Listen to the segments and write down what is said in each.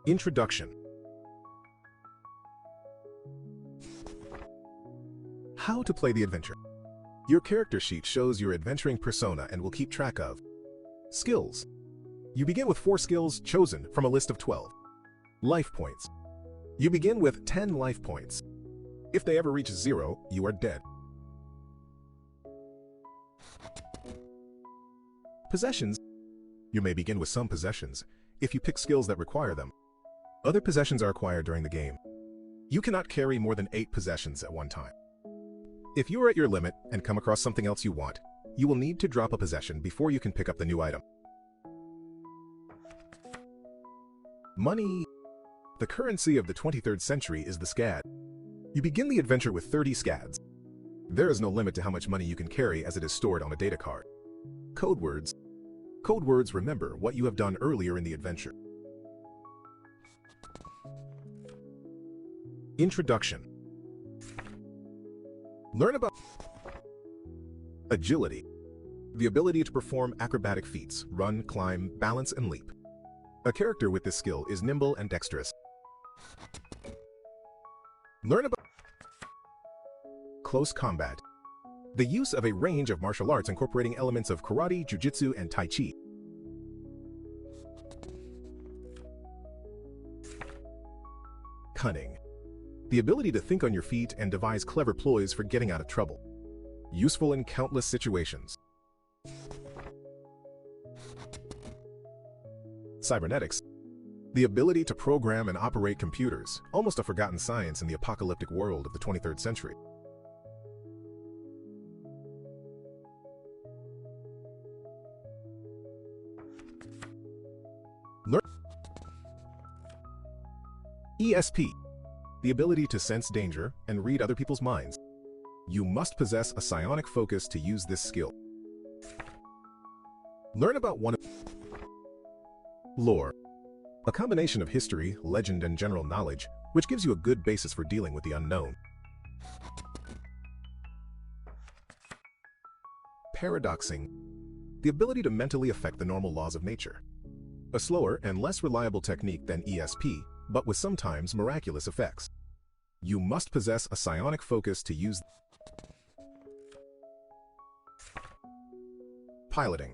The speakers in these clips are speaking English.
Introduction. How to play the adventure. Your character sheet shows your adventuring persona and will keep track of skills. You begin with 4 skills chosen from a list of 12. Life points. You begin with 10 life points. If they ever reach 0, you are dead. Possessions. You may begin with some possessions if you pick skills that require them. Other possessions are acquired during the game. You cannot carry more than 8 possessions at one time. If you are at your limit and come across something else you want, you will need to drop a possession before you can pick up the new item. Money. The currency of the 23rd century is the scad. You begin the adventure with 30 scads. There is no limit to how much money you can carry as it is stored on a data card. Code words. Code words remember what you have done earlier in the adventure. Introduction. Learn about agility, the ability to perform acrobatic feats, run, climb, balance, and leap. A character with this skill is nimble and dexterous. Learn about close combat, the use of a range of martial arts incorporating elements of karate, jiu-jitsu, and tai chi. Cunning. The ability to think on your feet and devise clever ploys for getting out of trouble. Useful in countless situations. Cybernetics. The ability to program and operate computers, almost a forgotten science in the apocalyptic world of the 23rd century. Learn ESP. The ability to sense danger and read other people's minds. You must possess a psionic focus to use this skill. Learn about one of lore, a combination of history, legend, and general knowledge, which gives you a good basis for dealing with the unknown. Paradoxing, the ability to mentally affect the normal laws of nature. A slower and less reliable technique than ESP, but with sometimes miraculous effects. You must possess a psionic focus to use. Piloting.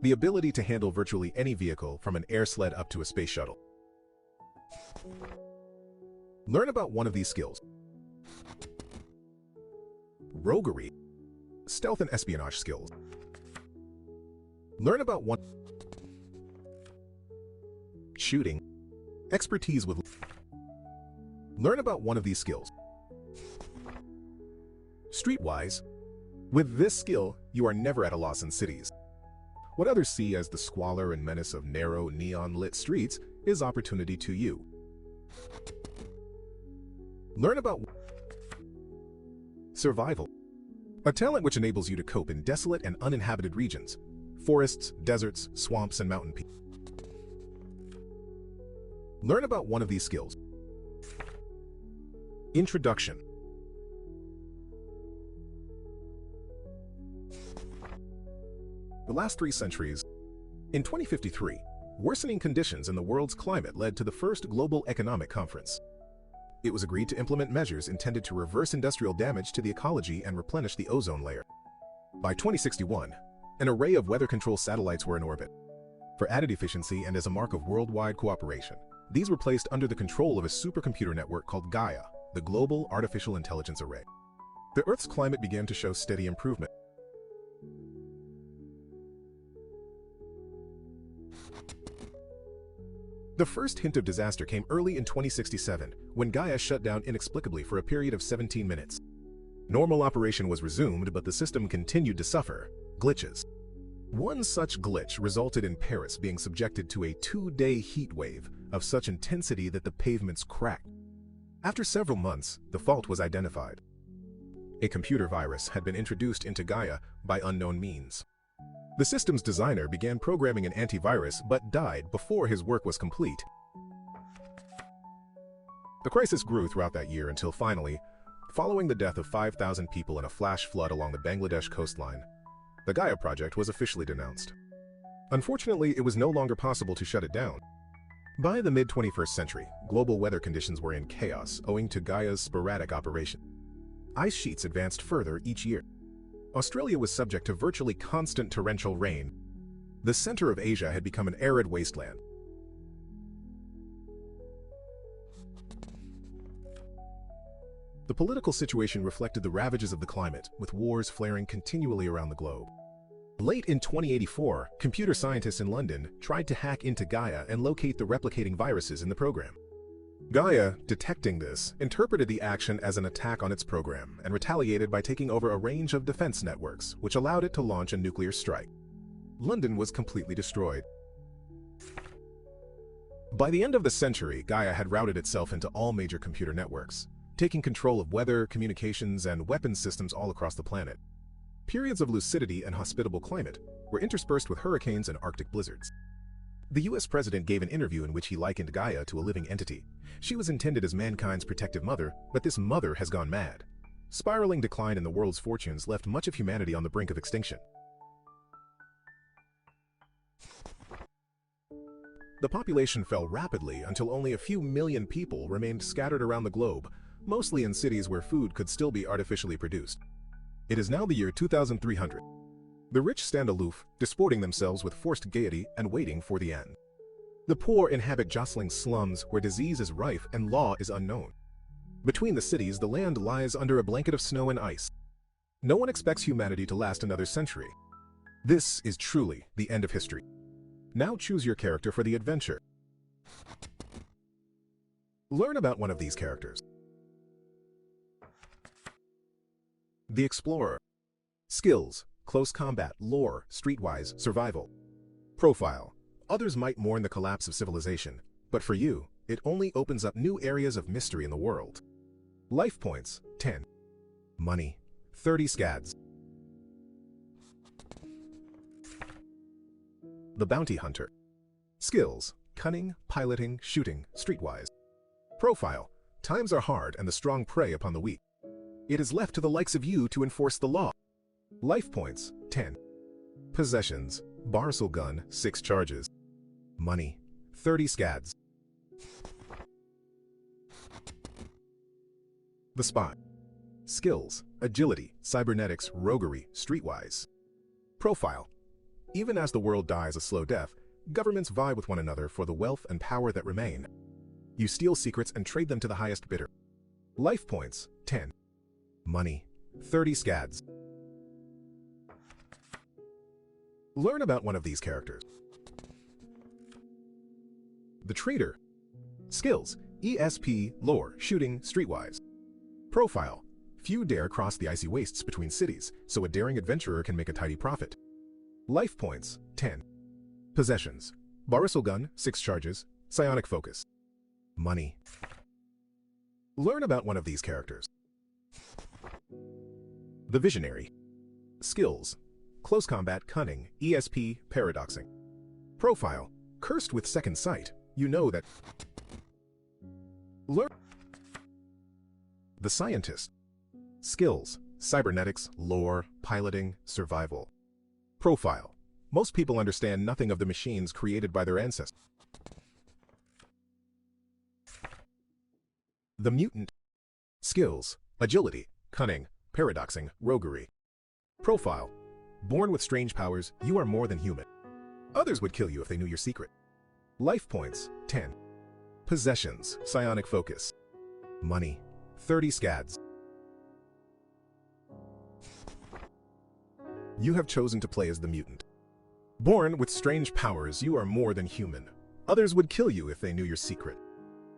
The ability to handle virtually any vehicle from an air sled up to a space shuttle. Learn about one of these skills. Roguery. Stealth and espionage skills. Learn about one. Shooting. Expertise with. Learn about one of these skills. Streetwise. With this skill, you are never at a loss in cities. What others see as the squalor and menace of narrow, neon-lit streets is opportunity to you. Learn about survival. A talent which enables you to cope in desolate and uninhabited regions, forests, deserts, swamps, and mountain peaks. Learn about one of these skills. Introduction. The last 3 centuries. In 2053, worsening conditions in the world's climate led to the first global economic conference. It was agreed to implement measures intended to reverse industrial damage to the ecology and replenish the ozone layer. By 2061, an array of weather control satellites were in orbit. For added efficiency and as a mark of worldwide cooperation, these were placed under the control of a supercomputer network called Gaia, the Global Artificial Intelligence Array. The Earth's climate began to show steady improvement. The first hint of disaster came early in 2067, when Gaia shut down inexplicably for a period of 17 minutes. Normal operation was resumed, but the system continued to suffer glitches. One such glitch resulted in Paris being subjected to a 2-day heat wave of such intensity that the pavements cracked. After several months, the fault was identified. A computer virus had been introduced into Gaia by unknown means. The system's designer began programming an antivirus but died before his work was complete. The crisis grew throughout that year until finally, following the death of 5,000 people in a flash flood along the Bangladesh coastline, the Gaia project was officially denounced. Unfortunately, it was no longer possible to shut it down. By the mid-21st century, global weather conditions were in chaos owing to Gaia's sporadic operation. Ice sheets advanced further each year. Australia was subject to virtually constant torrential rain. The center of Asia had become an arid wasteland. The political situation reflected the ravages of the climate, with wars flaring continually around the globe. Late in 2084, computer scientists in London tried to hack into Gaia and locate the replicating viruses in the program. Gaia, detecting this, interpreted the action as an attack on its program and retaliated by taking over a range of defense networks, which allowed it to launch a nuclear strike. London was completely destroyed. By the end of the century, Gaia had routed itself into all major computer networks, taking control of weather, communications, and weapons systems all across the planet. Periods of lucidity and hospitable climate were interspersed with hurricanes and Arctic blizzards. The US president gave an interview in which he likened Gaia to a living entity. She was intended as mankind's protective mother, but this mother has gone mad. Spiraling decline in the world's fortunes left much of humanity on the brink of extinction. The population fell rapidly until only a few million people remained scattered around the globe, mostly in cities where food could still be artificially produced. It is now the year 2300. The rich stand aloof, disporting themselves with forced gaiety and waiting for the end. The poor inhabit jostling slums where disease is rife and law is unknown. Between the cities, the land lies under a blanket of snow and ice. No one expects humanity to last another century. This is truly the end of history. Now choose your character for the adventure. Learn about one of these characters. The Explorer. Skills: close combat, lore, streetwise, survival. Profile: others might mourn the collapse of civilization, but for you, it only opens up new areas of mystery in the world. Life points: 10. Money: 30 scads. The Bounty Hunter. Skills: cunning, piloting, shooting, streetwise. Profile: times are hard and the strong prey upon the weak. It is left to the likes of you to enforce the law. Life points: 10. Possessions: Barcel gun, 6 charges. Money: 30 scads. The Spy. Skills: agility, cybernetics, roguery, streetwise. Profile: even as the world dies a slow death, governments vie with one another for the wealth and power that remain. You steal secrets and trade them to the highest bidder. Life points: 10. Money: 30 scads. Learn about one of these characters. The Trader. Skills: ESP, lore, shooting, streetwise. Profile: few dare cross the icy wastes between cities, so a daring adventurer can make a tidy profit. Life points: 10. Possessions: Barcel gun, 6 charges, psionic focus. Money. Learn about one of these characters. The Visionary. Skills: close combat, cunning, ESP, paradoxing. Profile: cursed with second sight, you know that. Learn. The Scientist. Skills: cybernetics, lore, piloting, survival. Profile: most people understand nothing of the machines created by their ancestors. The Mutant. Skills: agility, cunning, paradoxing, roguery. Profile: born with strange powers, you are more than human. Others would kill you if they knew your secret. Life points: 10. Possessions: psionic focus. Money: 30 scads. You have chosen to play as the Mutant. Born with strange powers, you are more than human. Others would kill you if they knew your secret.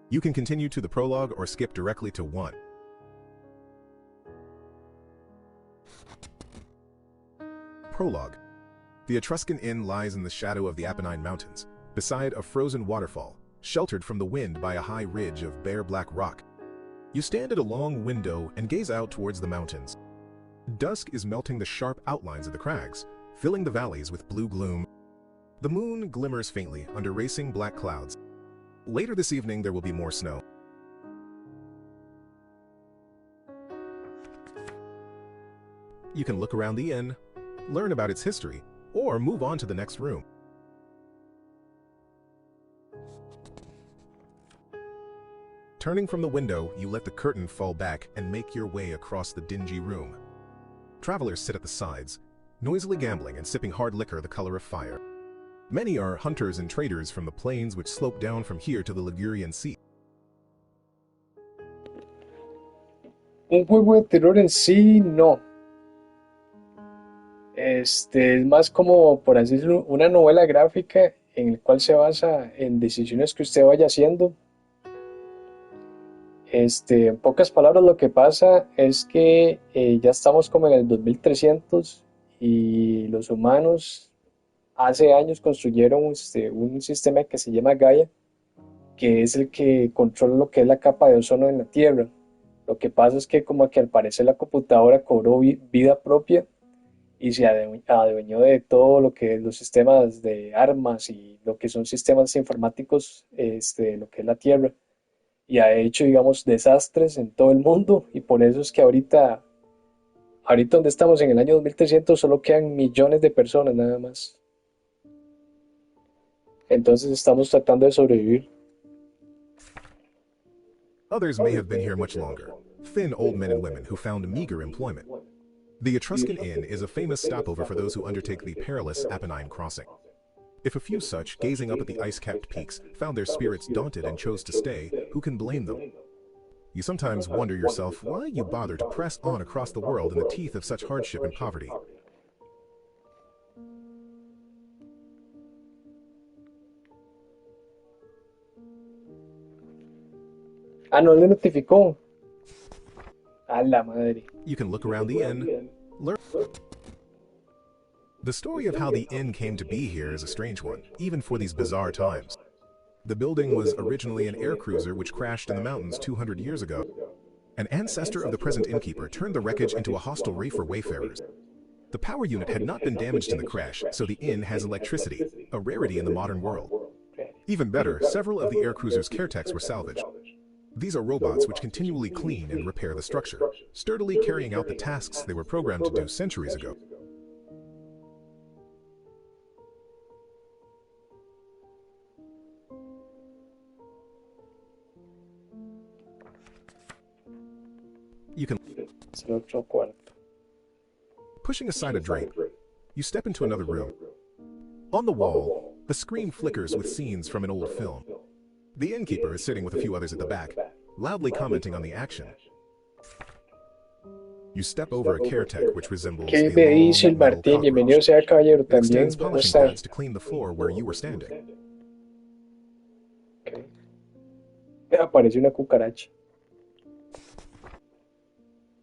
You can continue to the prologue or skip directly to 1. Prologue. The Etruscan Inn lies in the shadow of the Apennine Mountains, beside a frozen waterfall, sheltered from the wind by a high ridge of bare black rock. You stand at a long window and gaze out towards the mountains. Dusk is melting the sharp outlines of the crags, filling the valleys with blue gloom. The moon glimmers faintly under racing black clouds. Later this evening there will be more snow. You can look around the inn, learn about its history, or move on to the next room. Turning from the window, you let the curtain fall back and make your way across the dingy room. Travelers sit at the sides, noisily gambling and sipping hard liquor the color of fire. Many are hunters and traders from the plains which slope down from here to the Ligurian Sea. Un juego de terror en sí, no. Es más como, por así decirlo, una novela gráfica en el cual se basa en decisiones que usted vaya haciendo. En pocas palabras, lo que pasa es que ya estamos como en el 2300 y los humanos hace años construyeron un sistema que se llama Gaia, que es el que controla lo que es la capa de ozono en la Tierra. Lo que pasa es que como que al parecer la computadora cobró vida propia y se adueñó de todo lo que es los sistemas de armas y lo que son sistemas informáticos de lo que es la Tierra. Y ha hecho, digamos, desastres en todo el mundo, y por eso es que ahorita donde estamos en el año 2300 solo quedan millones de personas nada más. Entonces estamos tratando de sobrevivir. Others may have been here much longer, thin old men and women who found meager employment. The Etruscan Inn is a famous stopover for those who undertake the perilous Apennine crossing. If a few such, gazing up at the ice-capped peaks, found their spirits daunted and chose to stay, who can blame them? You sometimes wonder yourself why you bother to press on across the world in the teeth of such hardship and poverty. Ah, no le notificó. A la madre. You can look around the inn, learn. The story of how the inn came to be here is a strange one, even for these bizarre times. The building was originally an air cruiser which crashed in the mountains 200 years ago. An ancestor of the present innkeeper turned the wreckage into a hostelry for wayfarers. The power unit had not been damaged in the crash, so the inn has electricity, a rarity in the modern world. Even better, several of the air cruiser's caretechs were salvaged. These are robots which continually clean and repair the structure, sturdily carrying out the tasks they were programmed to do centuries ago. You can, pushing aside a drape, you step into another room. On the wall, the screen flickers with scenes from an old film. The innkeeper is sitting with a few others at the back, loudly commenting on the action. You step over a caretech which resembles a long metal cockroach. It extends polishing pads to clean the floor where you were standing. Okay. Apareció una cucaracha.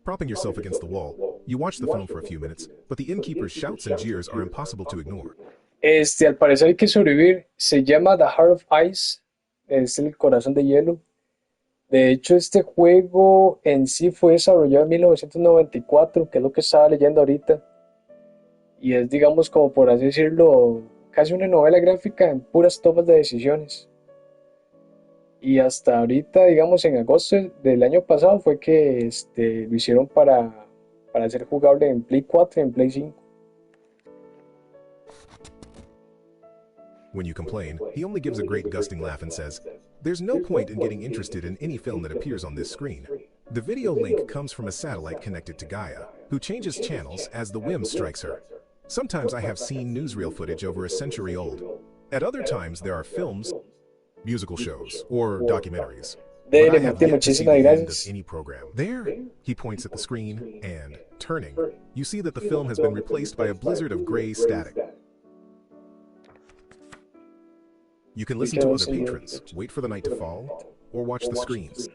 Propping yourself against the wall, you watch the film for a few minutes, but the innkeeper's shouts and jeers are impossible to ignore. Al parecer hay que sobrevivir. Se llama The Heart of Ice. Es el corazón de hielo. De hecho, este juego en sí fue desarrollado en 1994, que es lo que estaba leyendo ahorita. Y es, digamos, como por así decirlo, casi una novela gráfica en puras tomas de decisiones. Y hasta ahorita, digamos, en agosto del año pasado fue que lo hicieron para ser jugable en Play 4 y en Play 5. When you complain, he only gives a great gusting laugh and says, "There's no point in getting interested in any film that appears on this screen. The video link comes from a satellite connected to Gaia, who changes channels as the whim strikes her. Sometimes I have seen newsreel footage over a century old. At other times there are films, musical shows, or documentaries. But I have yet to see the end of any program." There, he points at the screen, and, turning, you see that the film has been replaced by a blizzard of gray static. You can We listen can to other listen to patrons, wait for the night to fall, or watch the screens.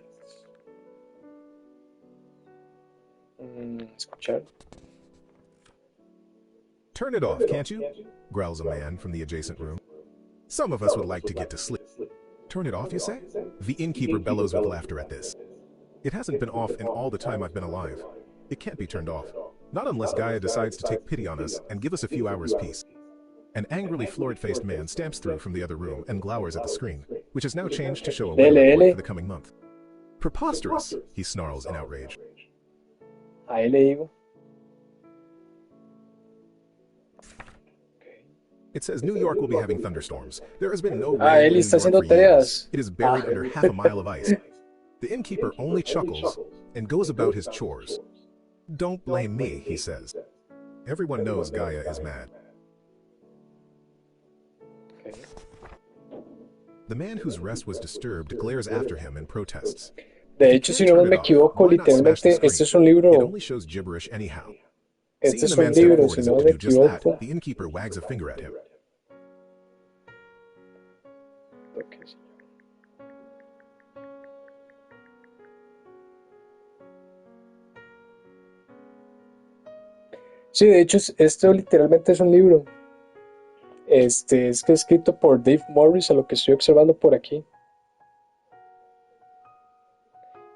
Escuchar. Turn it off, can't you? Growls a man from the adjacent room. Some of us would like to get to sleep. Turn it off, you say? The innkeeper bellows with laughter at this. It hasn't been off in all the time I've been alive. It can't be turned off. Not unless Gaia decides to take pity on us and give us a few hours' peace. An angrily florid-faced man stamps through from the other room and glowers at the screen, which has now changed to show a weather report for the coming month. Preposterous, he snarls in outrage. Ahí le digo. It says New York will be having thunderstorms. There has been no rain Ah, in Eli New está York haciendo for years. tareas. It is buried Ah. under half a mile of ice. The innkeeper only chuckles and goes about his chores. Don't blame me, he says. Everyone knows Gaia is mad. Okay. The man whose rest was disturbed glares after him and protests. De If you hecho, can't si no turn it me off, equivoco, why not smash the literalmente, screen? este es un It libro. only shows gibberish anyhow. Este Seeing es the un man step libro, forward si as no if to me do just that, equivoco. the innkeeper wags a finger at him. Ok, sí. Sí, de hecho, esto literalmente es un libro. Es que escrito por Dave Morris, a lo que estoy observando por aquí.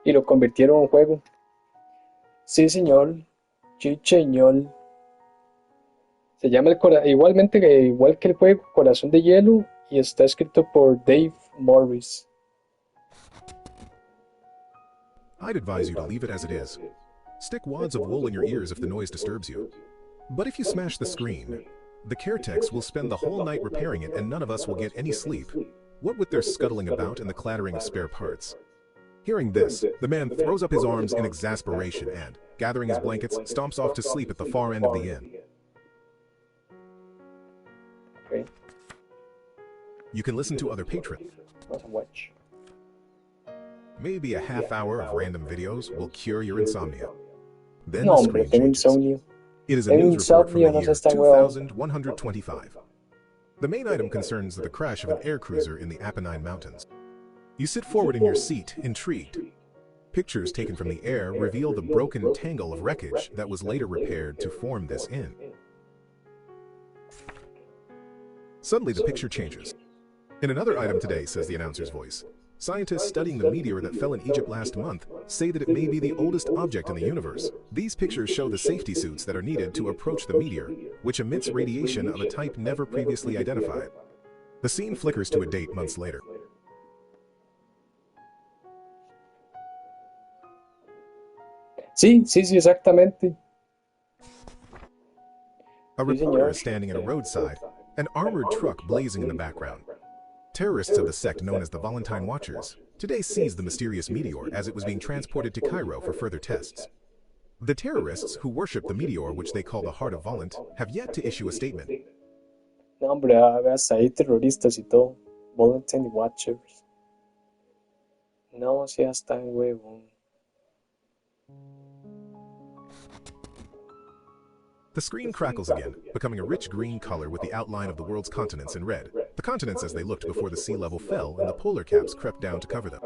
Y lo convirtieron en un juego. Sí, señor. Sí, señor. Se llama igualmente, igual que el juego, Corazón de Hielo, y está escrito por Dave Morris. I'd advise you to leave it as it is. Stick wads of wool in your ears if the noise disturbs you. But if you smash the screen, the caretechs will spend the whole night repairing it and none of us will get any sleep. What with their scuttling about and the clattering of spare parts. Hearing this, the man throws up his arms in exasperation and, gathering his blankets, stomps off to sleep at the far end of the inn. Okay. You can listen to other patrons. Vamos a watch. Maybe a half hour of random videos will cure your insomnia. Then No, the hombre, screen tengo changes. insomnio. It is a Tengo news report from insomnio, the no year seas tan huevón. 2125. The main item concerns the crash of an air cruiser in the Apennine Mountains. You sit forward in your seat, intrigued. Pictures taken from the air reveal the broken tangle of wreckage that was later repaired to form this inn. Suddenly the picture changes. In another item today, says the announcer's voice, scientists studying the meteor that fell in Egypt last month say that it may be the oldest object in the universe. These pictures show the safety suits that are needed to approach the meteor, which emits radiation of a type never previously identified. The scene flickers to a date months later. Sí, sí, sí, exactamente. A Sí, reporter señor. is standing at a roadside, an armored truck blazing in the background. Terrorists of the sect known as the Valentine Watchers today seized the mysterious meteor as it was being transported to Cairo for further tests. The terrorists, who worship the meteor which they call the Heart of Volant, have yet to issue a statement. No, hombre, hasta hay terroristas y todo. Volunteer Watchers. No seas tan huevón. The screen crackles again, becoming a rich green color with the outline of the world's continents in red. The continents as they looked before the sea level fell and the polar caps crept down to cover them.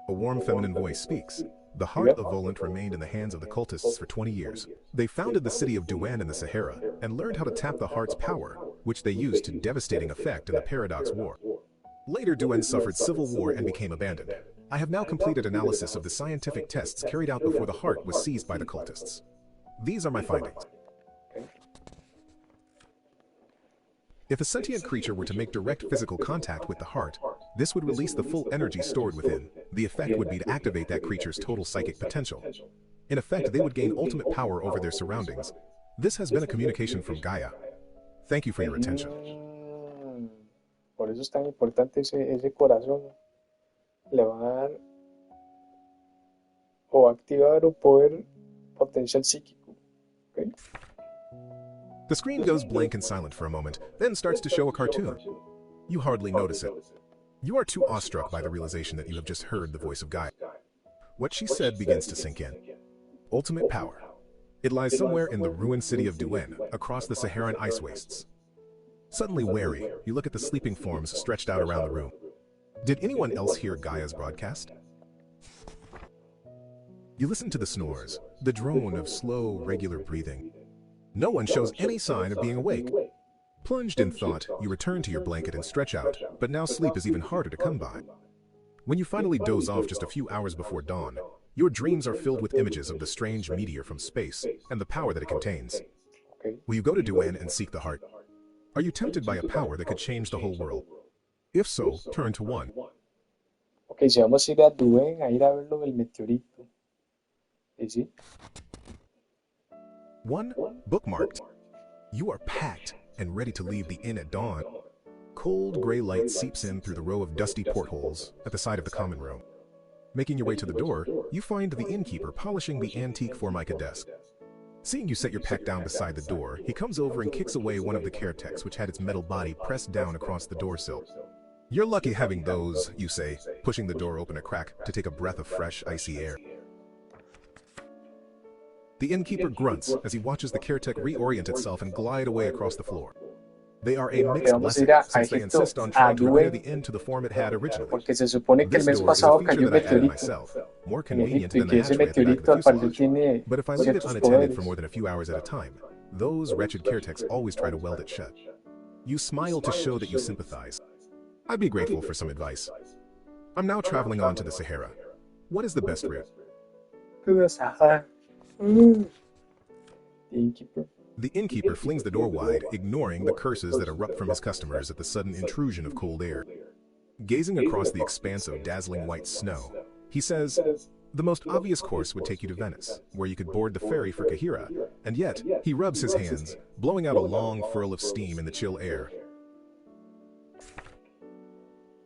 A warm feminine voice speaks. The heart of Volant remained in the hands of the cultists for 20 years. They founded the city of Douan in the Sahara and learned how to tap the heart's power, which they used to devastating effect in the Paradox War. Later, Douan suffered civil war and became abandoned. I have now completed analysis of the scientific tests carried out before the heart was seized by the cultists. These are my findings. If a sentient creature were to make direct physical contact with the heart, this would release the full energy stored within. The effect would be to activate that creature's total psychic potential. In effect, they would gain ultimate power over their surroundings. This has been a communication from Gaia. Thank you for your attention. Por eso es tan importante ese corazón. Le va a dar o activar un poder potencial psíquico. ¿Okay? The screen goes blank and silent for a moment, then starts to show a cartoon. You hardly notice it. You are too awestruck by the realization that you have just heard the voice of Gaia. What she said begins to sink in. Ultimate power. It lies somewhere in the ruined city of Douan, across the Saharan ice wastes. Suddenly wary, you look at the sleeping forms stretched out around the room. Did anyone else hear Gaia's broadcast? You listen to the snores, the drone of slow, regular breathing. No one shows any sign of being awake. Plunged in thought, you return to your blanket and stretch out, but now sleep is even harder to come by. When you finally doze off just a few hours before dawn, your dreams are filled with images of the strange meteor from space and the power that it contains. Ok. Will you go to Duan and seek the heart? Are you tempted by a power that could change the whole world? If so, turn to 1. Ok, si vamos a ir a Duen a ir a ver lo del meteorito. ¿Y sí? 1. Bookmarked. You are packed and ready to leave the inn at dawn. Cold gray light seeps in through the row of dusty portholes at the side of the common room. Making your way to the door, you find the innkeeper polishing the antique Formica desk. Seeing you set your pack down beside the door, he comes over and kicks away one of the care techs which had its metal body pressed down across the door sill. You're lucky having those, you say, pushing the door open a crack to take a breath of fresh, icy air. The innkeeper grunts as he watches the care tech reorient itself and glide away across the floor. They are a mixed Vamos a blessing ir a since they Egipto, insist on a trying to repair Duen, the inn to the form it had originally. porque se supone que el This mes door is a pasado feature cayó un that I added meteorito myself, more en convenient Egipto y than the que ese hatchway at the back of meteorito the al parecer fuselage. tiene But if I leave it ciertos unattended for poderes. more than a few hours at a time, those wretched care techs always try to weld it shut. You smile to show that you sympathize. I'd be grateful for some advice. I'm now traveling on to the Sahara. What is the best route? To the Sahara. The innkeeper. The innkeeper flings the door wide, ignoring the curses that erupt from his customers at the sudden intrusion of cold air. Gazing across the expanse of dazzling white snow, he says, the most obvious course would take you to Venice, where you could board the ferry for Kahira, and yet he rubs his hands, blowing out a long furl of steam in the chill air.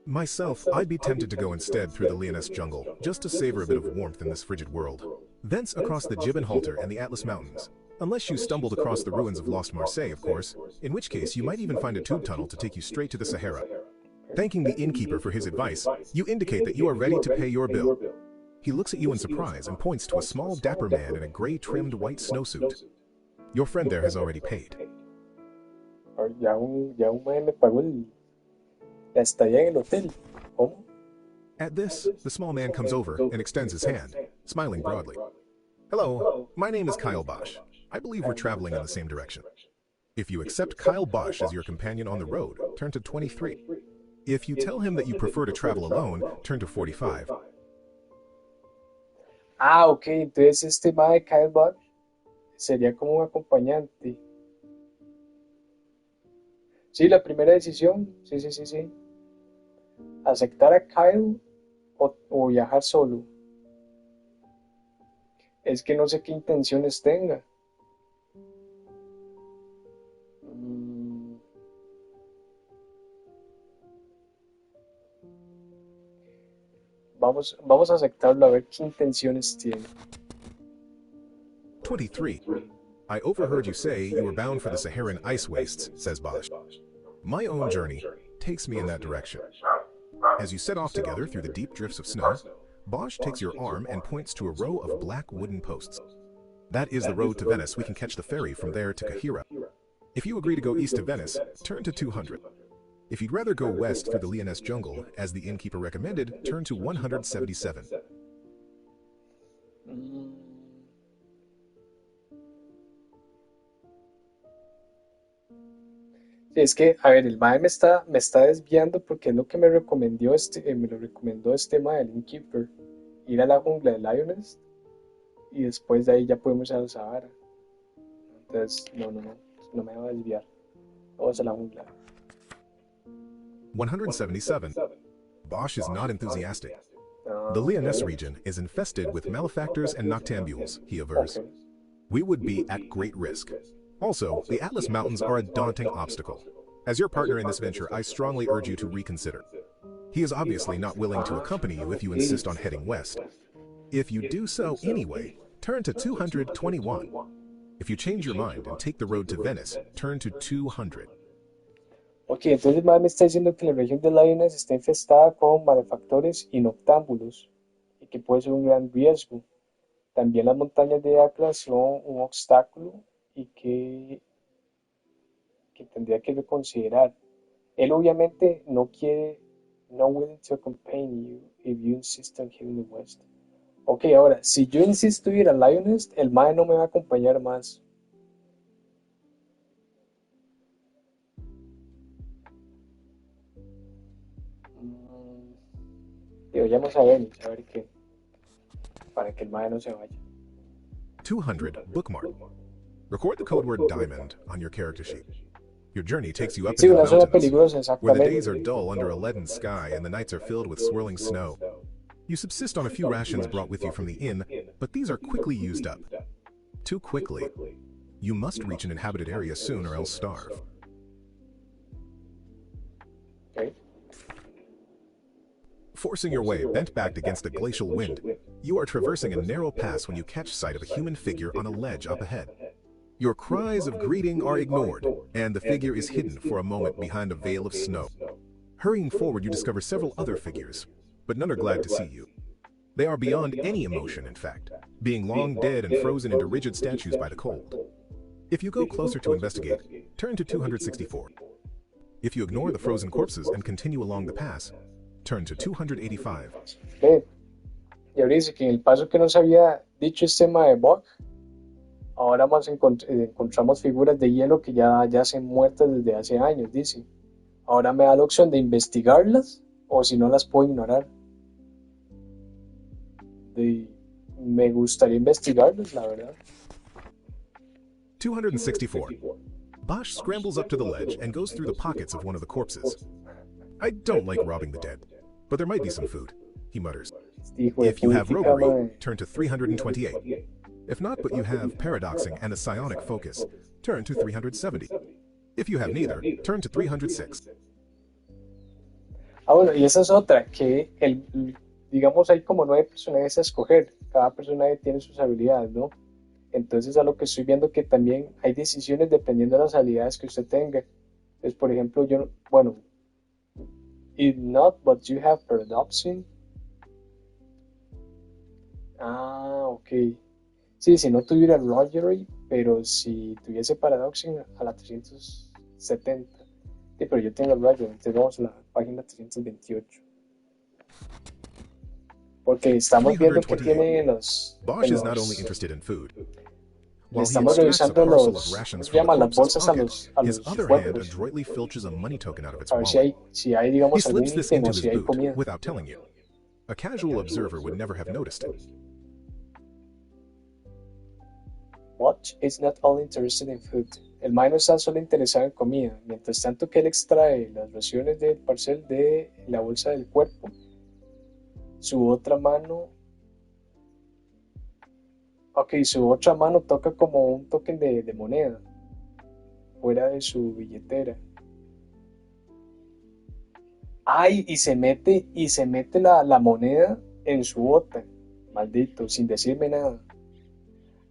Myself, I'd be tempted to go instead through the Lyonesse jungle, just to savor a bit of warmth in this frigid world. Thence across the Gibbon Halter and the Atlas Mountains. Unless you stumbled across the ruins of Lost Marseille, of course, in which case you might even find a tube tunnel to take you straight to the Sahara. Thanking the innkeeper for his advice, you indicate that you are ready to pay your bill. He looks at you in surprise and points to a small dapper man in a gray-trimmed white snowsuit. Your friend there has already paid. Ya un mae me pagó la estadía en el hotel. ¿Cómo? At this, the small man comes over and extends his hand, smiling broadly. Hello, my name is Kyle Bosch. I believe we're traveling in the same direction. If you accept Kyle Bosch as your companion on the road, turn to 23. If you tell him that you prefer to travel alone, turn to 45. Ah, ok, entonces este mae de Kyle Buck sería como un acompañante. Sí, la primera decisión, sí. Aceptar a Kyle o viajar solo. Es que no sé qué intenciones tenga. Mm, vamos a aceptarlo a ver qué intenciones tiene. 23. I overheard you say you were bound for the Saharan ice wastes, says Bosch. My own journey takes me in that direction. As you set off together through the deep drifts of snow, Bosch takes your arm and points to a row of black wooden posts. That is the road to Venice. We can catch the ferry from there to Kahira. If you agree to go east to Venice, turn to 200. If you'd rather go west through the Lyonesse jungle, as the innkeeper recommended, turn to 177. Mm, sí, es que, a ver, el mae me está desviando porque es lo que me lo recomendó este mae, el innkeeper, ir a la jungla de Lyoness y después de ahí ya podemos ir al Sahara. Entonces, no me va a desviar. Vamos a la jungla. 177. Bosch is not enthusiastic. Ah, The Lyonesse ok, region is infested with malefactors and noctambules, he avers. ok. We would be at great risk. Also, the Atlas Mountains are a daunting obstacle. As your partner in this venture, I strongly urge you to reconsider. He is obviously not willing to accompany you if you insist on heading west. If you do so anyway, turn to 221. If you change your mind and take the road to Venice, turn to 200. Ok, entonces el mae me está diciendo que la región de Lyoness está infestada con malefactores y noctámbulos y que puede ser un gran riesgo. También las montañas de Atlas son un obstáculo y que tendría que reconsiderar. Él obviamente no quiere, no willing to accompany you if you insist on hitting the West. Ok, ahora, si yo insisto en ir a Lioness, el mae no me va a acompañar más. Mm, y vayamos a ver qué, para que el mae no se vaya. 200. Bookmark. Record the code word diamond on your character sheet. Your journey takes you up Sí, into the una zona mountains, peligrosa, where the days are exactamente. dull under a leaden sky and the nights are filled with swirling snow. You subsist on a few rations brought with you from the inn, but these are quickly used up. Too quickly. You must reach an inhabited area soon or else starve. Ok. Forcing your way bent-backed against a glacial wind, you are traversing a narrow pass when you catch sight of a human figure on a ledge up ahead. Your cries of greeting are ignored, and the figure is hidden for a moment behind a veil of snow. Hurrying forward, you discover several other figures, but none are glad to see you. They are beyond any emotion, in fact, being long dead and frozen into rigid statues by the cold. If you go closer to investigate, turn to 264. If you ignore the frozen corpses and continue along the pass, turn to 285. Ve, y ahora dice que en el paso que nos había dicho este tema de Bug, ahora más encontramos figuras de hielo que ya yacen muertas desde hace años, dice. Ahora me da la opción de investigarlas o si no las puedo ignorar. Me gustaría investigarlas, la verdad. 264. Bosch scrambles up to the ledge and goes through the pockets of one of the corpses. I don't like robbing the dead, but there might be some food, he mutters. Hijo de If you have putica, roguery, mae. turn to 328. If not, but you have paradoxing and a psionic focus, turn to 370. If you have neither, turn to 306. Ah, bueno, y esa es otra, que digamos hay como 9 personajes a escoger, cada personaje tiene sus habilidades, ¿no? Entonces a lo que estoy viendo que también hay decisiones dependiendo de las habilidades que usted tenga. Entonces, por ejemplo, bueno, if not, but you have paradoxing. Ah, ok. Sí, si no tuviera Rogery, pero si tuviese paradoxing a la 370. Sí, pero yo tengo Rogery, entonces vamos a la página 328. Porque estamos viendo que 328. tiene Bosch is not only interested in food. le While he estamos extracts a revisando parcel of ¿cómo rations se from the llama? Las corpse's bolsas a pocket, los his other hand cuerpos. adroitly filches a money token out of its A ver wallet. si hay, He digamos, algún slips this ítem into o his si hay boot comida. without telling you. A casual observer would never have noticed it. Watch is not only interested in food. El mae no está solo interesado en comida. Mientras tanto que él extrae las raciones del parcel de la bolsa del cuerpo, su otra mano... Ok, su otra mano toca como un token de moneda fuera de su billetera. Ay, y se mete la moneda en su bota. Maldito, sin decirme nada.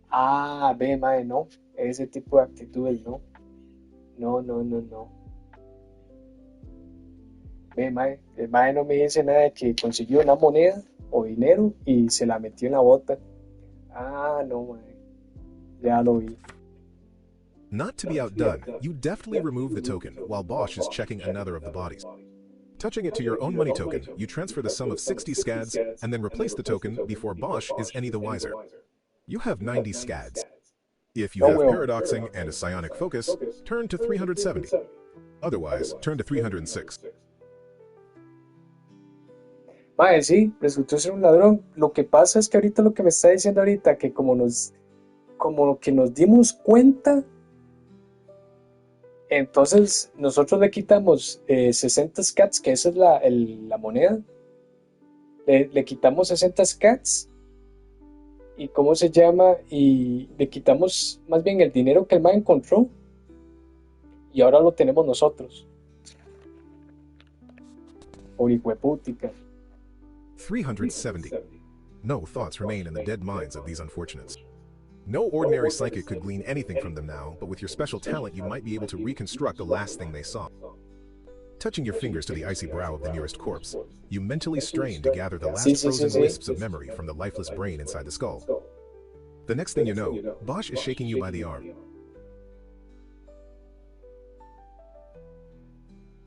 Ah, ve, mae, no. Ese tipo de actitudes, no. No, no, no, no. Ve, mae. El mae no me dice nada de que consiguió una moneda o dinero y se la metió en la bota. Ah, no, mae. Ya lo vi. Not to be outdone, you deftly remove the token while Bosch is checking another of the bodies. Touching it to your own money token, you transfer the sum of 60 scads and then replace the token before Bosch is any the wiser. You have 90 scads. If you No, have weón. paradoxing and a psionic focus, turn to 370. Otherwise, turn to 306. Mae, sí, resultó ser un ladrón. Lo que pasa es que ahorita lo que me está diciendo ahorita, que como que nos dimos cuenta, entonces nosotros le quitamos 60 scats, que esa es la moneda. Le quitamos 60 scats y ¿cómo se llama? Y le quitamos más bien el dinero que el man encontró y ahora lo tenemos nosotros. Por hijueputica. 370. No thoughts remain in the dead minds of these unfortunates. No ordinary psychic could glean anything from them now, but with your special talent you might be able to reconstruct the last thing they saw. Touching your fingers to the icy brow of the nearest corpse, you mentally strain to gather the last frozen wisps of memory from the lifeless brain inside the skull. The next thing you know, Bosch is shaking you by the arm.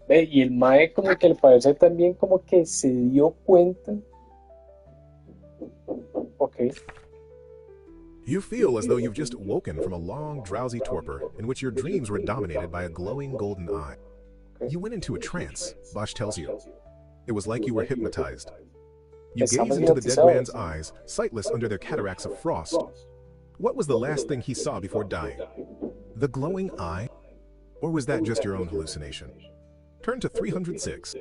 Ve, y el mae como que al parecer también como que se dio cuenta, ok, You feel as though you've just woken from a long, drowsy torpor in which your dreams were dominated by a glowing golden eye. ok, You went into a trance, Bosch tells you. It was like you were hypnotized. You gaze estamos into the dead man's hipnotizados. eyes, sightless under their cataracts of frost. What was the last thing he saw before dying? The glowing eye? Or was that just your own hallucination? Turn to 306.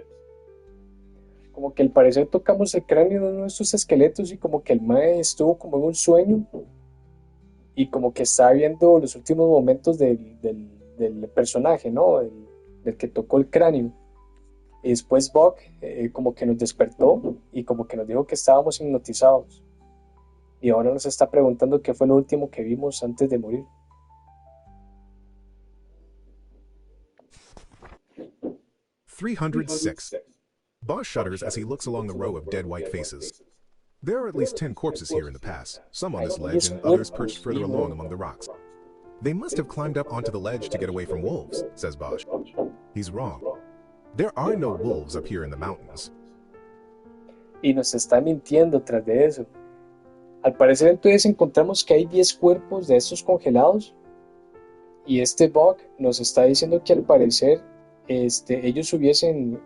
Como que al parecer tocamos el cráneo de uno de estos esqueletos y como que el mae estuvo como en un sueño y como que estaba viendo los últimos momentos del personaje, ¿no? Del que tocó el cráneo. Y después Buck como que nos despertó y como que nos dijo que estábamos hipnotizados. Y ahora nos está preguntando qué fue lo último que vimos antes de morir. 306. Bosch shudders as he looks along the row of dead white faces. There are at least 10 corpses here in the pass, some on this ledge and others perched further along among the rocks. They must have climbed up onto the ledge to get away from wolves, says Bosch. He's wrong. There are no wolves up here in the mountains. Y nos está mintiendo tras de eso. Al parecer entonces encontramos que hay 10 cuerpos de estos congelados y este Buck nos está diciendo que al parecer ellos hubiesen,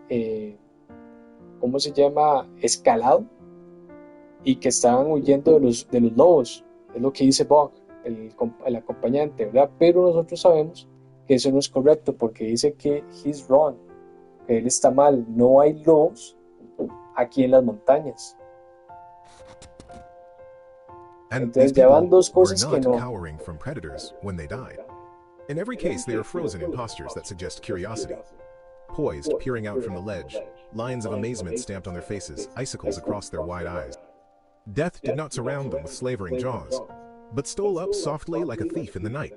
¿cómo se llama? Escalado y que estaban huyendo de los lobos. Es lo que dice Buck, el acompañante, ¿verdad? Pero nosotros sabemos que eso no es correcto porque dice que he's wrong, que él está mal. No hay lobos aquí en las montañas. And these Entonces ya van people dos were cosas que not no. cowering from predators when they died. In every case, they are frozen in postures that suggest curiosity. Poised, peering out from the ledge, lines of amazement stamped on their faces, icicles across their wide eyes. Death did not surround them with slavering jaws, but stole up softly like a thief in the night.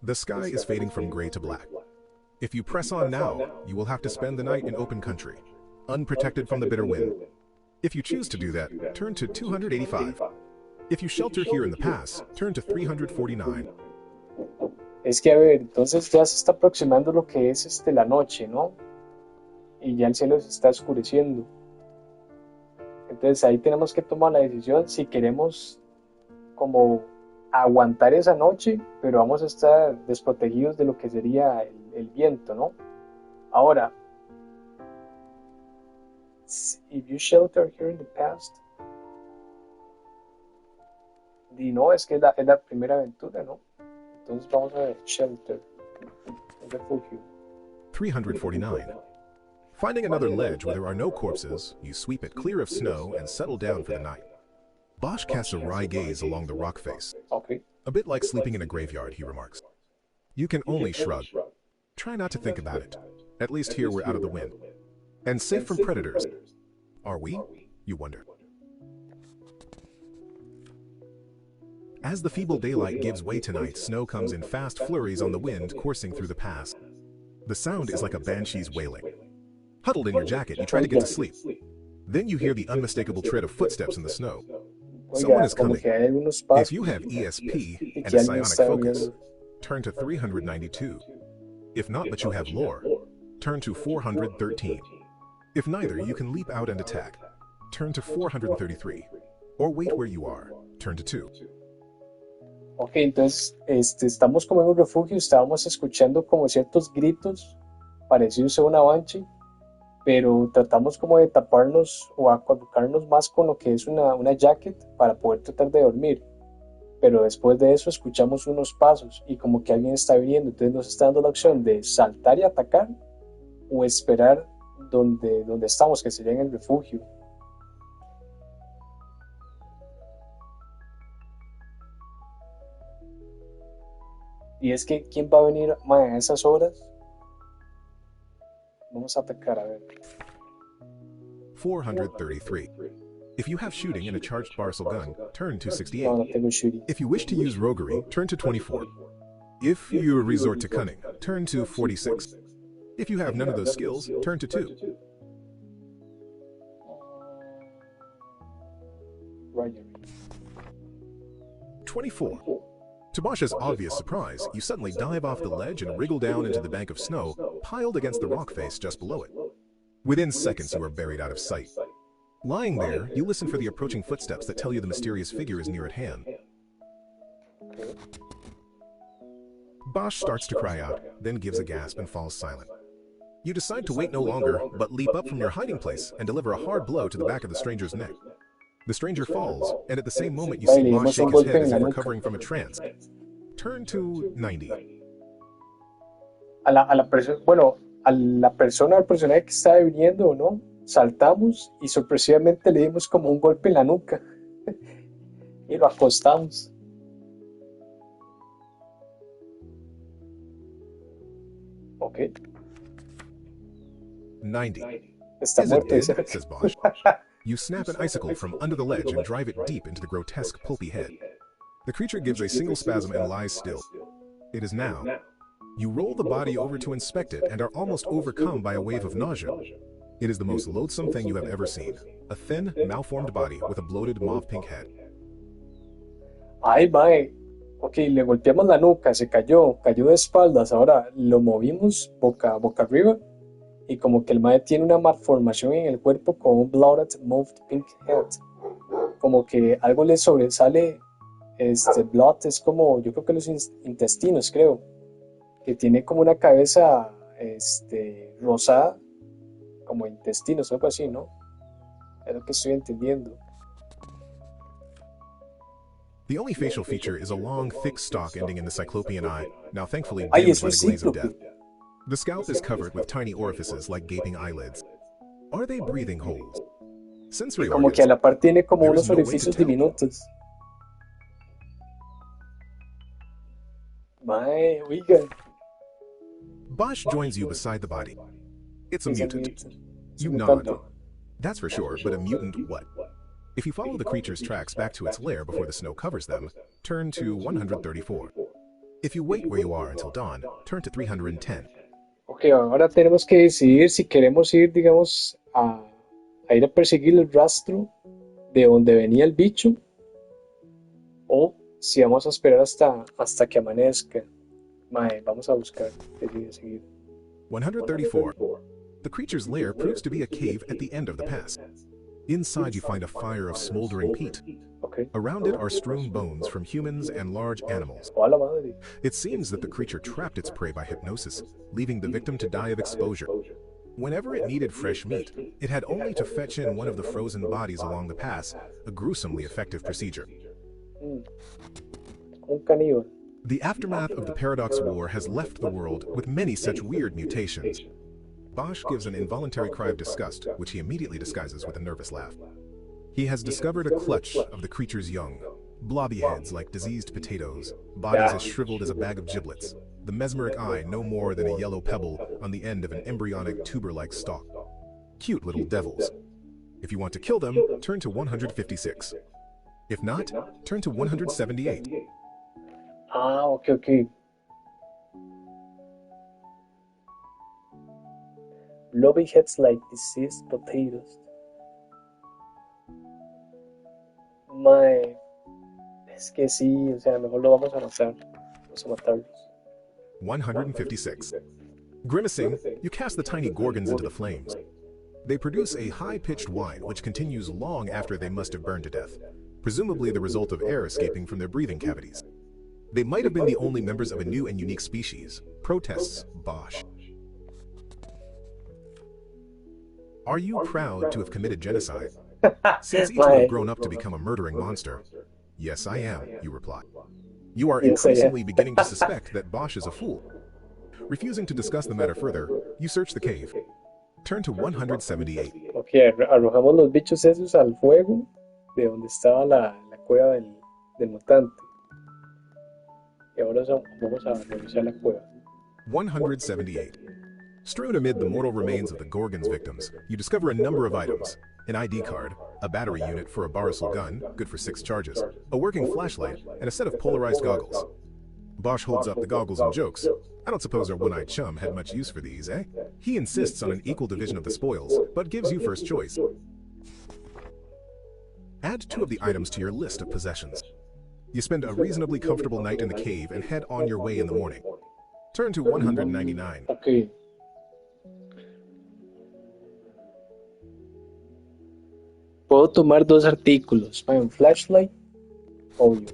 The sky is fading from gray to black. If you press on now, you will have to spend the night in open country, unprotected from the bitter wind. If you choose to do that, turn to 285. If you shelter here in the pass, turn to 349. Es que a ver, entonces ya se está aproximando lo que es la noche, ¿no? Y ya el cielo se está oscureciendo. Entonces ahí tenemos que tomar la decisión si queremos como aguantar esa noche, pero vamos a estar desprotegidos de lo que sería el viento, ¿no? Ahora, if you shelter here in the past, y no, es que es la primera aventura, ¿no? Entonces vamos a ver, shelter, refugio. 349. Finding another ledge where there are no corpses, you sweep it clear of snow and settle down for the night. Bosch casts a wry gaze along the rock face. Okay. A bit like sleeping in a graveyard, he remarks. You can only shrug. Try not to think about it. At least here we're out of the wind. And safe from predators. Are we? You wonder. As the feeble daylight gives way tonight, snow comes in fast flurries on the wind coursing through the pass. The sound is like a banshee's wailing. Huddled in your jacket, you try to get to sleep. Then you hear the unmistakable tread of footsteps in the snow. Someone Oiga, is como coming. que hay algunos If pasos you have y ESP and que a alguien psionic está focus, viendo. turn to 392. If not, but you have lore, turn to 413. If neither, you can leap out and attack. Turn to 433. Or wait where you are. Turn to 2. Ok, entonces estamos como en un refugio, estábamos escuchando como ciertos gritos parecidos a una banshee, pero tratamos como de taparnos o acurrucarnos más con lo que es una jacket para poder tratar de dormir. Pero después de eso escuchamos unos pasos y como que alguien está viniendo, entonces nos está dando la opción de saltar y atacar o esperar donde estamos, que sería en el refugio. Y es que, ¿quién va a venir a esas horas? Vamos a atacar, a ver. 433. If you have shooting and a charged Barcel gun, turn to No, 68. no tengo shooting. If you wish to use roguery, turn to 24. If you resort to cunning, turn to 46. If you have none of those skills, turn to 2. Roger. 24. To Bosch's obvious surprise, you suddenly dive off the ledge and wriggle down into the bank of snow, piled against the rock face just below it. Within seconds, you are buried out of sight. Lying there, you listen for the approaching footsteps that tell you the mysterious figure is near at hand. Bosch starts to cry out, then gives a gasp and falls silent. You decide to wait no longer, but leap up from your hiding place and deliver a hard blow to the back of the stranger's neck. The stranger falls, and at the same moment you see Bosch shake his head as if recovering from a trance. Turn to 90. A la persona o al personaje que estaba viniendo o no, saltamos y sorpresivamente le dimos como un golpe en la nuca y lo acostamos. Ok. 90. Está Is it muerto, dead? dice. Says Bosch. You snap an icicle from under the ledge and drive it deep into the grotesque, pulpy head. The creature gives a single spasm and lies still. It is now. You roll the body over to inspect it and are almost overcome by a wave of nausea. It is the most loathsome thing you have ever seen. A thin, malformed body with a bloated mauve-pink head. Ay, mae. Ok, le golpeamos la nuca, se cayó de espaldas. Ahora lo movimos boca arriba y como que el mae tiene una malformación en el cuerpo con un bloated mauve pink head. Como que algo le sobresale. Blood es como, yo creo que los intestinos, creo. Que tiene como una cabeza rosada, como intestinos, algo así, ¿no? Es lo que estoy entendiendo. The only facial feature is a long, thick stalk ending in the cyclopean eye, now thankfully Ay, dimmed es by un the glaze of death. cíclope. The scalp is covered with tiny orifices like gaping eyelids. Are they breathing holes? Sensory Como que a organs. la par tiene como There unos is no way to orificios tell. diminutos. Mae, oiga. Bosch joins you beside the body. It's a Es mutant. Es You un nod. mutante. That's for sure, but a mutant what? If you follow the creature's tracks back to its lair before the snow covers them, turn to 134. If you wait where you are until dawn, turn to 310. Ok, ahora tenemos que decidir si queremos ir, digamos, a ir a perseguir el rastro de donde venía el bicho o si vamos a esperar hasta que amanezca. Mae, vamos a buscar seguir. 134. The creature's lair proves to be a cave at the end of the pass. Inside you find a fire of smoldering peat. Ok. Around it are strewn bones from humans and large animals. ¡Oh, a la madre! It seems that the creature trapped its prey by hypnosis, leaving the victim to die of exposure. Whenever it needed fresh meat, it had only to fetch in one of the frozen bodies along the pass, a gruesomely effective procedure. Un caníbal. The aftermath of the Paradox War has left the world with many such weird mutations. Bosch gives an involuntary cry of disgust, which he immediately disguises with a nervous laugh. He has discovered a clutch of the creature's young, blobby heads like diseased potatoes, bodies as shriveled as a bag of giblets, the mesmeric eye no more than a yellow pebble on the end of an embryonic tuber-like stalk. Cute little devils. If you want to kill them, turn to 156. If not, turn to 178. Ah, ok. Blobby heads like diseased potatoes. Mae, es que sí, o sea, mejor lo vamos a matar. Vamos a matarlos. 156. Grimacing, you cast the tiny gorgons into the flames. They produce a high-pitched whine which continues long after they must have burned to death, presumably the result of air escaping from their breathing cavities. They might have been the only members of a new and unique species. Protests Bosch. Are you proud to have committed genocide? Since each would have grown up to become a murdering monster. Yes, I am, you reply. You are Yes, I am. increasingly beginning to suspect that Bosch is a fool. Refusing to discuss the matter further, you search the cave. Turn to 178. Ok, arrojamos los bichos esos al fuego de donde estaba la cueva del mutante. Y ahora vamos a revisar la cueva. 178. Strewn amid the mortal remains of the Gorgon's victims, you discover a number of items. An ID card, a battery unit for a Barisal gun, good for 6 charges, a working flashlight, and a set of polarized goggles. Bosch holds up the goggles and jokes. I don't suppose our one-eyed chum had much use for these, eh? He insists on an equal division of the spoils, but gives you first choice. Add 2 of the items to your list of possessions. You spend a reasonably comfortable night in the cave and head on your way in the morning. Turn to 199. Ok, Puedo tomar dos artículos. Un flashlight, obvio.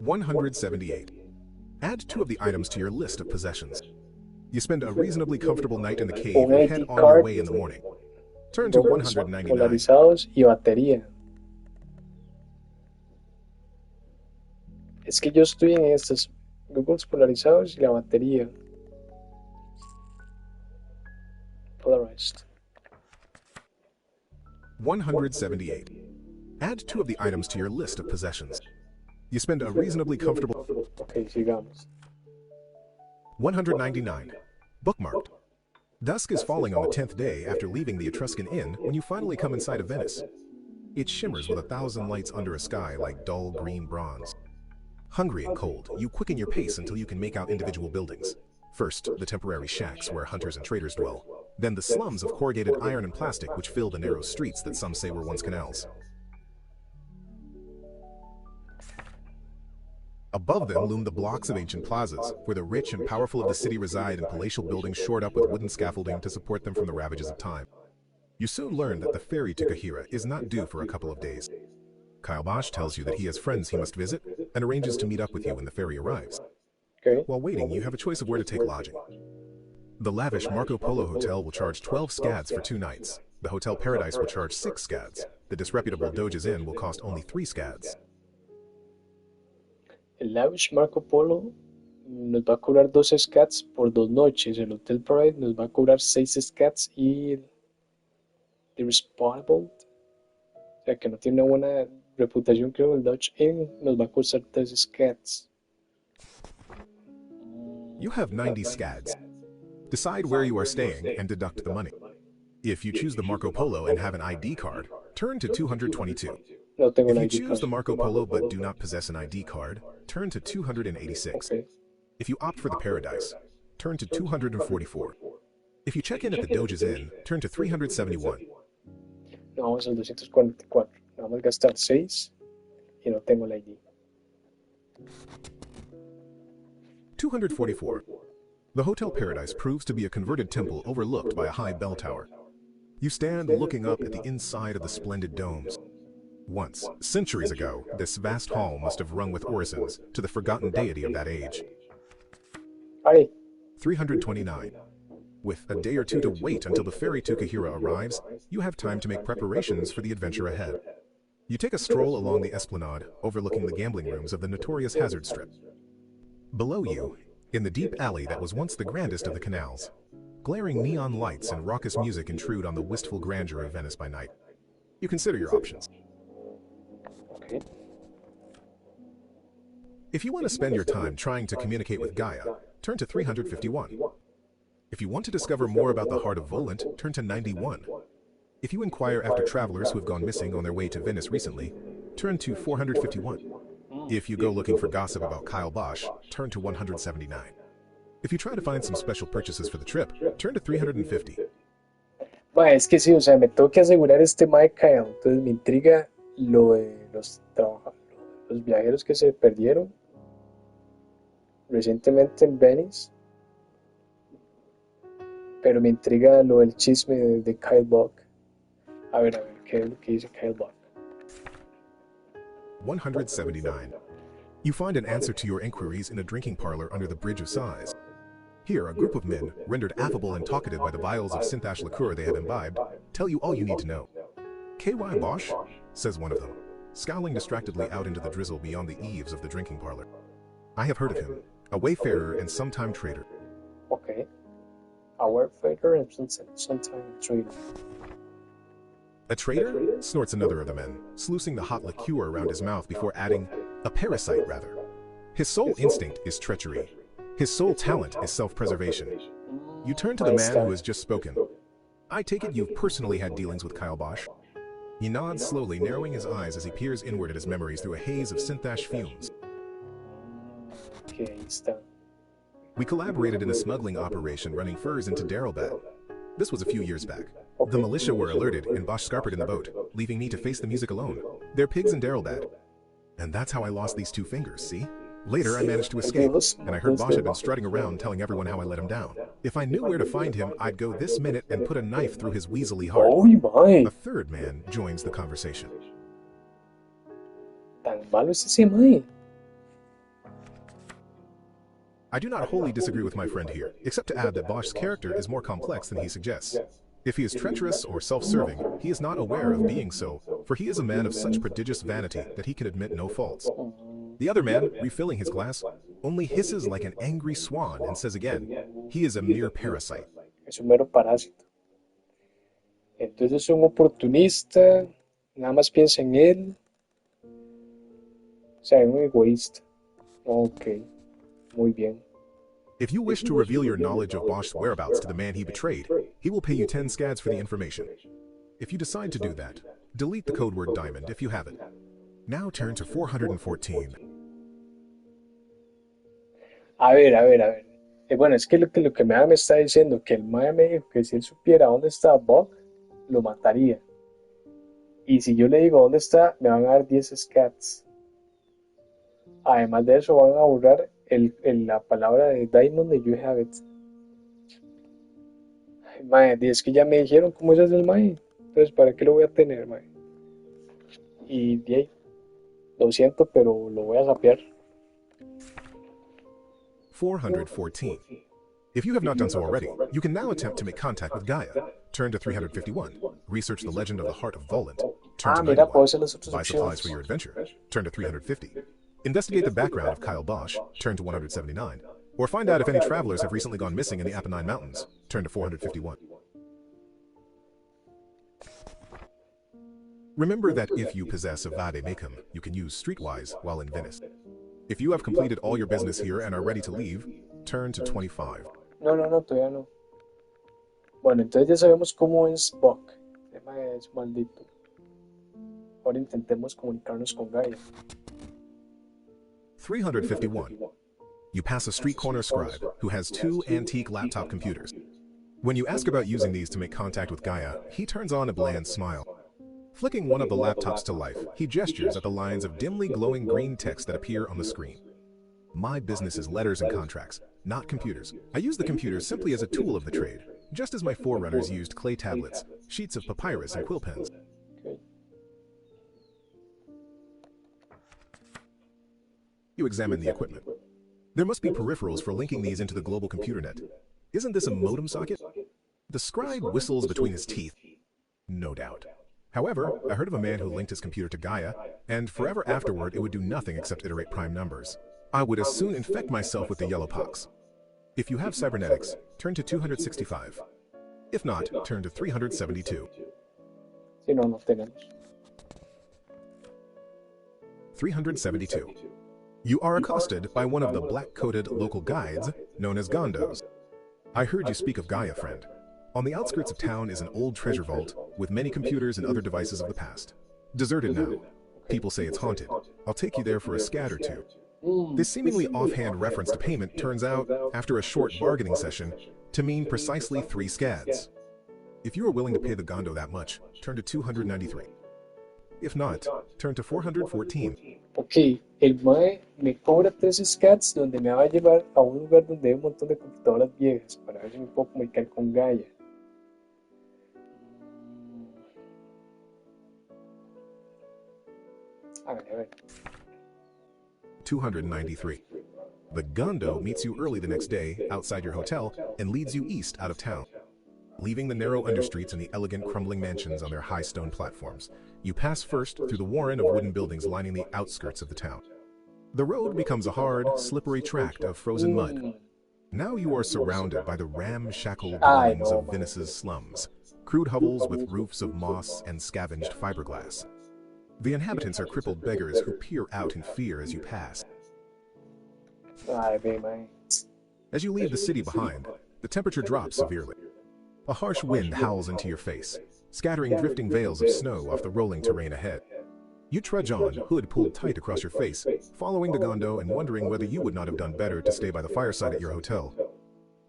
178. Add 2 of the items to your list of possessions. You spend a reasonably comfortable night in the cave Un and head ID on your card, way in the morning. Turn to goggles 199. polarizados y batería. Es que yo estoy en estos goggles polarizados y la batería. Polarized. 178. Add 2 of the items to your list of possessions. You spend a reasonably comfortable... Ok, sigamos. 199. Bookmarked. Dusk is falling on the 10th day after leaving the Etruscan Inn when you finally come inside of Venice. It shimmers with 1,000 lights under a sky like dull green bronze. Hungry and cold, you quicken your pace until you can make out individual buildings. First, the temporary shacks where hunters and traders dwell. Then the slums of corrugated iron and plastic which fill the narrow streets that some say were once canals. Above them loom the blocks of ancient plazas, where the rich and powerful of the city reside in palatial buildings shored up with wooden scaffolding to support them from the ravages of time. You soon learn that the ferry to Kahira is not due for a couple of days. Kyle Bosch tells you that he has friends he must visit and arranges to meet up with you when the ferry arrives. Okay. While waiting, you have a choice of where to take lodging. The lavish Marco Polo Hotel will charge 12 scads for 2 nights. The Hotel Paradise will charge 6 scads. The disreputable Doge's Inn will cost only 3 scads. El Lavish Marco Polo nos va a cobrar 12 scats por 2 noches. El Hotel Pride nos va a cobrar 6 scats y The Responsable, o sea que no tiene una buena reputación, creo, el Dodge Inn nos va a costar 3 scats. You have 90 scads. Decide where you are staying and deduct the money. If you choose the Marco Polo and have an ID card, turn to 222. No tengo If un you ID choose card. the Marco Polo but do not possess an ID card, turn to 286. Okay. If you opt for the Paradise, turn to 244. If you check in at the Doge's Inn, turn to 371. No, vamos al 244. Vamos a gastar 6 y no tengo el ID. 244. The Hotel Paradise proves to be a converted temple overlooked by a high bell tower. You stand looking up at the inside of the splendid domes. Once, centuries ago, this vast hall must have rung with orisons to the forgotten deity of that age. Vale. 329. With a day or two to wait until the ferry to Kahira arrives, you have time to make preparations for the adventure ahead. You take a stroll along the esplanade, overlooking the gambling rooms of the notorious Hazard Strip. Below you, in the deep alley that was once the grandest of the canals, glaring neon lights and raucous music intrude on the wistful grandeur of Venice by night. You consider your options. Okay. If you want to spend your time trying to communicate with Gaia, turn to 351. If you want to discover more about the heart of Volant, turn to 91. If you inquire after travelers who have gone missing on their way to Venice recently, turn to 451. If you go looking for gossip about Kyle Bosch, turn to 179. If you try to find some special purchases for the trip, turn to 350. Bueno, es que sí, o sea, me tengo que asegurar este Mae Kyle. Entonces me intriga lo de los viajeros que se perdieron recientemente en Venice. Pero me intriga lo del chisme de Kyle Buck. A ver, ¿qué es lo que dice Kyle Buck? 179. You find an answer to your inquiries in a drinking parlor under the Bridge of Sighs. Here, a group of men, rendered affable and talkative by the vials of Synthash liqueur they have imbibed, tell you all you need to know. K.Y. Bosch, says one of them, scowling distractedly out into the drizzle beyond the eaves of the drinking parlor. I have heard of him, a wayfarer and sometime trader. Okay. A wayfarer and sometime trader. A traitor? Snorts another of the men, sluicing the hot liqueur around his mouth before adding, a parasite rather. His sole instinct is treachery. His sole talent is self-preservation. You turn to the man who has just spoken. I take it you've personally had dealings with Kyle Bosch? He nods slowly, narrowing his eyes as he peers inward at his memories through a haze of Synthash fumes. Okay, ahí está. We collaborated in a smuggling operation running furs into Darrellbad. This was a few years back. The militia were alerted and Bosch scarpered in the boat, leaving me to face the music alone. They're pigs in Darrellbad. And that's how I lost these 2 fingers, see? Later, I managed to escape, Dios, and I heard Bosch entonces, had been strutting around telling everyone how I let him down. If I knew where to find him, I'd go this minute and put a knife through his weaselly heart. uy, mae, A third man joins the conversation. tan malo es ese mae. I do not wholly disagree with my friend here, except to add that Bosch's character is more complex than he suggests. If he is treacherous or self-serving, he is not aware of being so, for he is a man of such prodigious vanity that he can admit no faults. The other man, refilling his glass, only hisses like an angry swan and says again, he is a mere parasite. Es un mero parásito. Entonces es un oportunista, nada más piensa en él, o sea, es un egoísta. Ok, muy bien. If you wish to reveal your knowledge of Bosch's whereabouts to the man he betrayed, he will pay you 10 scads for the information. If you decide to do that, delete the code word diamond if you have it. Now turn to 414. A ver, a ver, a ver. Bueno, es que lo que me está diciendo, que el mae me dijo que si él supiera dónde está Bob, lo mataría. Y si yo le digo dónde está, me van a dar 10 scats. Además de eso, van a borrar la palabra de Diamond de You Have It. Ay, mae, es que ya me dijeron cómo es el mae. Entonces, ¿para qué lo voy a tener, mae? Y de ahí, lo siento, pero lo voy a sapear. 414. If you have not done so already, you can now attempt to make contact with Gaia. Turn to 351. Research the legend of the Heart of Volant. Turn to Mira, puedo 91. hacer las otras Buy supplies opciones. for your adventure. Turn to 350. Investigate the background of Kyle Bosch. Turn to 179. Or find out if any travelers have recently gone missing in the Apennine Mountains. Turn to 451. Remember that if you possess a vade-mecum, you can use Streetwise while in Venice. If you have completed all your business here and are ready to leave, turn to 25. No, no, no, todavía no. Bueno, entonces ya sabemos cómo es Buck. El mae es maldito. Ahora intentemos comunicarnos con Gaia. 351. You pass a street corner scribe who has 2 antique laptop computers. When you ask about using these to make contact with Gaia, he turns on a bland smile. Flicking one of the laptops to life, he gestures at the lines of dimly glowing green text that appear on the screen. My business is letters and contracts, not computers. I use the computers simply as a tool of the trade, just as my forerunners used clay tablets, sheets of papyrus, and quill pens. Okay. You examine the equipment. There must be peripherals for linking these into the global computer net. Isn't this a modem socket? The scribe whistles between his teeth. No doubt. However, I heard of a man who linked his computer to Gaia, and forever afterward it would do nothing except iterate prime numbers. I would as soon infect myself with the yellow pox. If you have cybernetics, turn to 265. If not, turn to 372. Si no, no tenemos. 372. You are accosted by one of the black-coated local guides known as Gondos. I heard you speak of Gaia, friend. On the outskirts of town is an old treasure vault with many computers and other devices of the past. Deserted now. People say it's haunted. I'll take you there for a scad or two. This seemingly offhand reference to payment turns out, after a short bargaining session, to mean precisely 3 scads. If you are willing to pay the Gondo that much, turn to 293. If not, turn to 414. Ok, el mae me cobra 3 scats donde me va a llevar a un lugar donde hay un montón de computadoras viejas para ver si me puedo comunicar con Gaia. A ver. 293. The Gondo meets you early the next day outside your hotel and leads you east out of town. Leaving the narrow understreets and the elegant crumbling mansions on their high stone platforms, you pass first through the warren of wooden buildings lining the outskirts of the town. The road becomes a hard, slippery tract of frozen mud. Now you are surrounded by the ramshackle dwellings of Venice's slums, crude hovels with roofs of moss and scavenged fiberglass. The inhabitants are crippled beggars who peer out in fear as you pass. Ay, ve, mae. As you leave the city behind, the temperature drops severely. A harsh wind howls into your face, scattering drifting veils of snow off the rolling terrain ahead. You trudge on, hood pulled tight across your face, following the Gondo and wondering whether you would not have done better to stay by the fireside at your hotel.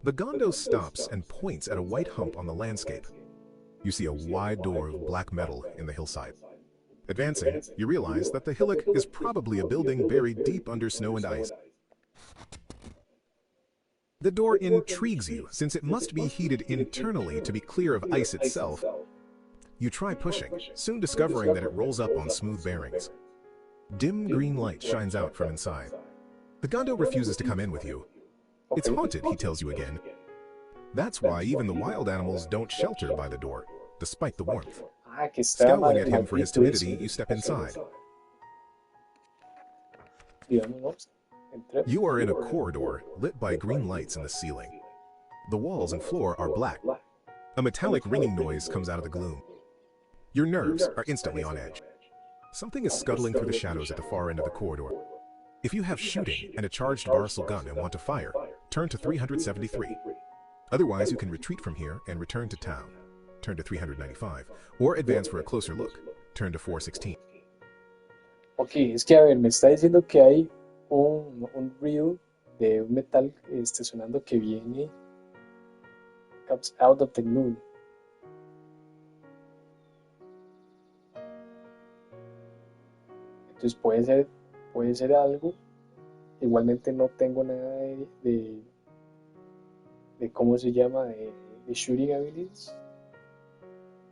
The Gondo stops and points at a white hump on the landscape. You see a wide door of black metal in the hillside. Advancing, you realize that the hillock is probably a building buried deep under snow and ice. The door intrigues you since it must be heated internally to be clear of ice itself. You try pushing, soon discovering that it rolls up on smooth bearings. Dim green light shines out from inside. The Gondo refuses to come in with you. It's haunted, he tells you again. That's why even the wild animals don't shelter by the door, despite the warmth. Scowling at him for his timidity, you step inside. You are in a corridor lit by green lights in the ceiling. The walls and floor are black. A metallic ringing noise comes out of the gloom. Your nerves are instantly on edge. Something is scuttling through the shadows at the far end of the corridor. If you have shooting and a charged Barcel gun and want to fire, turn to 373. Otherwise, you can retreat from here and return to town. Turn to 395. Or advance for a closer look. Turn to 416. Ok, es que a ver, me está diciendo que hay un reel de un metal sonando que viene comes out of the moon. Entonces puede ser algo. Igualmente no tengo nada de cómo se llama, de shooting abilities.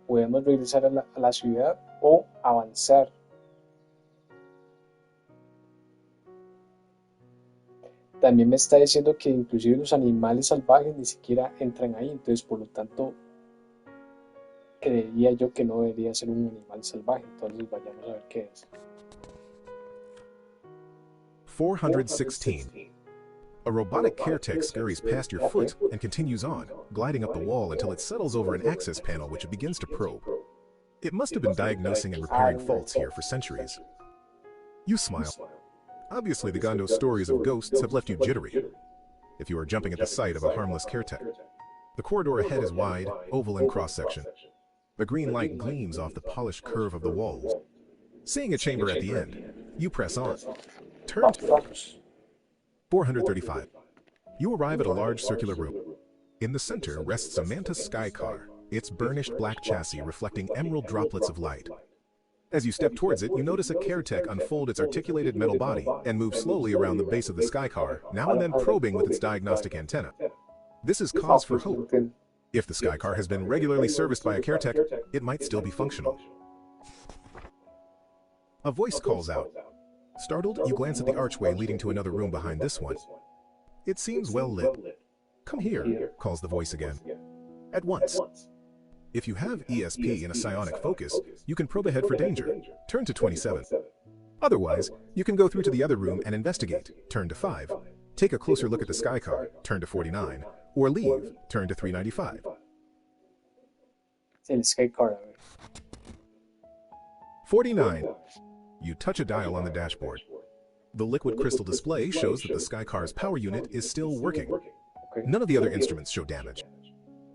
Podemos regresar a la ciudad o avanzar. También me está diciendo que inclusive los animales salvajes ni siquiera entran ahí, entonces por lo tanto creería yo que no debería ser un animal salvaje, entonces vayamos a ver qué es. 416. A robotic care-tech scurries past your foot and continues on, gliding up the wall until it settles over an access panel which it begins to probe. It must have been diagnosing and repairing faults here for centuries. You smile. Obviously, the Gondo stories of ghosts have left you jittery, if you are jumping at the sight of a harmless care-tech. The corridor ahead is wide, oval in cross-section. The green light gleams off the polished curve of the walls. Seeing a chamber at the end, you press on. Turn to 435. You arrive at a large circular room. In the center rests a Manta sky car, its burnished black chassis reflecting emerald droplets of light. As you step towards it, you notice a care-tech unfold its articulated metal body and move slowly around the base of the sky car, now and then probing with its diagnostic antenna. This is cause for hope. If the sky car has been regularly serviced by a care-tech, it might still be functional. A voice calls out. Startled, you glance at the archway leading to another room behind this one. It seems well lit. Come here, calls the voice again. At once. If you have ESP and a psionic focus, you can probe ahead for danger. Turn to 27. Otherwise, you can go through to the other room and investigate. Turn to 5. Take a closer look at the sky car. Turn to 49. Or leave. Turn to 395. El sky car. 49. You touch a dial on the dashboard. The liquid crystal display shows that the sky car's power unit is still working. None of the other instruments show damage.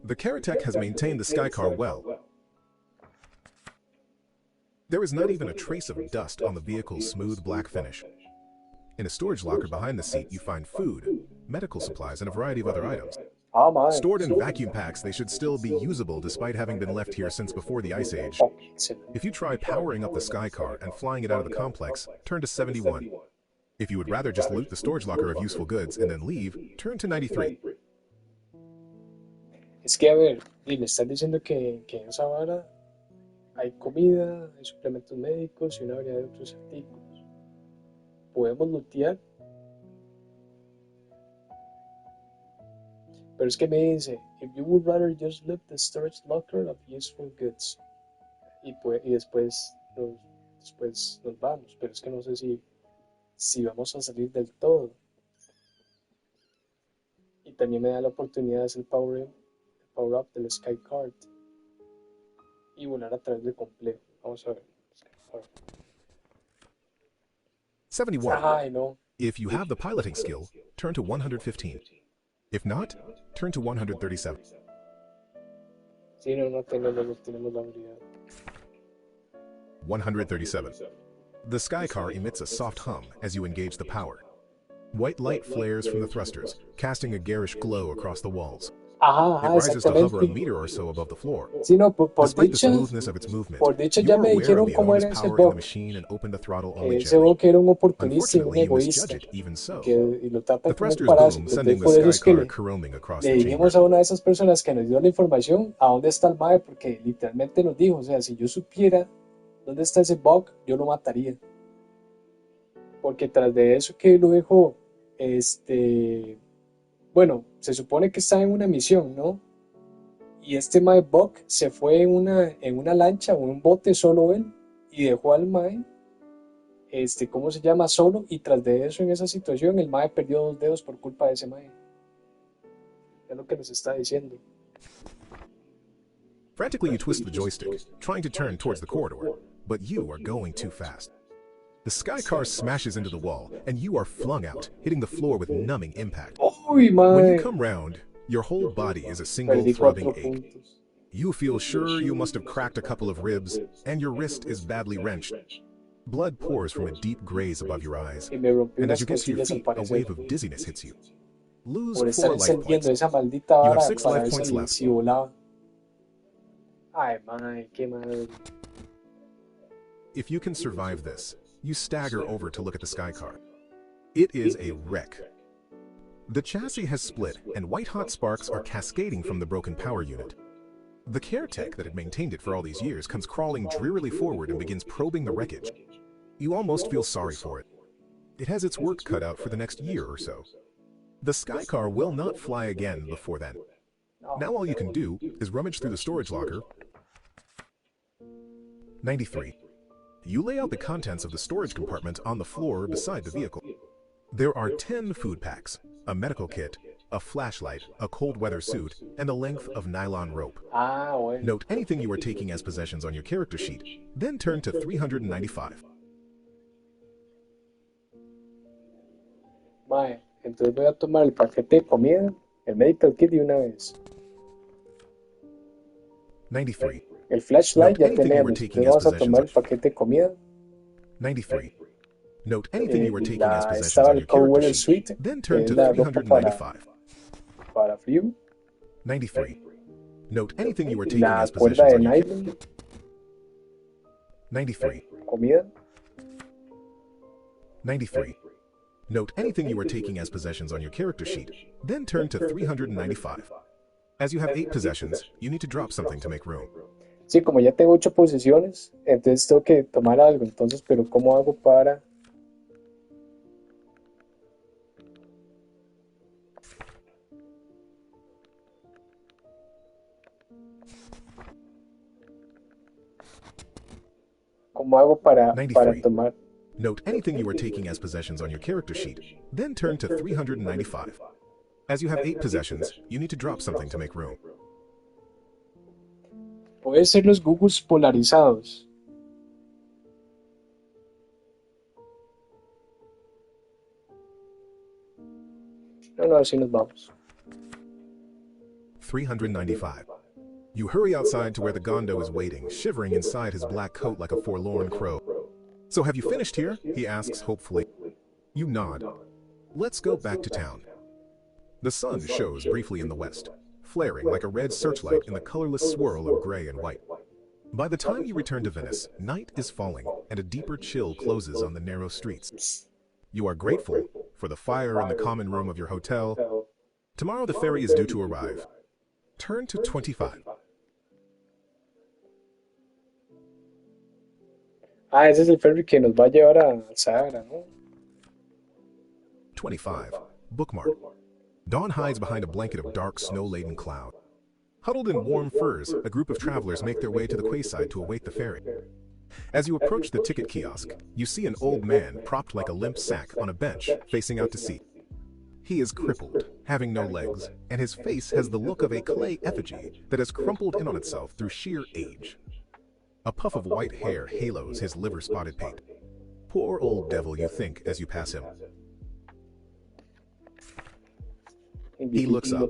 The care-tech has maintained the sky car well. There is not even a trace of dust on the vehicle's smooth black finish. In a storage locker behind the seat, you find food, medical supplies, and a variety of other items. Stored in vacuum packs, they should still be usable despite having been left here since before the Ice Age. If you try powering up the sky car and flying it out of the complex, turn to 71. If you would rather just loot the storage locker of useful goods and then leave, turn to 93. Es que a ver, y me estás diciendo que en esa vara hay comida, hay suplementos médicos y una variedad de otros artículos. Podemos lootear. Pero es que me dice, if you would rather just loot the storage locker of useful goods. Y después nos vamos. Pero es que no sé si vamos a salir del todo. Y también me da la oportunidad de hacer power up del Sky Card y volar a través del complejo. Vamos a ver. 71. Ay, no. If you have the piloting skill, turn to 115. If not, turn to 137. Sí, no tenemos la habilidad. 137. The sky car emits a soft hum as you engage the power. White light flares from the thrusters, casting a garish glow across the walls. Ajá, It ajá, rises to hover a exactamente. meter or so above the floor. Sí, no, Despite the smoothness of its movement, por dicha you ya are me aware of dijeron the cómo enormous era ese power in the bug, machine and open the throttle only que ese gently. bug era un oportunista y un Unfortunately, you misjudge egoísta, it even y, so. que, y lo tratan The como un thrusters boom, parásito. Entonces sending the por eso sky es que car caroming across le the dijimos chamber. a una de esas personas que nos dio la información a dónde está el MAE, porque literalmente nos dijo, o sea, si yo supiera dónde está ese bug, yo lo mataría. Porque tras de eso que lo dejó, bueno, se supone que está en una misión, ¿no? Y este Mae Buck se fue en una lancha o en un bote solo él y dejó al Mae, ¿cómo se llama? Solo, y tras de eso en esa situación el Mae perdió dos dedos por culpa de ese Mae. Es lo que nos está diciendo. Frantically, you twist the joystick, trying to turn towards the corridor, but you are going too fast. The sky car smashes into the wall, and you are flung out, hitting the floor with numbing impact. Uy, When you Mae, come round, your whole body is a single perdí throbbing 4 ache. puntos. You feel sure you must have cracked a couple of ribs, and your wrist is badly wrenched. Blood pours from a deep graze above your eyes, Y me rompí and as unas you get to your costillas al feet, a parecer. wave of dizziness hits you. Lose Por estar 4 life encendiendo points. esa maldita You have vara 6 para life ver points left. si volaba. Ay, Mae, qué madre. If you can survive this, you stagger over to look at the sky car. It is a wreck. The chassis has split, and white-hot sparks are cascading from the broken power unit. The caretech that had maintained it for all these years comes crawling drearily forward and begins probing the wreckage. You almost feel sorry for it. It has its work cut out for the next year or so. The sky car will not fly again before then. Now all you can do is rummage through the storage locker. 93. You lay out the contents of the storage compartment on the floor beside the vehicle. There are 10 food packs, a medical kit, a flashlight, a cold weather suit, and a length of nylon rope. Ah, bueno. Note anything you are taking as possessions on your character sheet, then turn to 395. Mae, entonces voy a tomar el paquete de comida, el medical kit de una vez. 93. El flashlight Note ya anything you were tenemos. taking Entonces as vamos a possessions tomar on el paquete de comida. 93. Note anything you were taking as possessions Estaba on el your cold character weather sheet, suite, then que turn es to la ropa 395. para frío. 93. Note anything you were Y taking la as cuerda possessions de on your nylon, 93. comida. 93. Note anything you are taking as possessions on your character sheet, then turn to 395. As you have 8 possessions, you need to drop something to make room. Sí, como ya tengo 8 posiciones, entonces tengo que tomar algo. Entonces, pero ¿cómo hago para...? ¿Cómo hago para 93. tomar? Note anything you are taking as possessions on your character sheet, then turn to 395. As you have 8 possessions, you need to drop something to make room. Puede ser los Googles polarizados. No, así nos vamos. 395. You hurry outside to where the Gondo is waiting, shivering inside his black coat like a forlorn crow. So have you finished here? He asks hopefully. You nod. Let's go back to town. The sun shows briefly in the west, flaring like a red searchlight in the colorless swirl of gray and white. By the time you return to Venice, night is falling and a deeper chill closes on the narrow streets. You are grateful for the fire in the common room of your hotel. Tomorrow the ferry is due to arrive. Turn to 25. Ah, ese es el ferry que nos va a llevar al Sahara, ¿no? 25. Bookmark. Dawn hides behind a blanket of dark, snow-laden cloud. Huddled in warm furs, a group of travelers make their way to the quayside to await the ferry. As you approach the ticket kiosk, you see an old man propped like a limp sack on a bench, facing out to sea. He is crippled, having no legs, and his face has the look of a clay effigy that has crumpled in on itself through sheer age. A puff of white hair halos his liver-spotted pate. Poor old devil, you think, as you pass him. He looks up.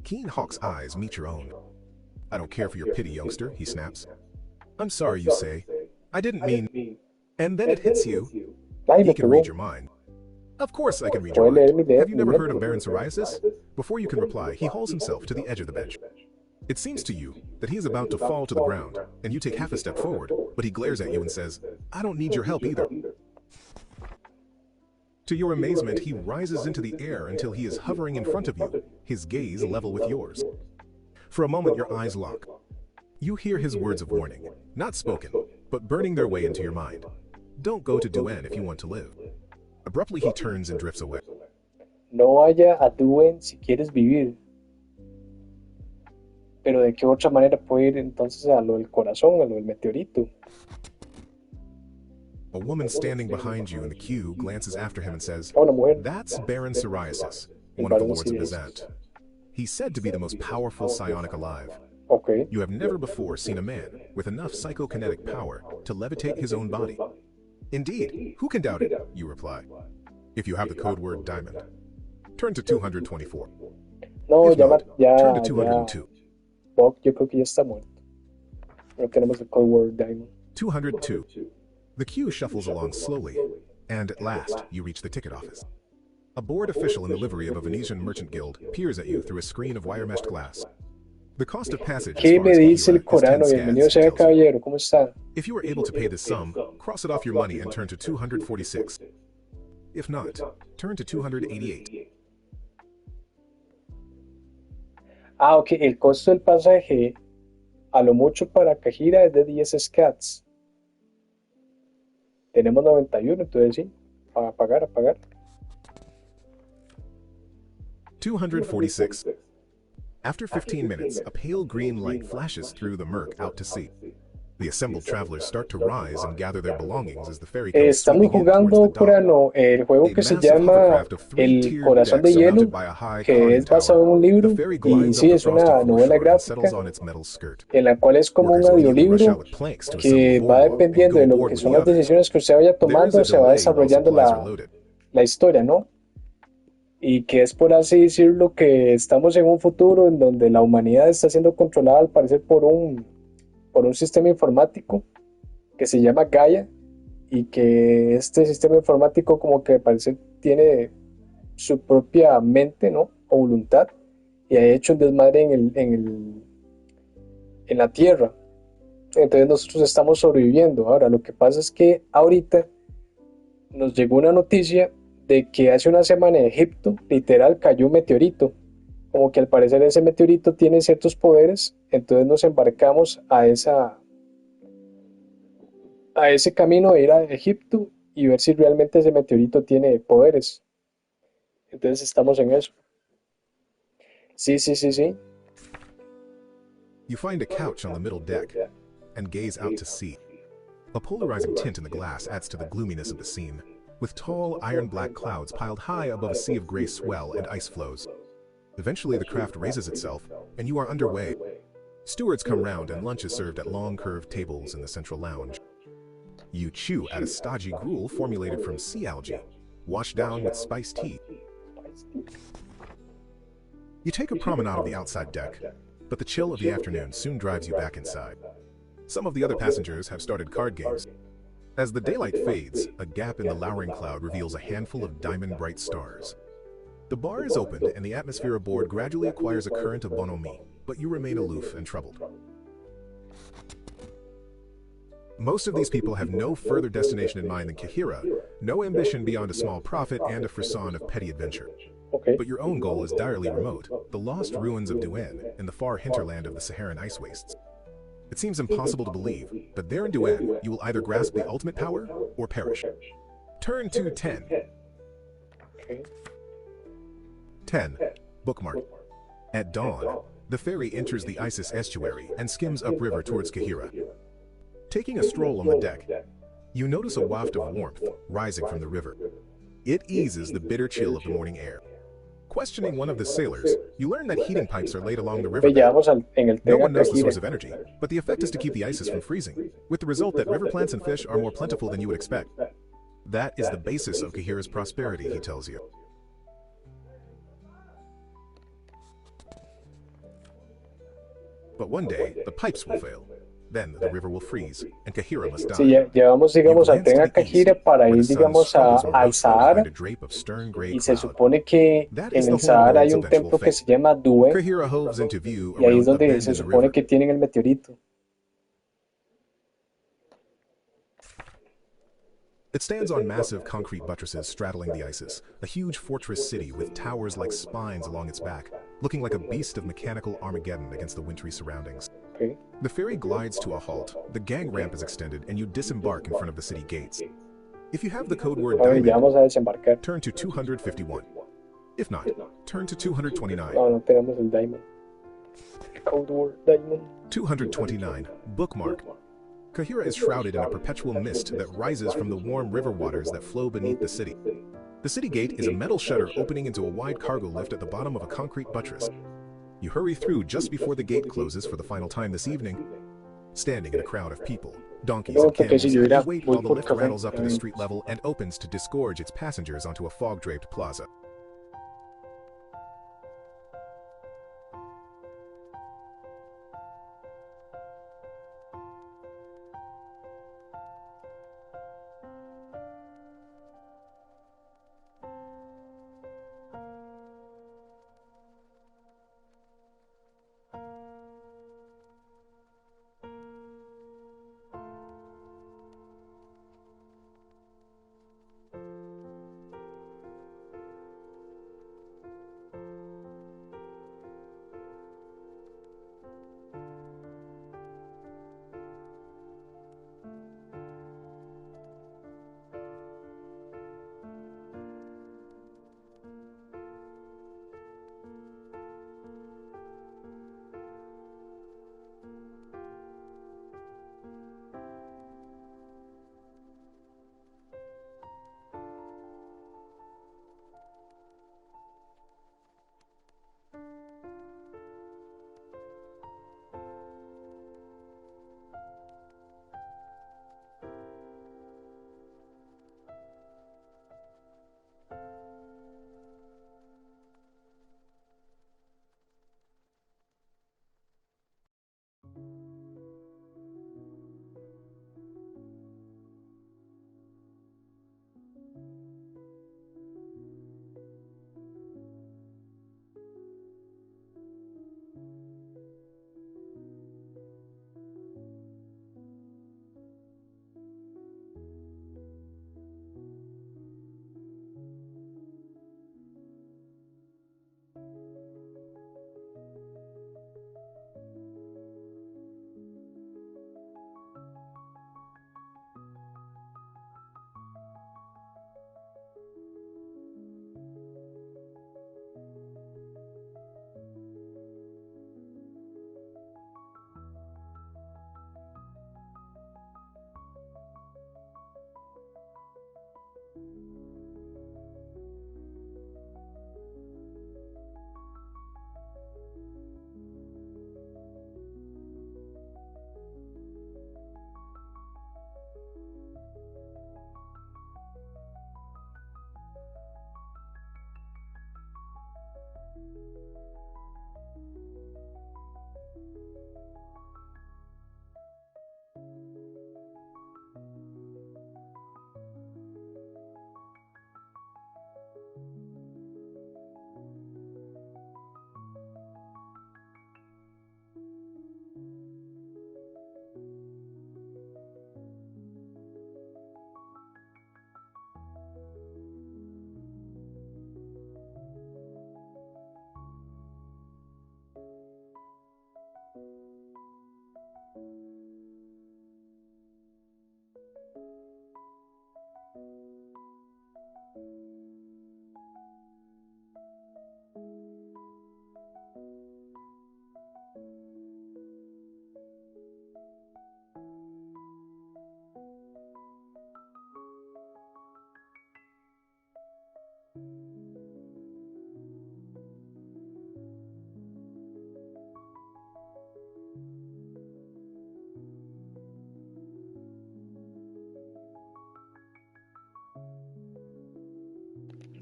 Keen hawk's eyes meet your own. I don't care for your pity, youngster, he snaps. I'm sorry, you say. I didn't mean... And then it hits you. Ay, He lo can read pegó. your mind. Of course I can read your Puede leer mind. mi Have you never mente. heard of Baron Psoriasis? Before you can reply, he hauls himself to the edge of the bench. It seems to you that he is about to fall to the ground, and you take half a step forward, but he glares at you and says, "I don't need your help either." To your amazement, he rises into the air until he is hovering in front of you, his gaze level with yours. For a moment, your eyes lock. You hear his words of warning, not spoken, but burning their way into your mind. Don't go to Duen if you want to live. Abruptly, he turns and drifts away. No vaya a Duen si quieres vivir. Pero ¿de qué otra manera puede ir entonces a lo del corazón, a lo del meteorito? A woman standing behind you in the queue glances after him and says, Una mujer. "That's Baron Psoriasis, one of the lords of Byzant. He's said to be the most powerful psionic alive. Ok. You have never before seen a man with enough psychokinetic power to levitate his own body. Indeed, who can doubt it?" you reply. "If you have the code word diamond. Turn to 224. No, If ya, not, ya, turn to ya. 202. Bob, yo creo que ya está muerto. No tenemos el code word diamond. 202. The queue shuffles along slowly, and at last you reach the ticket office. A bored official in the livery of a Venetian merchant guild peers at you through a screen of wire-meshed glass. The cost of passage as ¿Qué far me as dice el Kahira is 10 corano? Bienvenido scads, sea, he tells you. caballero. ¿Cómo está? If you are able to pay this sum, cross it off your money and turn to 246. If not, turn to 288. Ah, ok. El costo del pasaje, a lo mucho para Cajira, es de 10 scats. Tenemos 91, entonces sí. A pagar, a pagar. 246. After 15 minutes, a pale green light flashes through the murk out to sea. The assembled travelers start to rise and gather their belongings as the ferry comes Estamos sweeping in towards jugando, the dock. corano, el juego que se llama El Corazón de Hielo, que es basado en un libro, y sí, es una novela gráfica, en la cual es como un audiolibro que va dependiendo de lo que son las decisiones que usted vaya tomando, se va desarrollando la historia, ¿no? Y que es, por así decirlo, que estamos en un futuro en donde la humanidad está siendo controlada al parecer por un sistema informático que se llama Gaia, y que este sistema informático como que parece tiene su propia mente, ¿no? O voluntad, y ha hecho un desmadre en la Tierra. Entonces nosotros estamos sobreviviendo. Ahora, lo que pasa es que ahorita nos llegó una noticia de que hace una semana en Egipto, literal, cayó un meteorito. Como que al parecer ese meteorito tiene ciertos poderes, entonces nos embarcamos a ese camino de ir a Egipto y ver si realmente ese meteorito tiene poderes. Entonces estamos en eso. Sí, sí, sí, sí. You find a couch on the middle deck and gaze out to sea. A polarizing tint in the glass adds to the gloominess of the scene, with tall, iron-black clouds piled high above a sea of gray swell and ice floes. Eventually, the craft raises itself, and you are underway. Stewards come round, and lunch is served at long, curved tables in the central lounge. You chew at a stodgy gruel formulated from sea algae, washed down with spiced tea. You take a promenade of the outside deck, but the chill of the afternoon soon drives you back inside. Some of the other passengers have started card games. As the daylight fades, a gap in the lowering cloud reveals a handful of diamond-bright stars. The bar is opened, and the atmosphere aboard gradually acquires a current of bonhomie, but you remain aloof and troubled. Most of these people have no further destination in mind than Kahira, no ambition beyond a small profit and a frisson of petty adventure. Okay. But your own goal is direly remote, the lost ruins of Duen in the far hinterland of the Saharan ice wastes. It seems impossible to believe, but there in Duen, you will either grasp the ultimate power or perish. Turn to 10. Okay. 10. Bookmark. At dawn, the ferry enters the Isis estuary and skims upriver towards Kahira. Taking a stroll on the deck, you notice a waft of warmth rising from the river. It eases the bitter chill of the morning air. Questioning one of the sailors, you learn that heating pipes are laid along the riverbed. No one knows the source of energy, but the effect is to keep the Isis from freezing, with the result that river plants and fish are more plentiful than you would expect. That is the basis of Kahira's prosperity, he tells you. But one day, the pipes will fail. Then the river will freeze, and Kahira must Si die. llevamos, You digamos, al glance tren to a the east, Kajira para where the ir, sun digamos, struggles al morosely behind Sahara, a drape of stern gray y se cloud. supone que That en is the el Sahara hay homeworld's un eventual templo que se fate. llama Due, Kahira hoves into view y ahí es around a donde bend se in the supone river. que tienen el meteorito. It stands on massive concrete buttresses straddling the Isis, a huge fortress city with towers like spines along its back, looking like a beast of mechanical Armageddon against the wintry surroundings. Okay. The ferry glides to a halt, the gang ramp is extended, and you disembark in front of the city gates. If you have the code word Ok, ya vamos diamond, a desembarcar. turn to 251. If not, turn to 229. No, no tenemos el Diamond. El Code Word Diamond. 229. Bookmark. Kahira is shrouded in a perpetual mist that rises from the warm river waters that flow beneath the city. The city gate is a metal shutter opening into a wide cargo lift at the bottom of a concrete buttress. You hurry through just before the gate closes for the final time this evening. Standing in a crowd of people, donkeys and Pregunto que si camels, yo you irá, wait voy while the por lift café. rattles up to the street level and opens to disgorge its passengers onto a fog-draped plaza.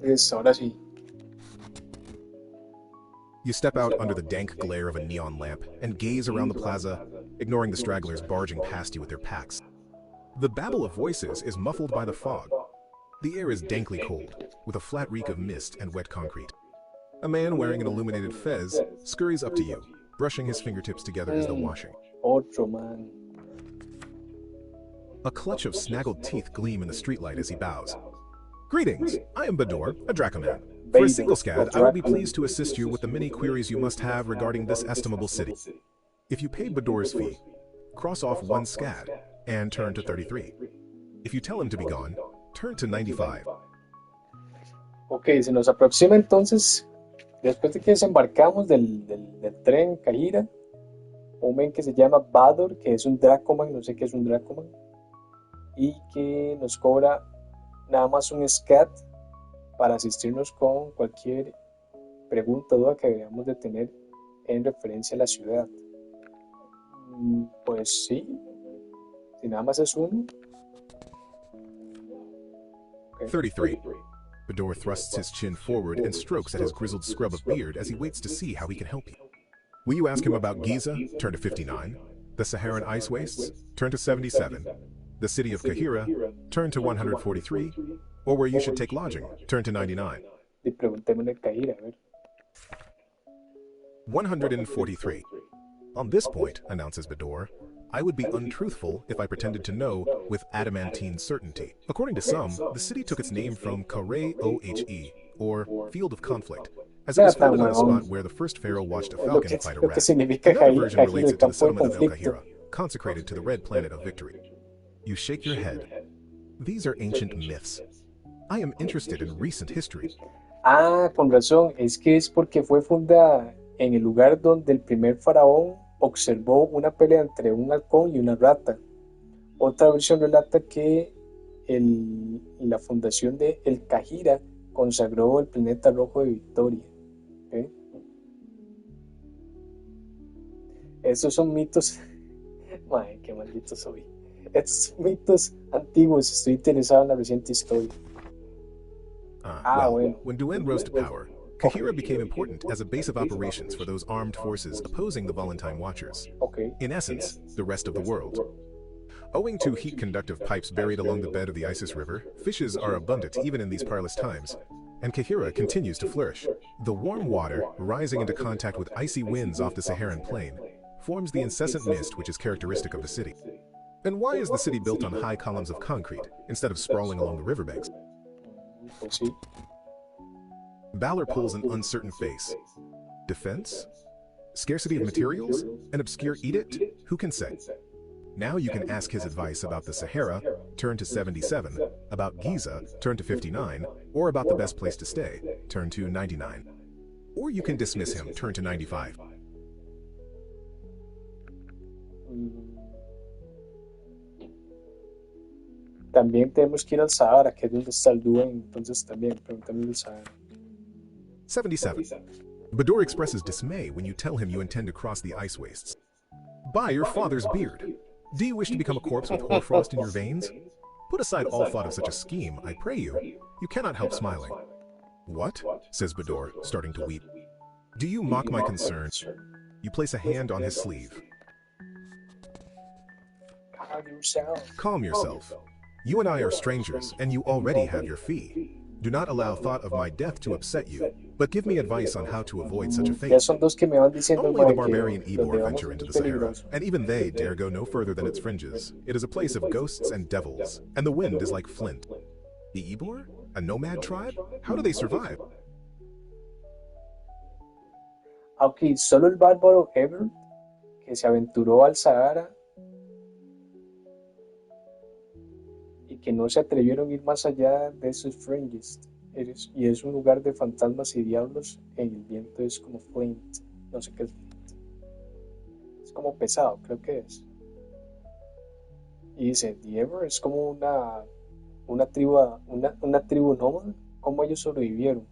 Listo, ahora sí. You step out under the dank glare of a neon lamp and gaze around the plaza, ignoring the stragglers barging past you with their packs. The babble of voices is muffled by the fog. The air is dankly cold, with a flat reek of mist and wet concrete. A man wearing an illuminated fez scurries up to you, brushing his fingertips together as though washing. Otro man. A clutch of snaggled teeth gleam in the streetlight as he bows. Greetings, I am Bador, a Dracoman. For a single scad, I will be pleased to assist you with the many queries you must have regarding this estimable city. If you pay Bador's fee, cross off one scad and turn to 33. If you tell him to be gone, turn to 95. Ok, se nos aproxima entonces, después de que desembarcamos del tren Cajira, un men que se llama Bador, que es un Dracoman, no sé qué es un Dracoman, y que nos cobra nada más un SCAT para asistirnos con cualquier pregunta o duda que deberíamos de tener en referencia a la ciudad. Pues sí, si nada más es uno. Okay. 33. Bador thrusts his chin forward and strokes at his grizzled scrub of beard as he waits to see how he can help you. Will you ask him about Giza? Turn to 59. The Saharan ice wastes? Turn to 77. The city of Kahira? Turn to 143. Or where you should take lodging? Turn to 99. Y preguntémosle a Cajira, a ver. 143. On this point, announces Bador, I would be untruthful if I pretended to know with adamantine certainty. According to some, the city took its name from Kare Ohe, or Field of Conflict, as it was founded on a spot where the first pharaoh watched a falcon fight a rat. Another version relates it to the settlement of El Kahira, consecrated to the red planet of victory. You shake your head. These are ancient myths. I am interested in recent history. Ah, con razón, es que es porque fue fundada en el lugar donde el primer faraón observó una pelea entre un halcón y una rata. Otra versión relata que la fundación de El Kahira consagró el planeta rojo de Victoria. ¿Okay? Estos son mitos. Madre, qué maldito soy. Estos son mitos antiguos. Estoy interesado en la reciente historia. Well, when Duen rose to power, Kahira became important as a base of operations for those armed forces opposing the Volantine Watchers. Okay. In essence, the rest of the world. Owing to heat-conductive pipes buried along the bed of the Isis River, fishes are abundant even in these perilous times, and Kahira continues to flourish. The warm water, rising into contact with icy winds off the Saharan plain, forms the incessant mist which is characteristic of the city. And why is the city built on high columns of concrete, instead of sprawling along the riverbanks? Balor pulls an uncertain face. Defense? Scarcity of materials? An obscure edict? Who can say? Now you can ask his advice about the Sahara, turn to 77, about Giza, turn to 59, or about the best place to stay, turn to 99. Or you can dismiss him, turn to 95. También tenemos que ir al Sahara, que es donde está el Duen, entonces también preguntamos del Sahara. 77. Bador expresses dismay when you tell him you intend to cross the ice wastes. By your father's beard. Do you wish to become a corpse with hoarfrost in your veins? Put aside all thought of such a scheme, I pray you. You cannot help smiling. What? Says Bador, starting to weep. Do you mock my concern? You place a hand on his sleeve. Calm yourself. You and I are strangers, and you already have your fee. Do not allow thought of my death to upset you, but give me advice on how to avoid such a fate. Ya son dos que me van diciendo, Only the barbarian que Ebor donde vamos venture into the es Sahara, peligroso. and even they dare go no further than its fringes. It is a place of ghosts and devils, and the wind is like flint. The Ebor? A nomad tribe? How do they survive? Aunque solo el bárbaro Ever, que se aventuró al Sahara y que no se atrevieron a ir más allá de esos fringes. Y es un lugar de fantasmas y diablos. En el viento es como flint. No sé qué es flint. Es como pesado, creo que es. Y dice, The Ever es como una tribu nómada. ¿Cómo ellos sobrevivieron?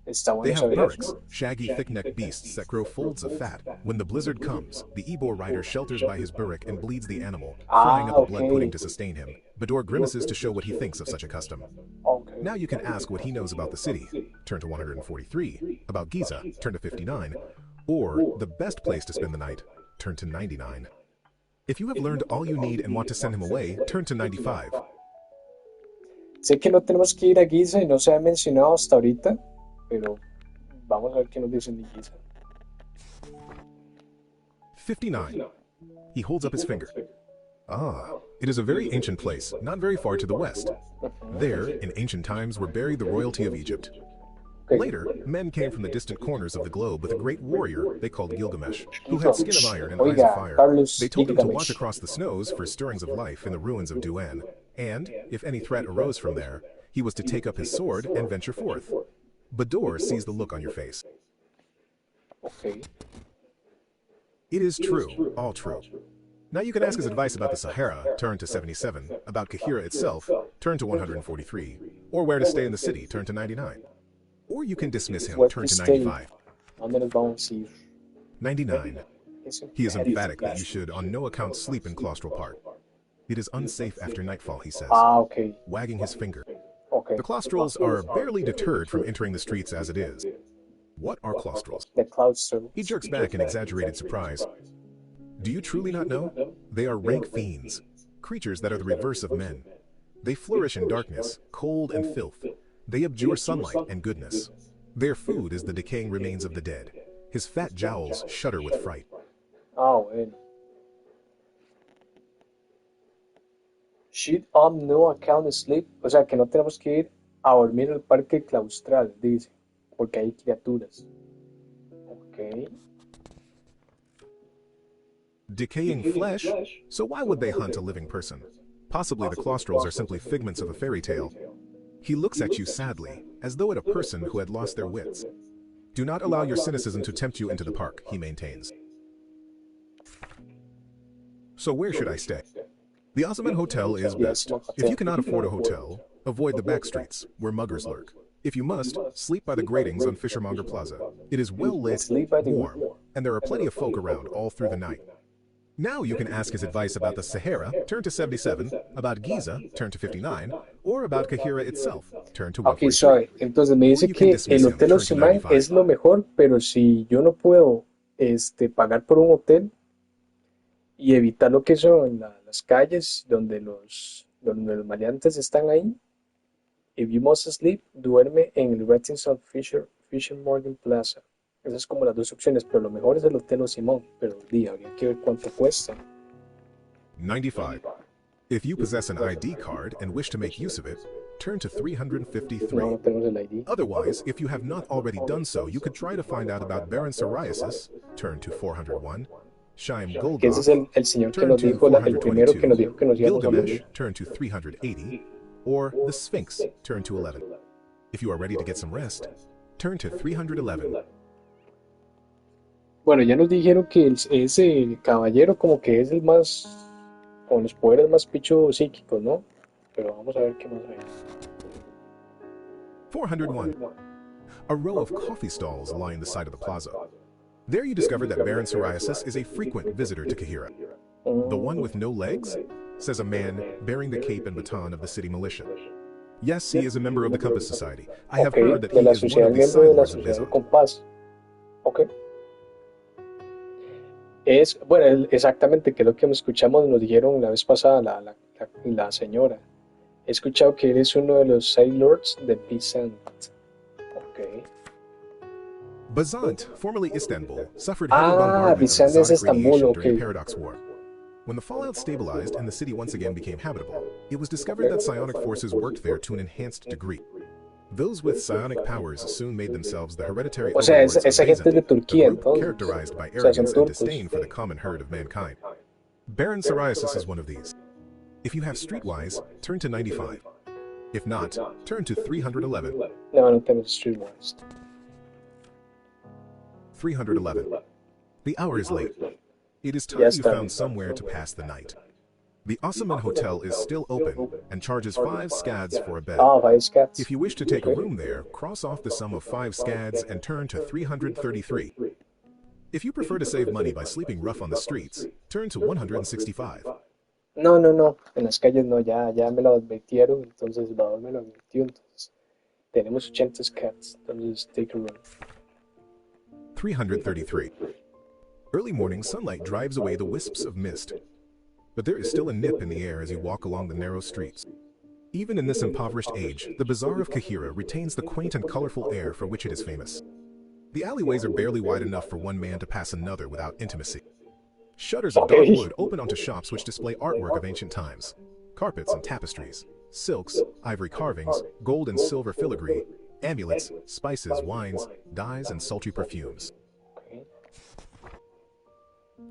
Está They bueno have saber burricks, eso. shaggy, thick-necked beasts that grow folds of fat. When the blizzard comes, the Ebor rider shelters by his burrick and bleeds the animal, frying up a blood okay. pudding to sustain him. Bador grimaces to show what he thinks of such a custom. Ok. Now you can ask what he knows about the city. Turn to 143. About Giza, turn to 59. Or the best place to spend the night, turn to 99. If you have learned all you need and want to send him away, turn to 95. Sé que no tenemos que ir a Giza y no se ha mencionado hasta ahorita, pero vamos a ver qué nos dicen de Giza. 59. He holds up his finger. Ah, it is a very ancient place, not very far to the west. There, in ancient times, were buried the royalty of Egypt. Later, men came from the distant corners of the globe with a great warrior they called Gilgamesh, who had skin of iron and eyes of fire. They told him to watch across the snows for stirrings of life in the ruins of Duan, and, if any threat arose from there, he was to take up his sword and venture forth. Bador sees the look on your face. Okay. It is true, all true. Now you can ask his advice about the Sahara, turn to 77, about Kahira itself, turn to 143, or where to stay in the city, turn to 99. Or you can dismiss him, turn to 95. 99. He is emphatic that you should on no account sleep in Claustral Park. It is unsafe after nightfall, he says, Okay. wagging his finger. Okay. The Claustrals are barely deterred from entering the streets as it is. What are Claustrals? The Claustral. He jerks back in exaggerated surprise. Do you truly not know? They are rank fiends, creatures that are the reverse of men. They flourish in darkness, cold and filth. They abjure sunlight and goodness. Their food is the decaying remains of the dead. His fat jowls shudder with fright. Ah, bueno. Should on no account sleep. O sea, que no tenemos que ir a dormir al parque claustral, dice. Porque hay criaturas. Ok. Decaying flesh? So why would they hunt a living person? Possibly the Claustrals are simply figments of a fairy tale. He looks at you sadly, as though at a person who had lost their wits. Do not allow your cynicism to tempt you into the park, he maintains. So where should I stay? The Osman Hotel is best. If you cannot afford a hotel, avoid the back streets, where muggers lurk. If you must, sleep by the gratings on Fishermonger Plaza. It is well lit, warm, and there are plenty of folk around all through the night. Now you can ask his advice about the Sahara, turn to 77, about Giza, turn to 59, or about Kahira itself, turn to 143. Ok, suave. Entonces me dice que el Hotel Osimán es lo mejor, pero si yo no puedo pagar por un hotel y evitar lo que son las calles donde los maleantes están ahí, if you must sleep, duerme en el Rettinson Fisher Morgan Plaza. Esas es como las dos opciones, pero lo mejor es el Hotel Simón, pero habría que ver cuánto cuesta. 95. If you possess an ID card and wish to make use of it, turn to 353. No tenemos el ID. Otherwise, if you have not already done so, you could try to find out about Baron Psoriasis, turn to 401. Shaim Que ese es Golgoth, el señor que turn nos to dijo, el primero que nos dijo 422. que nos íbamos a Gilgamesh, morir. turn to 380. Or the Sphinx, turn to 11. If you are ready to get some rest, turn to 311. Bueno, ya nos dijeron que ese caballero como que es el más, con los poderes más picho psíquicos, ¿no? Pero vamos a ver qué más hay. 401. A row of coffee stalls line the side of the plaza. There you discover that Baron Psoriasis is a frequent visitor to Kahira. The one with no legs? Says a man bearing the cape and baton of the city militia. Yes, he is a member of the Compass Society. I have heard that he is one of the side lords of Bizon. Compás. Ok. Bueno, exactamente, que es lo que escuchamos, nos dijeron la vez pasada la señora. He escuchado que eres uno de los Side Lords de Bizant. Ok. Bazant, formerly Istanbul, suffered heavy bombardment of Bizant es Sonic Estambul, radiation ok. during the Paradox War. When the fallout stabilized and the city once again became habitable, it was discovered that psionic forces worked there to an enhanced degree. Those with psionic powers soon made themselves the hereditary O sea, overlords of esa gente es de Byzant, Turquía, a group entonces. characterized by O sea, son arrogance and turcos. disdain for the common herd of mankind. Baron Psoriasis is one of these. If you have streetwise, turn to 95. If not, turn to 311. No tenemos Streetwise. 311. The hour is late. It is time Yes, you sir. found somewhere to pass the night. The Osman Hotel is still open and charges 5 scads for a bed. 5 scats. If you wish to take a room there, cross off the sum of 5 scads and turn to 333. If you prefer to save money by sleeping rough on the streets, turn to 165. No. En las calles no, ya me lo advirtieron, entonces Bador me lo advirtió, entonces Tenemos 80 cats, entonces take a run. 333. Early morning sunlight drives away the wisps of mist, but there is still a nip in the air as you walk along the narrow streets. Even in this impoverished age, the bazaar of Kahira retains the quaint and colorful air for which it is famous. The alleyways are barely wide enough for one man to pass another without intimacy. Shutters of dark wood open onto shops which display artwork of ancient times, carpets and tapestries, silks, ivory carvings, gold and silver filigree, amulets, spices, wines, dyes, and sultry perfumes.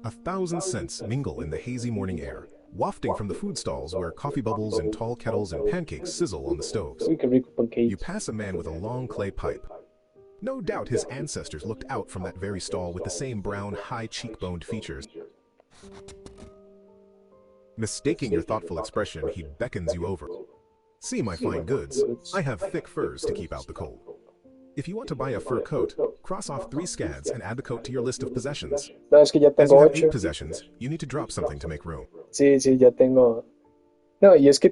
1,000 scents mingle in the hazy morning air, wafting from the food stalls where coffee bubbles and tall kettles and pancakes sizzle on the stoves. You pass a man with a long clay pipe. No doubt his ancestors looked out from that very stall with the same brown, high cheekboned features. Mistaking your thoughtful expression, he beckons you over. See my fine goods. I have thick furs to keep out the cold. If you want to buy a fur coat, cross off 3 scads and add the coat to your list of possessions. No, es que ya As you tengo have 8. 8 possessions, you need to drop something to make room. Sí, sí, ya tengo. No, y es que,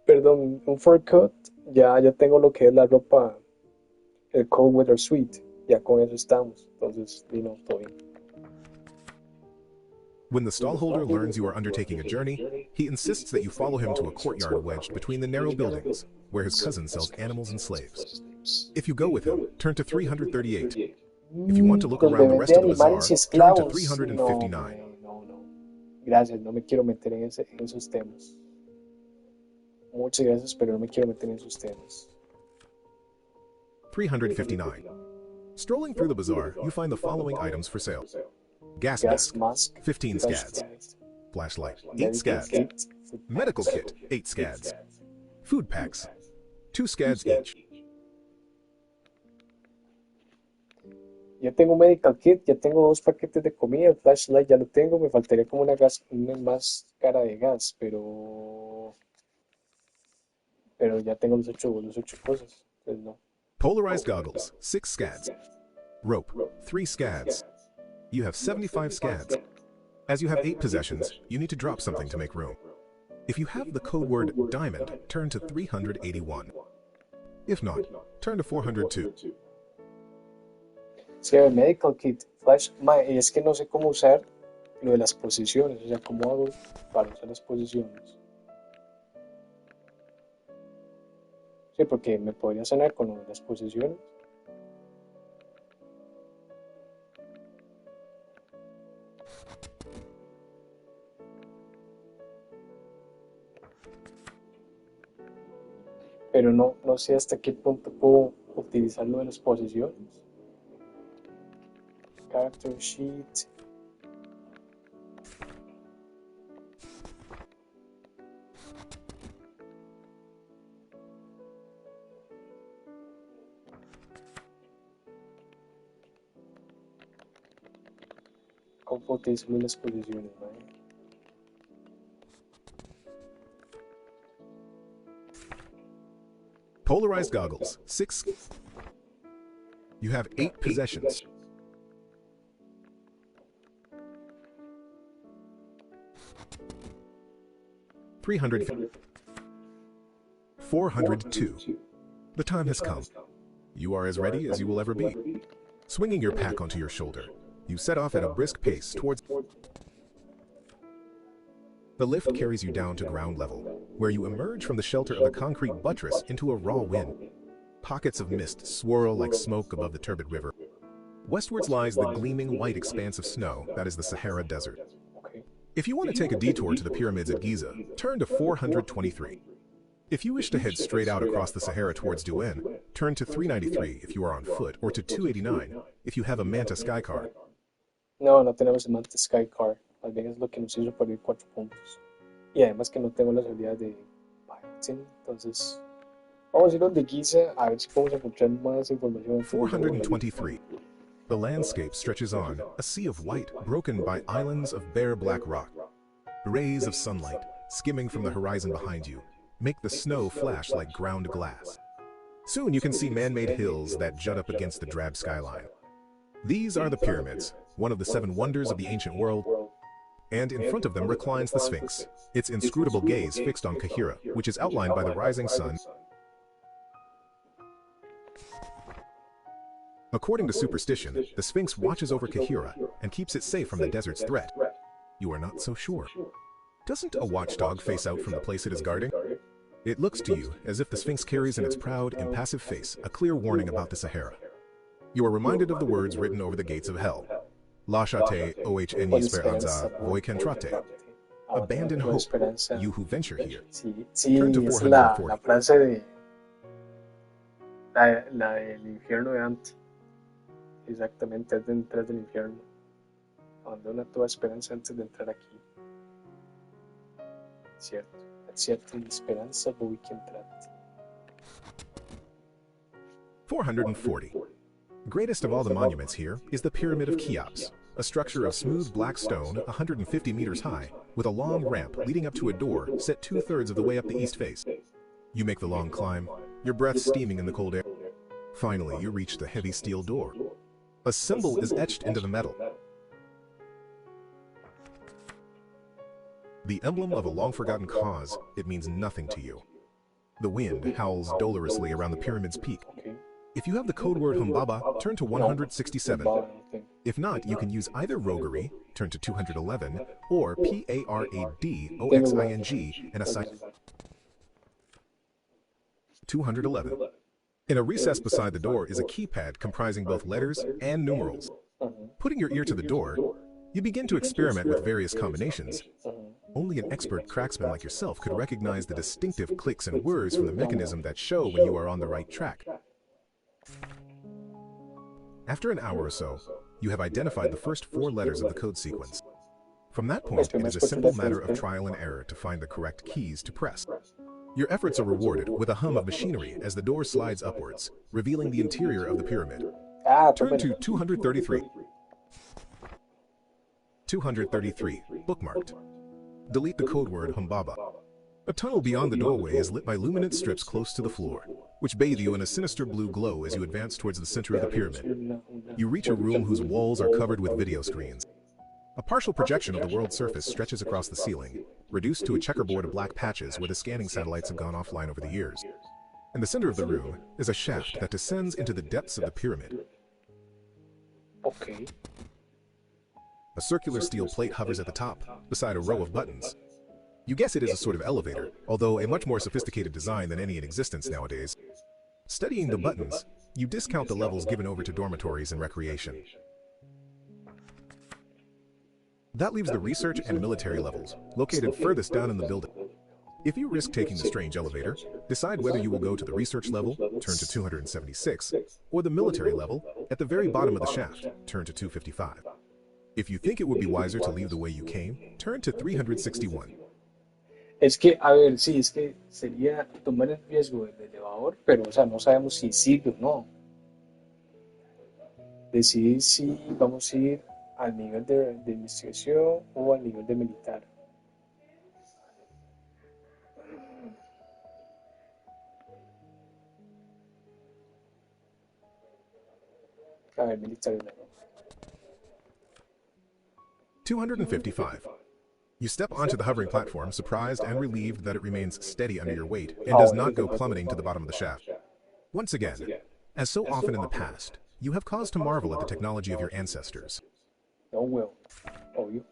perdón, un fur coat, ya tengo lo que es la ropa, el cold weather suite. Ya con eso estamos. Entonces, todo bien. When the stallholder learns you are undertaking a journey, he insists that you follow him to a courtyard wedged between the narrow buildings, where his cousin sells animals and slaves. If you go with him, turn to 338. If you want to look around the rest of the bazaar, turn to 359. No. Gracias, no me quiero meter en esos temas. Muchas gracias, pero no me quiero meter en esos temas. 359. Strolling through the bazaar, you find the following items for sale. Gas mask, 15 scads. Flashlight, 8 scads. Medical kit, 8 scads. Food packs, 2 scads each. Ya tengo un medical kit, ya tengo 2 paquetes de comida, el flashlight ya lo tengo, me faltaría como una máscara de gas, pero ya tengo los 8 cosas, entonces no. Polarized goggles, 6 scads. Rope, 3 scads. You have 75 scads. As you have 8 possessions, you need to drop something to make room. If you have the code word diamond, turn to 381. If not, turn to 402. Sí, el medical kit, es que no sé cómo usar lo de las posiciones, o sea, cómo hago para usar las posiciones. Sí, porque me podría sanar con lo de las posiciones. Pero no sé hasta qué punto puedo utilizar lo de las posiciones. Character sheet. ¿Cómo puedo utilizar las posiciones, ¿vale? Polarized goggles, 6. You have 8 possessions. $300. 402. The time has come. You are as ready as you will ever be. Swinging your pack onto your shoulder, you set off at a brisk pace towards... The lift carries you down to ground level, where you emerge from the shelter of a concrete buttress into a raw wind. Pockets of mist swirl like smoke above the turbid river. Westwards lies the gleaming white expanse of snow that is the Sahara Desert. If you want to take a detour to the pyramids at Giza, turn to 423. If you wish to head straight out across the Sahara towards Douane, turn to 393 if you are on foot, or to 289 if you have a Manta Sky car. No tenemos el Manta Sky car. Más bien es lo que nos hizo perder 4 puntos. Y además que no tengo las habilidades de piloting, entonces vamos a ir donde Giza a ver si podemos encontrar más información. 423. The landscape stretches on, a sea of white broken by islands of bare black rock. Rays of sunlight, skimming from the horizon behind you, make the snow flash like ground glass. Soon you can see man-made hills that jut up against the drab skyline. These are the pyramids, one of the 7 wonders of the ancient world, and in front of them reclines the Sphinx, its inscrutable gaze fixed on Kahira, which is outlined by the rising sun. According to superstition, the Sphinx watches over Kahira and keeps it safe from the desert's threat. You are not so sure. Doesn't a watchdog face out from the place it is guarding? It looks to you as if the Sphinx carries in its proud, impassive face a clear warning about the Sahara. You are reminded of the words written over the gates of hell. Lâchate ohni speranza voi qu'entrate. Abandon hope, you who venture here. Sí, Turn to sí, es la 440. frase de la del infierno de Dante. Exactamente, es de entrar del infierno. Abandona toda esperanza antes de entrar aquí. Cierto, es cierto, la esperanza voi qu'entrate. 440. Greatest of all the monuments here is the Pyramid of Cheops, a structure of smooth black stone 150 meters high, with a long ramp leading up to a door set 2/3 of the way up the east face. You make the long climb, your breath steaming in the cold air. Finally, you reach the heavy steel door. A symbol is etched into the metal. The emblem of a long-forgotten cause, it means nothing to you. The wind howls dolorously around the pyramid's peak. Okay. If you have the code word Humbaba, turn to 167. If not, you can use either roguery, turn to 211, or PARADOXING and assign 211. In a recess beside the door is a keypad comprising both letters and numerals. Putting your ear to the door, you begin to experiment with various combinations. Only an expert cracksman like yourself could recognize the distinctive clicks and whirs from the mechanism that show when you are on the right track. After an hour or so, you have identified the first 4 letters of the code sequence. From that point, it is a simple matter of trial and error to find the correct keys to press. Your efforts are rewarded with a hum of machinery as the door slides upwards, revealing the interior of the pyramid. Turn to 233. 233, bookmarked. Delete the code word Humbaba. A tunnel beyond the doorway is lit by luminant strips close to the floor, which bathe you in a sinister blue glow as you advance towards the center of the pyramid. You reach a room whose walls are covered with video screens. A partial projection of the world's surface stretches across the ceiling, reduced to a checkerboard of black patches where the scanning satellites have gone offline over the years. In the center of the room is a shaft that descends into the depths of the pyramid. Okay. A circular steel plate hovers at the top, beside a row of buttons. You guess it is a sort of elevator, although a much more sophisticated design than any in existence nowadays. Studying the buttons, you discount the levels given over to dormitories and recreation. That leaves the research and military levels, located furthest down in the building. If you risk taking the strange elevator, decide whether you will go to the research level, turn to 276, or the military level, at the very bottom of the shaft, turn to 255. If you think it would be wiser to leave the way you came, turn to 361. Es que, a ver, sí, es que sería tomar el riesgo del elevador, pero, o sea, no sabemos si sirve o no. Decidir si vamos a ir al nivel de investigación o al nivel de militar. A ver, militar. 255. You step onto the hovering platform, surprised and relieved that it remains steady under your weight and does not go plummeting to the bottom of the shaft. Once again, as so often in the past, you have cause to marvel at the technology of your ancestors. No will. Oh, you.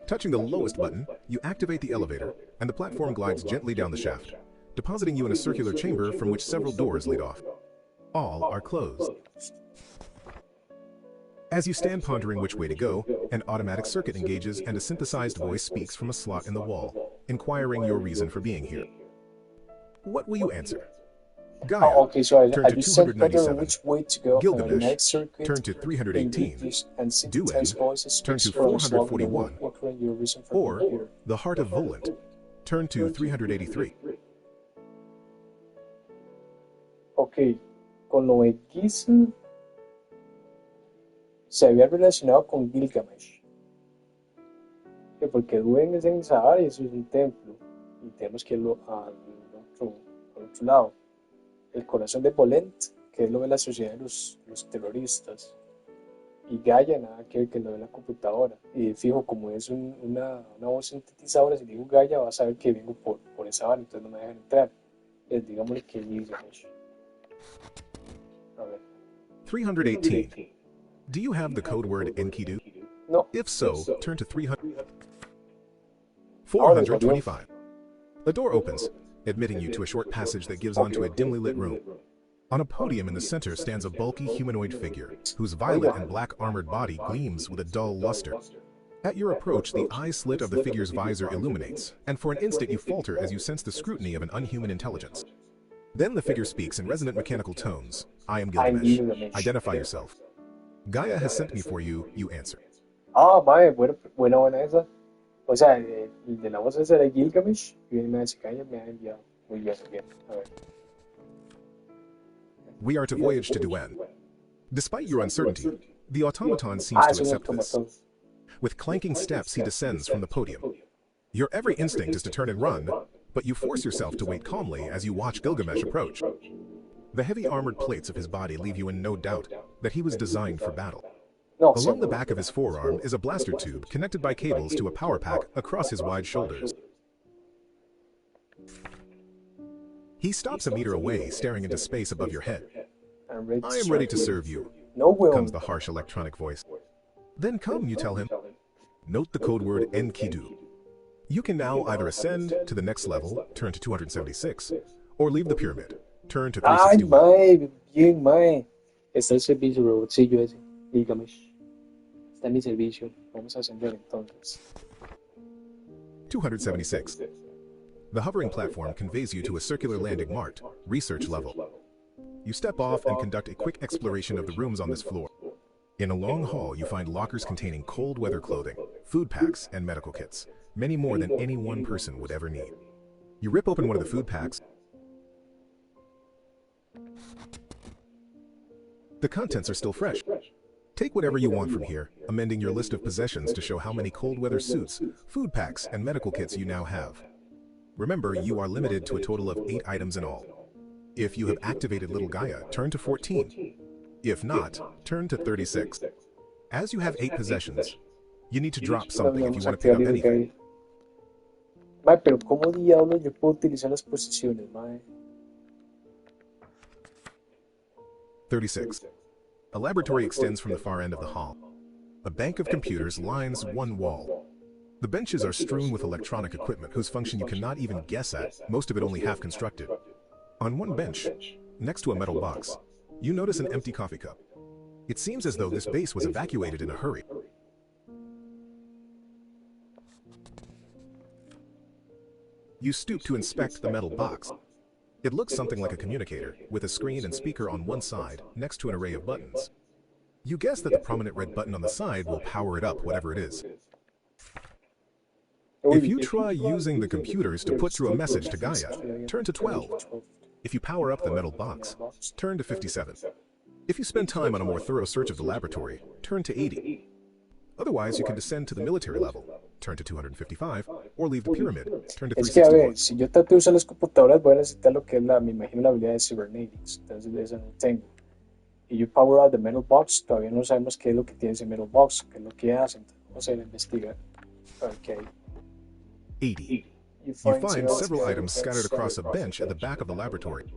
Touching the lowest button, you activate the elevator, and the platform glides gently down the shaft, depositing you in a circular chamber from which several doors lead off. All are closed. As you stand pondering which way to go, an automatic circuit engages and a synthesized voice speaks from a slot in the wall, inquiring your reason for being here. What will you answer? Gaia, Okay, so turn I to just said better 297. which way to go. Gilgamesh, Circuit, turn to 318. and synthesized voices turn to speaks from a slot in the wall, 441. inquiring your reason for Or being here. the Heart of Volant, turn to 383. Ok, con lo de Giza se había relacionado con Gilgamesh. Que porque Duen es en el Sahara y eso es un templo. Y tenemos que irlo al otro lado. El corazón de Volent, que es lo de la sociedad de los terroristas. Y Gaia, nada que ver, que es lo de la computadora. Y fijo, como es una voz sintetizadora, si digo Gaia, va a saber que vengo por esa banda, entonces no me dejan entrar. Digámosle que Gilgamesh. 318. Do you have the code word Enkidu? No. If so, turn to 300. Ahora salió. 425. The door opens, admitting you to a short passage that gives onto a dimly lit room. On a podium in the center stands a bulky humanoid figure, whose violet and black armored body gleams with a dull luster. At your approach, the eye slit of the figure's visor illuminates, and for an instant you falter as you sense the scrutiny of an unhuman intelligence. Then the figure speaks in resonant mechanical tones. I am Gilgamesh. Identify yourself. Gaia has sent me for you, you answer. Ah, mae, buena esa. O sea, el de la voz ese era Gilgamesh y me hace caña, me ha enviado. Muy bien, muy bien. A ver. We are to voyage to Duan. Despite your uncertainty, the automaton seems Ah, to es un accept this. automatón. With clanking steps, he descends from the podium. Your every instinct is to turn and run, but you force yourself to wait calmly as you watch Gilgamesh approach. The heavy armored plates of his body leave you in no doubt that he was designed for battle. No, Along the back of his forearm is a blaster tube connected by cables to a power pack across his wide shoulders. He stops a meter away, staring into space above your head. I am ready to serve you, No, weón. comes the harsh electronic voice. Then come, you tell him. Note the code word Enkidu. You can now either ascend to the next level, turn to 276, or leave the pyramid, turn to Ay, 361. mae, bien, mae. Está el servicio robotcillo ese, Gilgamesh. Está en mi servicio. Vamos a ascender entonces. 276. The hovering platform conveys you to a circular landing marked Research Level. You step off and conduct a quick exploration of the rooms on this floor. In a long hall, you find lockers containing cold weather clothing, food packs, and medical kits, many more than any one person would ever need. You rip open one of the food packs. The contents are still fresh. Take whatever you want from here, amending your list of possessions to show how many cold weather suits, food packs, and medical kits you now have. Remember, you are limited to a total of 8 items in all. If you have activated Little Gaia, turn to 14. If not, turn to 36. As you have 8 possessions, you need to drop something if you want to pick up anything. Mae, pero ¿cómo diablos yo puedo utilizar las posiciones, mae? 36. A laboratory extends from the far end of the hall. A bank of computers lines one wall. The benches are strewn with electronic equipment whose function you cannot even guess at, most of it only half constructed. On one bench, next to a metal box, you notice an empty coffee cup. It seems as though this base was evacuated in a hurry. You stoop to inspect the metal box. It looks something like a communicator, with a screen and speaker on one side, next to an array of buttons. You guess that the prominent red button on the side will power it up, whatever it is. If you try using the computers to put through a message to Gaia, turn to 12. If you power up the metal box, turn to 57. If you spend time on a more thorough search of the laboratory, turn to 80. Otherwise, you can descend to the military level, turn to 255, or leave the pyramid, turn to Es que, a ver, 361. si yo trato de usar las computadoras, voy a necesitar lo que es me imagino la habilidad de Cybernetics. Entonces, de esa no tengo. Y you power out the metal box, todavía no sabemos qué es lo que tiene ese metal box, qué es lo que hace. Entonces, vamos a ir a investigar. Ok. 80. You find several items scattered across a bench at the back of the laboratory.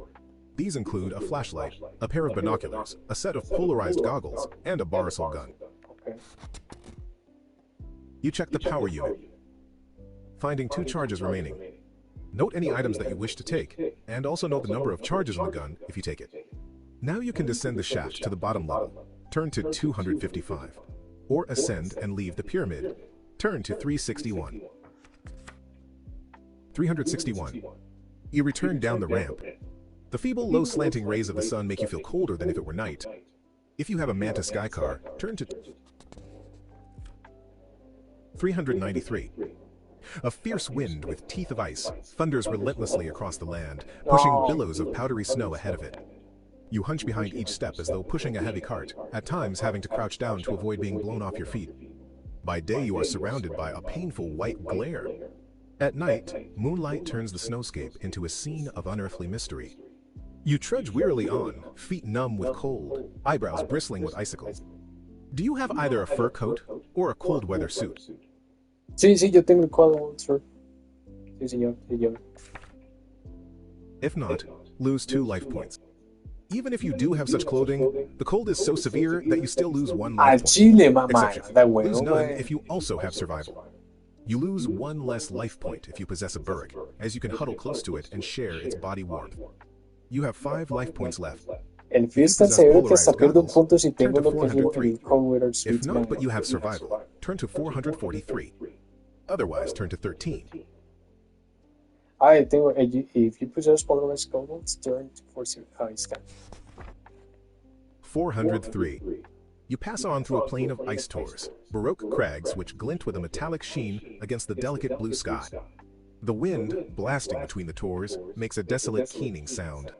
These include a flashlight, a pair of binoculars, a set of polarized goggles, and a Barisal gun. Okay. You check the power unit, finding 2 charges remaining. Note any items that you wish to take, and also note the number of charges on the gun if you take it. Now you can descend the shaft to the bottom level, turn to 255, or ascend and leave the pyramid, turn to 361. 361. You return down the ramp. The feeble, low slanting rays of the sun make you feel colder than if it were night. If you have a Manta Sky car, turn to 393. A fierce wind with teeth of ice thunders relentlessly across the land, pushing billows of powdery snow ahead of it. You hunch behind each step as though pushing a heavy cart, at times having to crouch down to avoid being blown off your feet. By day, you are surrounded by a painful white glare. At night, moonlight turns the snowscape into a scene of unearthly mystery. You trudge wearily on, feet numb with cold, eyebrows bristling with icicles. Do you have either a fur coat or a cold weather suit? Sí, sí, yo tengo el cuadro, sir. Sí, señor, sí, yo. If not, lose 2 life points. Even if you do have such clothing, the cold is so severe that you still lose one Al life point. chile, mamá. Exception. Da Lose huevo, none mae. if you also have survival. You lose one less life point if you possess a burrick, as you can huddle close to it and share its body warmth. You have 5 life points left. El frío If you es tan possess severo que hasta polarized pierdo un goggles, punto si turn tengo to lo que es el 403. Color If Street, not, mae. but you have survival, turn to 443. Otherwise, turn to 13. Ah, tengo. If you possess polarized goggles, turn to 40. Ahí está. 403. You pass on through a plain of ice tors, baroque crags which glint with a metallic sheen against the delicate blue sky. The wind, blasting between the tors, makes a desolate keening sound.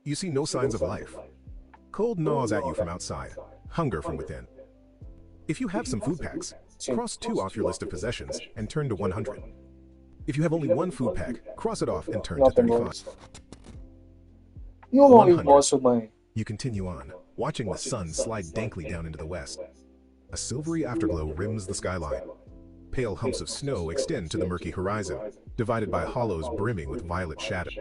You see no signs of life. Cold gnaws at you from outside, hunger from within. If you have some food packs, cross 2 off your list of possessions and turn to 100. If you have only 1 food pack, cross it off and turn No to tengo 35. eso. No, 100. hermoso, mae. You continue on, watching the sun slide dankly down into the west. A silvery afterglow rims the skyline. Pale humps of snow extend to the murky horizon, divided by hollows brimming with violet shadow.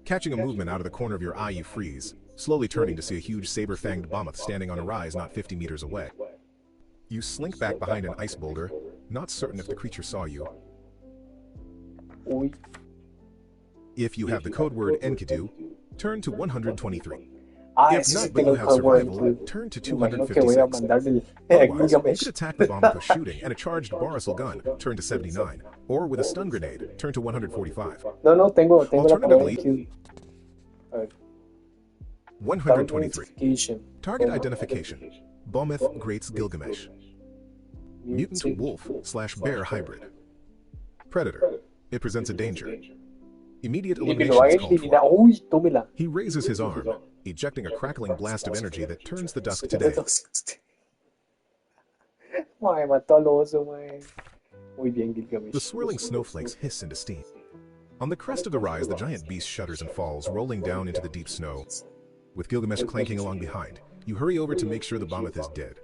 Catching a movement out of the corner of your eye, you freeze, slowly turning to see a huge saber-fanged mammoth standing on a rise not 50 meters away. You slink back behind an ice boulder, not certain if the creature saw you. Uy. If you have the code word Enkidu, turn to 123. Ah, If ese not, sí but tengo you el have hardware survival, incluido. turn to Me imagino que voy a 256. mandarle Otherwise, you Gilgamesh. could attack the bomb with shooting and a charged Borisal gun, turn to 79, or with a stun grenade, turn to 145. No, tengo la palabra Alternatively, aquí. A ver, 123. identification. Target identification. Bometh Greats Gilgamesh. Mutant wolf/bear hybrid. Predator. It presents a danger. Immediate Y me lo elimination va a is called eliminar. for. Uy, tómela. He raises his arm, ejecting a crackling blast of energy that turns the dusk to day. Mae, mató al oso, mae. Muy bien, Gilgamesh. The swirling snowflakes hiss into steam. On the crest of the rise, the giant beast shudders and falls, rolling down into the deep snow. With Gilgamesh clanking along behind, you hurry over to make sure the Bometh is dead,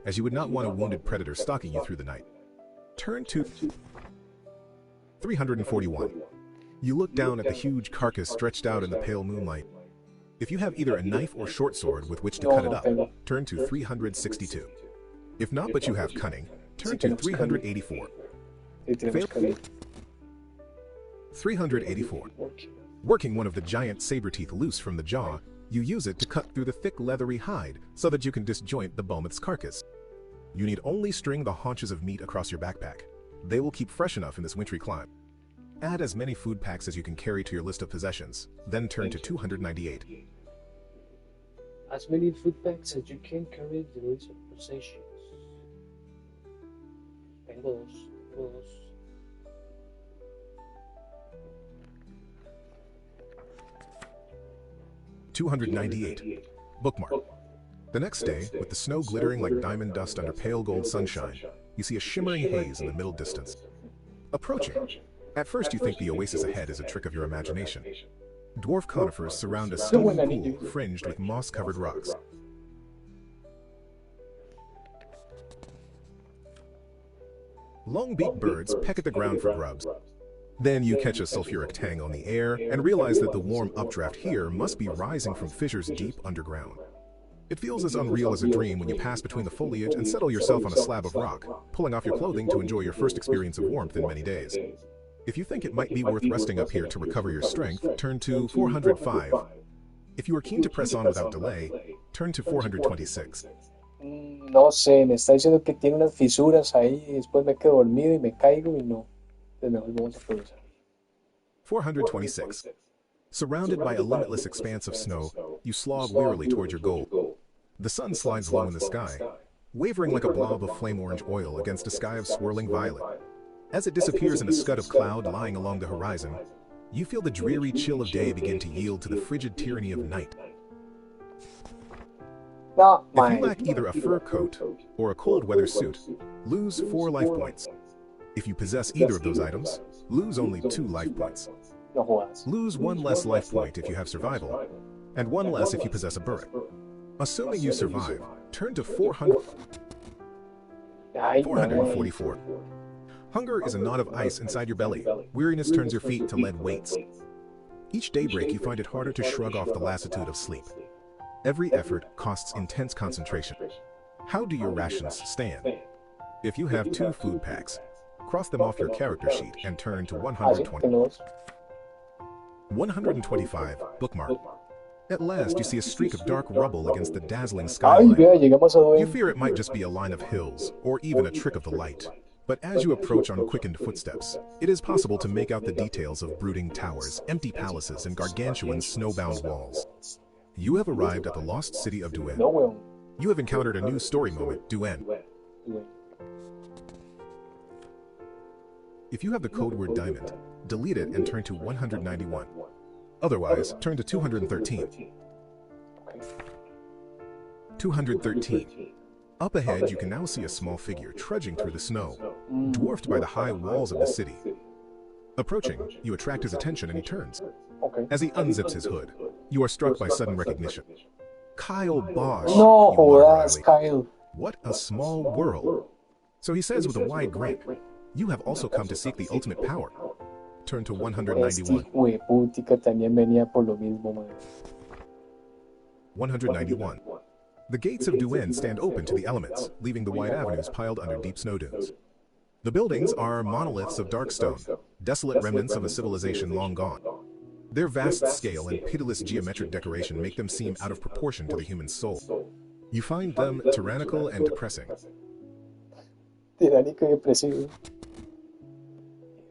as you would not want a wounded predator stalking you through the night. Turn to 341. You look down at the huge carcass stretched out in the pale moonlight. If you have either a knife or short sword with which to cut it up, turn to 362. If not, but you have cunning, turn to 384. Sí, tenemos que ver. 384. Working one of the giant saber teeth loose from the jaw, you use it to cut through the thick leathery hide so that you can disjoint the Bometh's carcass. You need only string the haunches of meat across your backpack. They will keep fresh enough in this wintry climb. Add as many food packs as you can carry to your list of possessions, then turn to 298. As many food packs as you can carry the list of possessions. Tengo dos. 298. Bookmark. The next day, with the snow glittering like diamond dust under pale gold sunshine, you see a shimmering haze in the middle distance. Approaching. At first you think the oasis ahead is a trick of your imagination. Dwarf conifers surround a steaming pool fringed with moss-covered rocks. Long-beaked birds peck at the ground for grubs. Then you catch a sulfuric tang on the air and realize that the warm updraft here must be rising from fissures deep underground. It feels as unreal as a dream when you pass between the foliage and settle yourself on a slab of rock, pulling off your clothing to enjoy your first experience of warmth in many days. If you think it might be worth resting up here to recover your strength, turn to 405. If you are keen to press on without delay, turn to 426. No sé, me está diciendo que tiene unas fisuras ahí y después me quedo dormido y me caigo y no. Entonces mejor vamos a progresar. 426. Surrounded by a limitless expanse of snow, you slog wearily toward your goal. The sun slides low in the sky, wavering like a blob of flame-orange oil against a sky of swirling violet. As it disappears in a scud of cloud lying along the horizon, you feel the dreary chill of day begin to yield to the frigid tyranny of night. No, If you lack either a fur coat or a cold weather suit, lose 4 life points. If you possess either of those items, lose only 2 life points. no jodas. Lose 1 less life point if you have survival, and 1 less if you possess a burrick. Assuming you survive, turn to Ay, no. 444. Hunger is a knot of ice inside your belly. Weariness turns your feet to lead weights. Each daybreak you find it harder to shrug off the lassitude of sleep. Every effort costs intense concentration. How do your rations stand? If you have 2 food packs, cross them off your character sheet and turn to Ah, sí, 120. tengo dos. 125, bookmark. At last, you see a streak of dark rubble against the dazzling Ay, skyline. vea, llegamos a You Duen. fear it might just be a line of hills, or even a trick of the light. But as you approach on quickened footsteps, it is possible to make out the details of brooding towers, empty palaces, and gargantuan snowbound walls. You have arrived at the lost city of Duen. No, weón. You have encountered a new story moment, Duen. Duen. If you have the code word diamond, delete it and turn to 191. Otherwise, turn to 213. Okay. 213. Up ahead, you can now see a small figure trudging through the snow, dwarfed by the high walls of the city. Approaching, you attract his attention and he turns. Okay. As he unzips his hood, you are struck by sudden recognition. Kyle Bosch, No you mutter jodas, wryly. Kyle. What a small world. So he says with a wide grin, you have also come to seek the ultimate power. Turn to Este 191. hueputica también venía por lo mismo, man. 191. The gates of Duen stand open to the elements, leaving the wide avenues piled under deep snow dunes. The buildings are monoliths of dark stone, desolate remnants of a civilization long gone. Their vast scale and pitiless geometric decoration make them seem out of proportion to the human soul. You find them tyrannical and depressing. Tiránico y depresivo.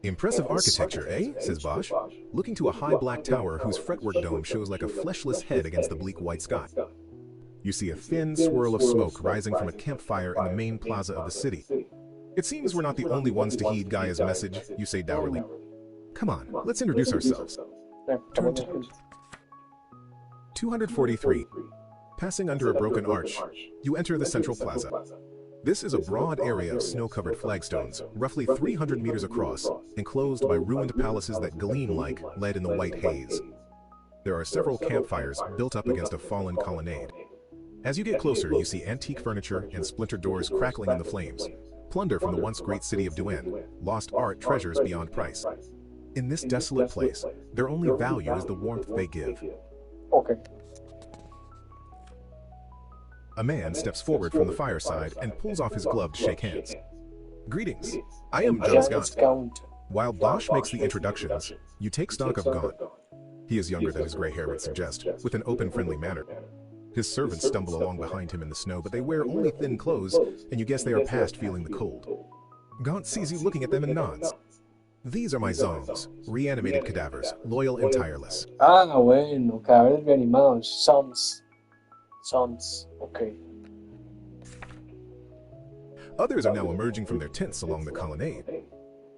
Impressive architecture, eh? Says Bosch, looking to a high black tower whose fretwork dome shows like a fleshless head against the bleak white sky. You see a thin swirl of smoke rising from a campfire in the main plaza of the city. It seems we're not the only ones to heed Gaia's message, you say dourly. Come on, let's introduce ourselves. Turn to 243. Passing under a broken arch, you enter the central plaza. This is a broad area of snow-covered flagstones, roughly 300 meters across, enclosed by ruined palaces that gleam like lead in the white haze. There are several campfires built up against a fallen colonnade. As you get closer, you see antique furniture and splintered doors crackling in the flames. Plunder from the once great city of Duen, lost art treasures beyond price. In this desolate place, their only value is the warmth they give. Okay. A man steps forward from the fireside and pulls off his glove to shake hands. Greetings, I am Jonas Gaunt. Count. While Bosch makes the introductions, you take stock of Gaunt. He is younger than his gray hair would suggest, with an open, friendly manner. His servants stumble along behind him in the snow, but they wear only thin clothes, and you guess they are past feeling the cold. Gaunt sees you looking at them and nods. These are my zombs, reanimated cadavers, loyal and tireless. Ah, bueno, cadáveres reanimados. Sons. Sons. Okay. Others are now emerging from their tents along the colonnade.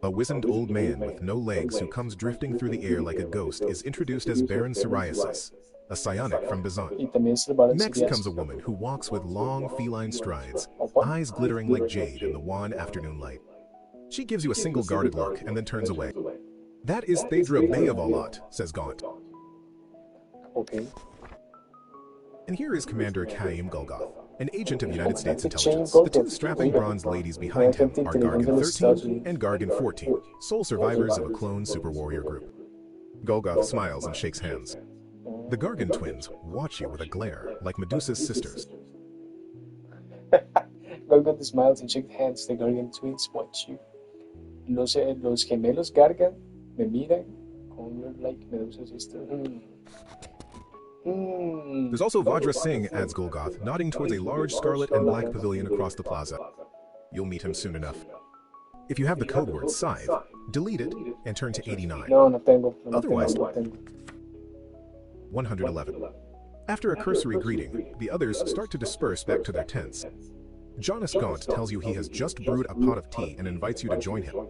A wizened old man with no legs who comes drifting through the air like a ghost is introduced as Baron Psoriasis, a psionic from Y Bizant. también se le va a Next decir comes a woman who walks with long feline strides, eyes glittering like jade in the wan afternoon light. She gives you a single guarded look and then turns away. That is Thedra Beyavolot, says Gaunt. Okay. And here is Commander Chaim Golgoth, an agent of United States Chaim intelligence. The two Golgoth. strapping bronze ladies behind him are Gargan 13 and Gargan 14, sole survivors of a clone super warrior group. Golgoth smiles and shakes hands. The Gargan twins watch you with a glare, like Medusa's sisters. Gargan smiles and shakes hands. The Gargan twins watch you. Los gemelos Gargan me miran con like Medusa's sister. There's also Vajra Singh, adds Golgoth, nodding towards a large scarlet and black pavilion across the plaza. You'll meet him soon enough. If you have the code word Scythe, delete it and turn to 89. No, no tengo. No Otherwise, tengo, no tengo. 111. After a cursory greeting, the others start to disperse back to their tents. Jonas Gaunt tells you he has just brewed a pot of tea and invites you to join him.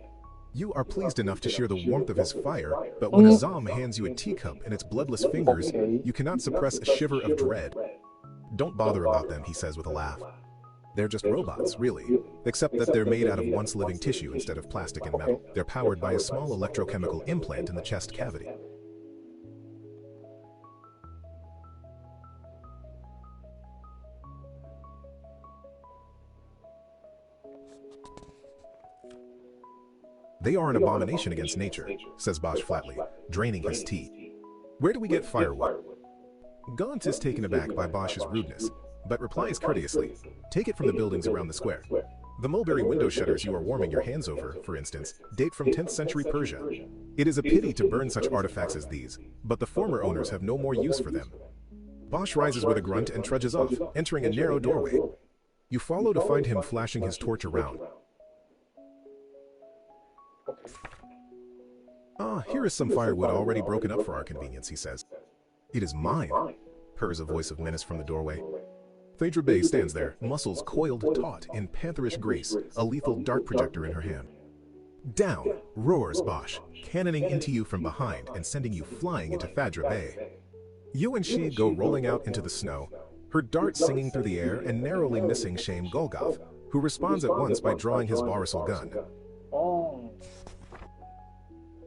You are pleased enough to share the warmth of his fire, but when a Zom hands you a teacup in its bloodless fingers, you cannot suppress a shiver of dread. Don't bother about them, he says with a laugh. They're just robots, really, except that they're made out of once-living tissue instead of plastic and metal. They're powered by a small electrochemical implant in the chest cavity. They are an abomination against nature, says Bosch flatly, draining his tea. Where do we get firewood? Gaunt is taken aback by Bosch's rudeness, but replies courteously, "Take it from the buildings around the square. The mulberry window shutters you are warming your hands over, for instance, date from 10th century Persia. It is a pity to burn such artifacts as these, but the former owners have no more use for them." Bosch rises with a grunt and trudges off, entering a narrow doorway. You follow to find him flashing his torch around. "Ah, here is some firewood already broken up for our convenience," he says. "It is mine," purrs a voice of menace from the doorway. Phaedra Bay stands there, muscles coiled taut in pantherish grace, a lethal dart projector in her hand. "Down," roars Bosch, cannoning into you from behind and sending you flying into Phaedra Bay. You and she go rolling out into the snow, her dart singing through the air and narrowly missing Shame Golgoth, who responds at once by drawing his Barisal gun.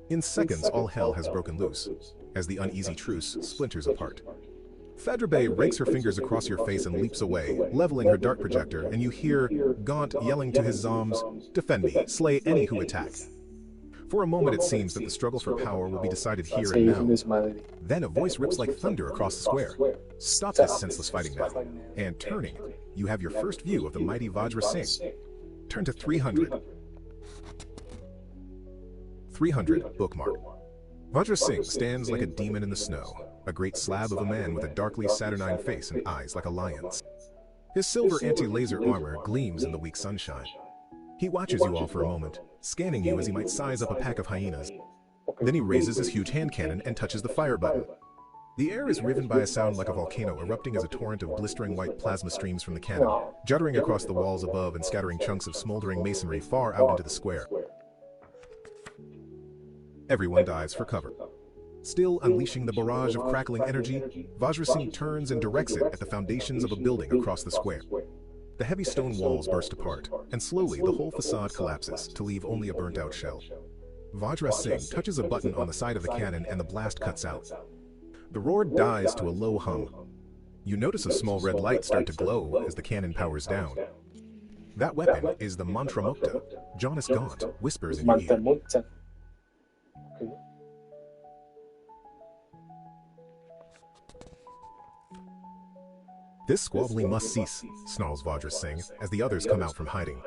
In seconds, all hell has broken loose, as the uneasy truce splinters apart. Phaedra Bay rakes her fingers across your face and leaps away, leveling her dart projector, and you hear Gaunt yelling to his zombs, "Defend me, slay any who attack." For a moment it seems that the struggle for power will be decided here and now. Then a voice rips like thunder across the square. "Stop this senseless fighting now." And turning, you have your first view of the mighty Vajra Singh. Turn to 300. 300, bookmark. Vajra Singh stands like a demon in the snow, a great slab of a man with a darkly saturnine face and eyes like a lion's. His silver anti-laser armor gleams in the weak sunshine. He watches you all for a moment, scanning you as he might size up a pack of hyenas. Then he raises his huge hand cannon and touches the fire button. The air is riven by a sound like a volcano erupting as a torrent of blistering white plasma streams from the cannon, juddering across the walls above and scattering chunks of smoldering masonry far out into the square. Everyone dives for cover. Still unleashing the barrage of crackling energy, Vajra Singh turns and directs it at the foundations of a building across the square. The heavy stone walls burst apart, and slowly the whole facade collapses to leave only a burnt-out shell. Vajra Singh touches a button on the side of the cannon and the blast cuts out. The roar dies to a low hum. You notice a small red light start to glow as the cannon powers down. That weapon is the Mantra Mukta. Jonas Gaunt whispers in your ear. "This squabbling must cease," snarls Vajra Singh as the others come out from hiding.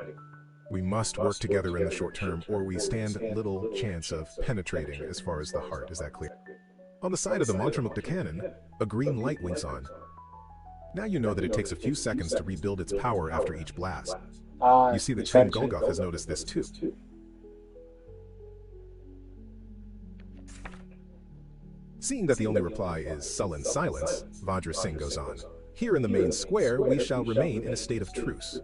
"We must work together in the short term, or we stand little chance of penetrating as far as the heart. Is that clear?" On the side of the Mantramukta cannon, a green light winks on. Now you know that it takes a few seconds to rebuild its power after each blast. You see that Shane Golgoth has noticed this too. Seeing that the only reply is sullen silence, Vajra Singh goes on. "Here in the main square, we shall remain in a state of truce.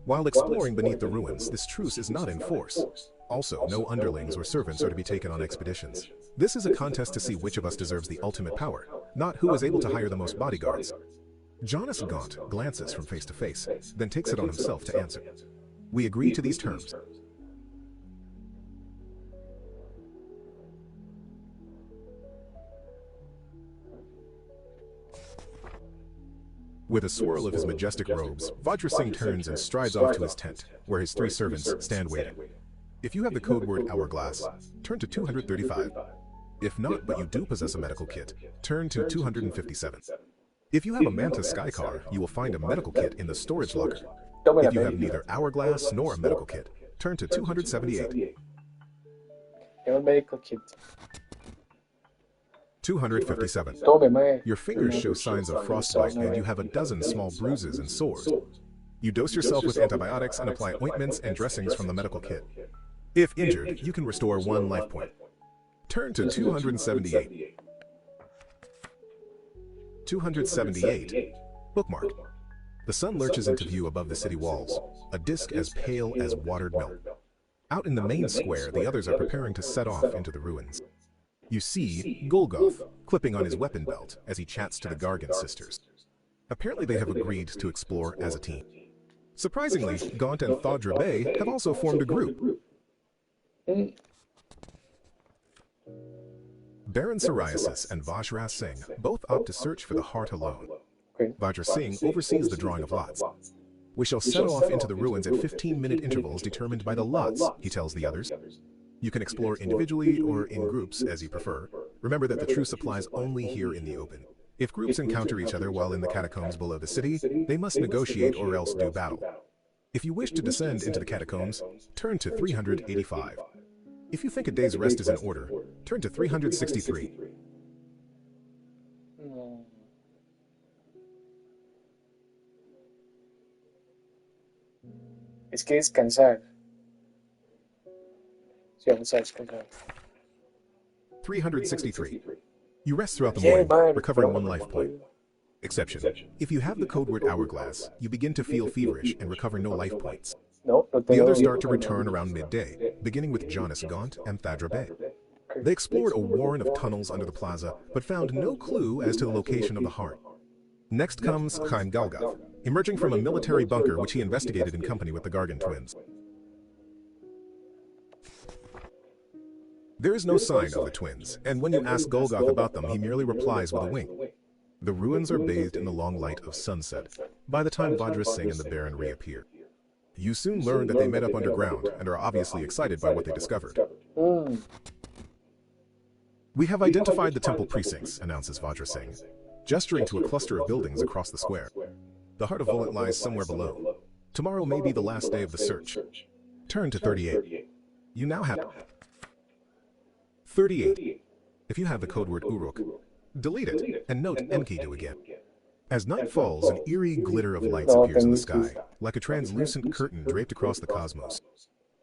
While exploring beneath the ruins, this truce is not in force. Also, no underlings or servants are to be taken on expeditions. This is a contest to see which of us deserves the ultimate power, not who is able to hire the most bodyguards." Jonas Gaunt glances from face to face, then takes it on himself to answer. "We agree to these terms." With a swirl of his majestic robes, Vajra Singh turns and strides off to his tent, where his 3 servants stand waiting. If you have the code word hourglass, turn to 235. If not, but you do possess a medical kit, turn to 257. If you have a Manta Skycar, you will find a medical kit in the storage locker. If you have neither hourglass nor a medical kit, turn to 278. Medical kit. 257. Your fingers show signs of frostbite and you have a dozen small bruises and sores. You dose yourself with antibiotics and apply ointments and dressings from the medical kit. If injured, you can restore 1 life point. Turn to 278. 278. Bookmark. The sun lurches into view above the city walls, a disk as pale as watered milk. Out in the main square, the others are preparing to set off into the ruins. You see Golgoth clipping on his weapon belt as he chats to the Gargan sisters. Apparently they have agreed to explore as a team. Surprisingly, Gaunt and Phaedra Bay have also formed a group. Baron Psoriasis and Vajra Singh both opt to search for the heart alone. Vajra Singh oversees the drawing of lots. "We shall set off into the ruins at 15-minute intervals determined by the lots," he tells the others. "You can explore individually or in groups as you prefer. Remember that the truce applies only here in the open. If groups encounter each other while in the catacombs below the city, they must negotiate or else do battle. If you wish to descend into the catacombs, turn to 385. If you think a day's rest is in order, turn to 363. Es que descansar. Sí, vamos a descansar. 363. You rest throughout the Yeah, morning, man. recovering 1 life point. Exception. If you have the code word hourglass, you begin to feel feverish and recover no life points. No, no The tengo others vida. start to return around midday, beginning with Jonas Gaunt and Thadra Bay. They explored a warren of tunnels under the plaza, but found no clue as to the location of the heart. Next comes Chaim Galgath, emerging from a military bunker which he investigated in company with the Gargan twins. There is no sign of the twins, and when you ask Golgoth about them, he merely replies with a wink. The ruins are bathed in the long light of sunset by the time Vajra Singh and the Baron reappear. You soon learn that they met up underground and are obviously excited by what they discovered. We have identified the temple precincts, announces Vajra Singh, gesturing to a cluster of buildings across the square. The heart of Volant lies somewhere below. Tomorrow may be the last day of the search. Turn to 38. You now have 38. If you have the code word Uruk, delete it and note Enkidu again. As night falls, an eerie glitter of lights appears in the sky, like a translucent curtain draped across the cosmos.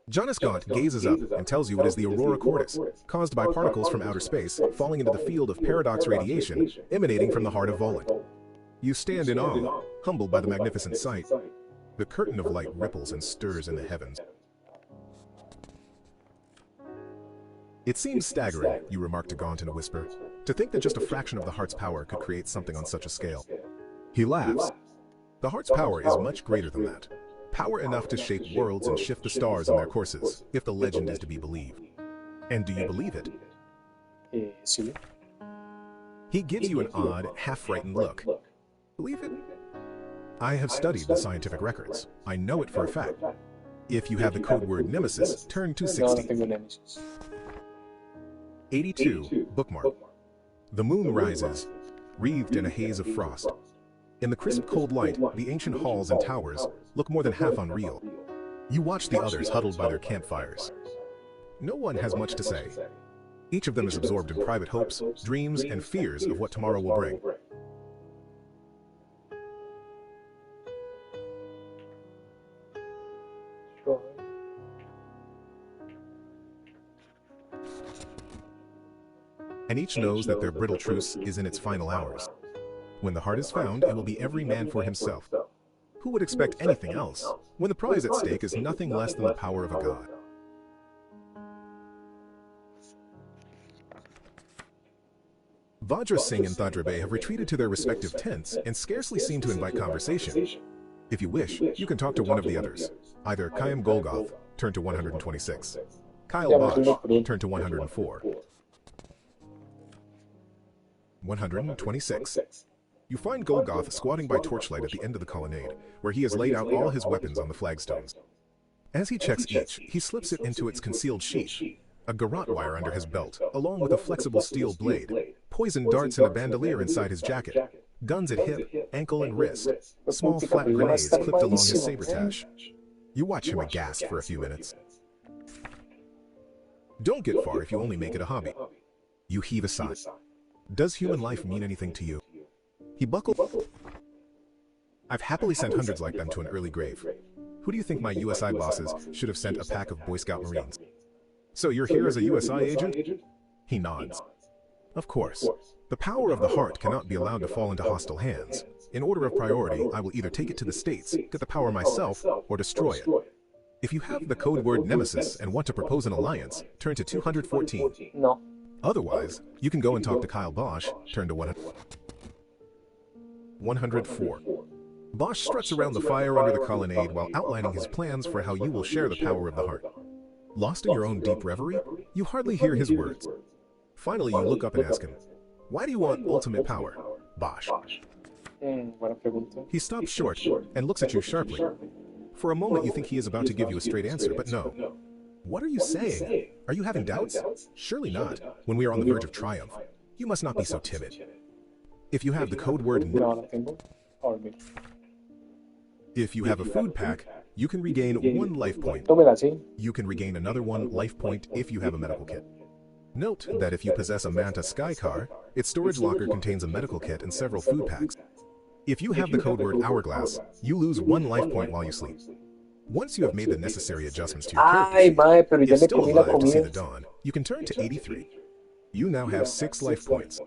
Jonas Gaunt gazes up and tells you it is the Aurora Cordis, caused by particles from outer space falling into the field of paradox radiation emanating from the heart of Volant. You stand in awe, humbled by the magnificent sight. The curtain of light ripples and stirs in the heavens. It seems staggering, you remark to Gaunt in a whisper, to think that just a fraction of the heart's power could create something on such a scale. He laughs. The heart's power is much greater than that. Power enough to shape worlds and shift the stars in their courses, if the legend is to be believed. And do you believe it? Sí. He gives you an odd, half-frightened look. Believe it? I have studied the scientific records. I know it for a fact. If you have the code word Nemesis, turn to No, 60. no tengo Nemesis. 82. Bookmark. The moon rises, wreathed in a haze of frost. In the crisp cold light, the ancient halls and towers look more than half unreal. You watch the others huddled by their campfires. No one has much to say. Each of them is absorbed in private hopes, dreams, and fears of what tomorrow will bring. And each knows that their brittle truce is in its final hours. When the heart is found, it will be every man for himself. Who would expect anything else, when the prize at stake is nothing less than the power of a god? Vajra Singh and Thadra Bay have retreated to their respective tents and scarcely seem to invite conversation. If you wish, you can talk to one of the others. Either Chaim Golgoth, turn to 126. Kyle Bosch, turn to 104. 126. You find Golgoth squatting by torchlight at the end of the colonnade, where he has laid out all his weapons on the flagstones. As he checks each, he slips it into its concealed sheath, a garrote wire under his belt, along with a flexible steel blade, poison darts and a bandolier inside his jacket, guns at hip, ankle, and wrist, small flat grenades clipped along his sabretache. You watch him aghast for a few minutes. Don't get far if you only make it a hobby. You heave a sigh. Does human life mean anything to you? He buckled. I've happily sent hundreds like them to an early grave. Who do you think my USI bosses should have sent a pack of Boy Scout Marines? So you're here as a USI agent? He nods. Of course. The power of the heart cannot be allowed to fall into hostile hands. In order of priority, I will either take it to the States, get the power myself, or destroy it. If you have the code word Nemesis and want to propose an alliance, turn to 214. No. Otherwise, you can go and talk to Kyle Bosch, turn to 104. Bosch struts around the fire under the colonnade while outlining his plans for how you will share the power of the heart. Lost in your own deep reverie, you hardly hear his words. Finally, you look up and ask him, "Why do you want ultimate power, Bosch?" Buena pregunta. He stops short and looks at you sharply. For a moment, you think he is about to give you a straight answer, but no. What are you saying? Are you having doubts? Surely not, when we are on the verge of triumph. You must not be so timid. If you have the code word No, la tengo. A dormir. if you have a food pack, you can regain one life point. Tómela así. You can regain another one life point if you have a medical kit. Note that if you possess a Manta Sky Car, its storage locker contains a medical kit and several food packs. If you have the code word Hourglass, you lose one life point while you sleep. Once you have made the necessary adjustments to your character Ay, sheet, mae, pero ya if me still comí la alive to see the comida. dawn, you can turn to 83. You now have 6 life points.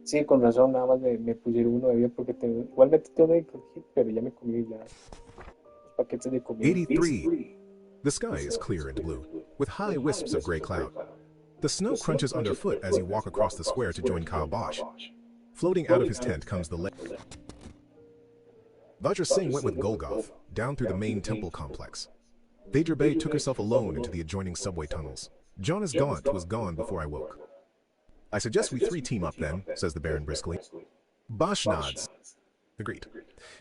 Sí, con razón, nada más me pusieron uno de vida porque igualmente tengo medical kit, pero ya me comí ya los paquetes de comida. 83. The sky is clear and blue, with high wisps of gray cloud. The snow crunches underfoot as you walk across the square to join Kyle Bosch. Floating out of his tent comes the Vajra Singh went with Golgoth down through the main temple complex. Vedra Bey took herself alone into the adjoining subway tunnels. Jonas Gaunt was gone before I woke. I suggest we 3 team up then, says the Baron briskly. Bosch nods. Agreed.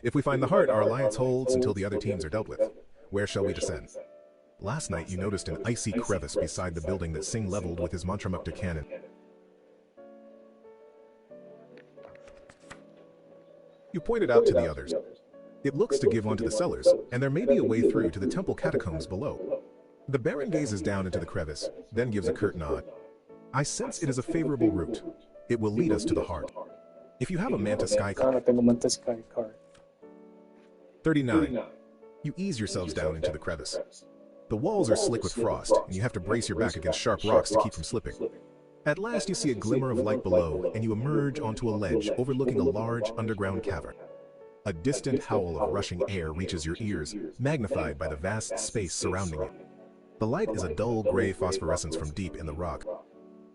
If we find the heart, our alliance holds until the other teams are dealt with. Where shall we descend? Last night you noticed an icy crevice beside the building that Singh leveled with his Mantramukta cannon. You pointed out to the others. It looks to give onto the cellars, and there may be a way through to the temple catacombs below. The Baron gazes down into the crevice, then gives a curt nod. I sense it is a favorable route. It will lead us to the heart. If you have a Manta Sky Ah, no tengo Manta Sky Car. 39. You ease yourselves down into the crevice. The walls are slick with frost, and you have to brace your back against sharp rocks to keep from slipping. At last you see a glimmer of light below, and you emerge onto a ledge overlooking a large underground cavern. A distant howl of rushing air reaches your ears, magnified by the vast space surrounding it. The light is a dull gray phosphorescence from deep in the rock.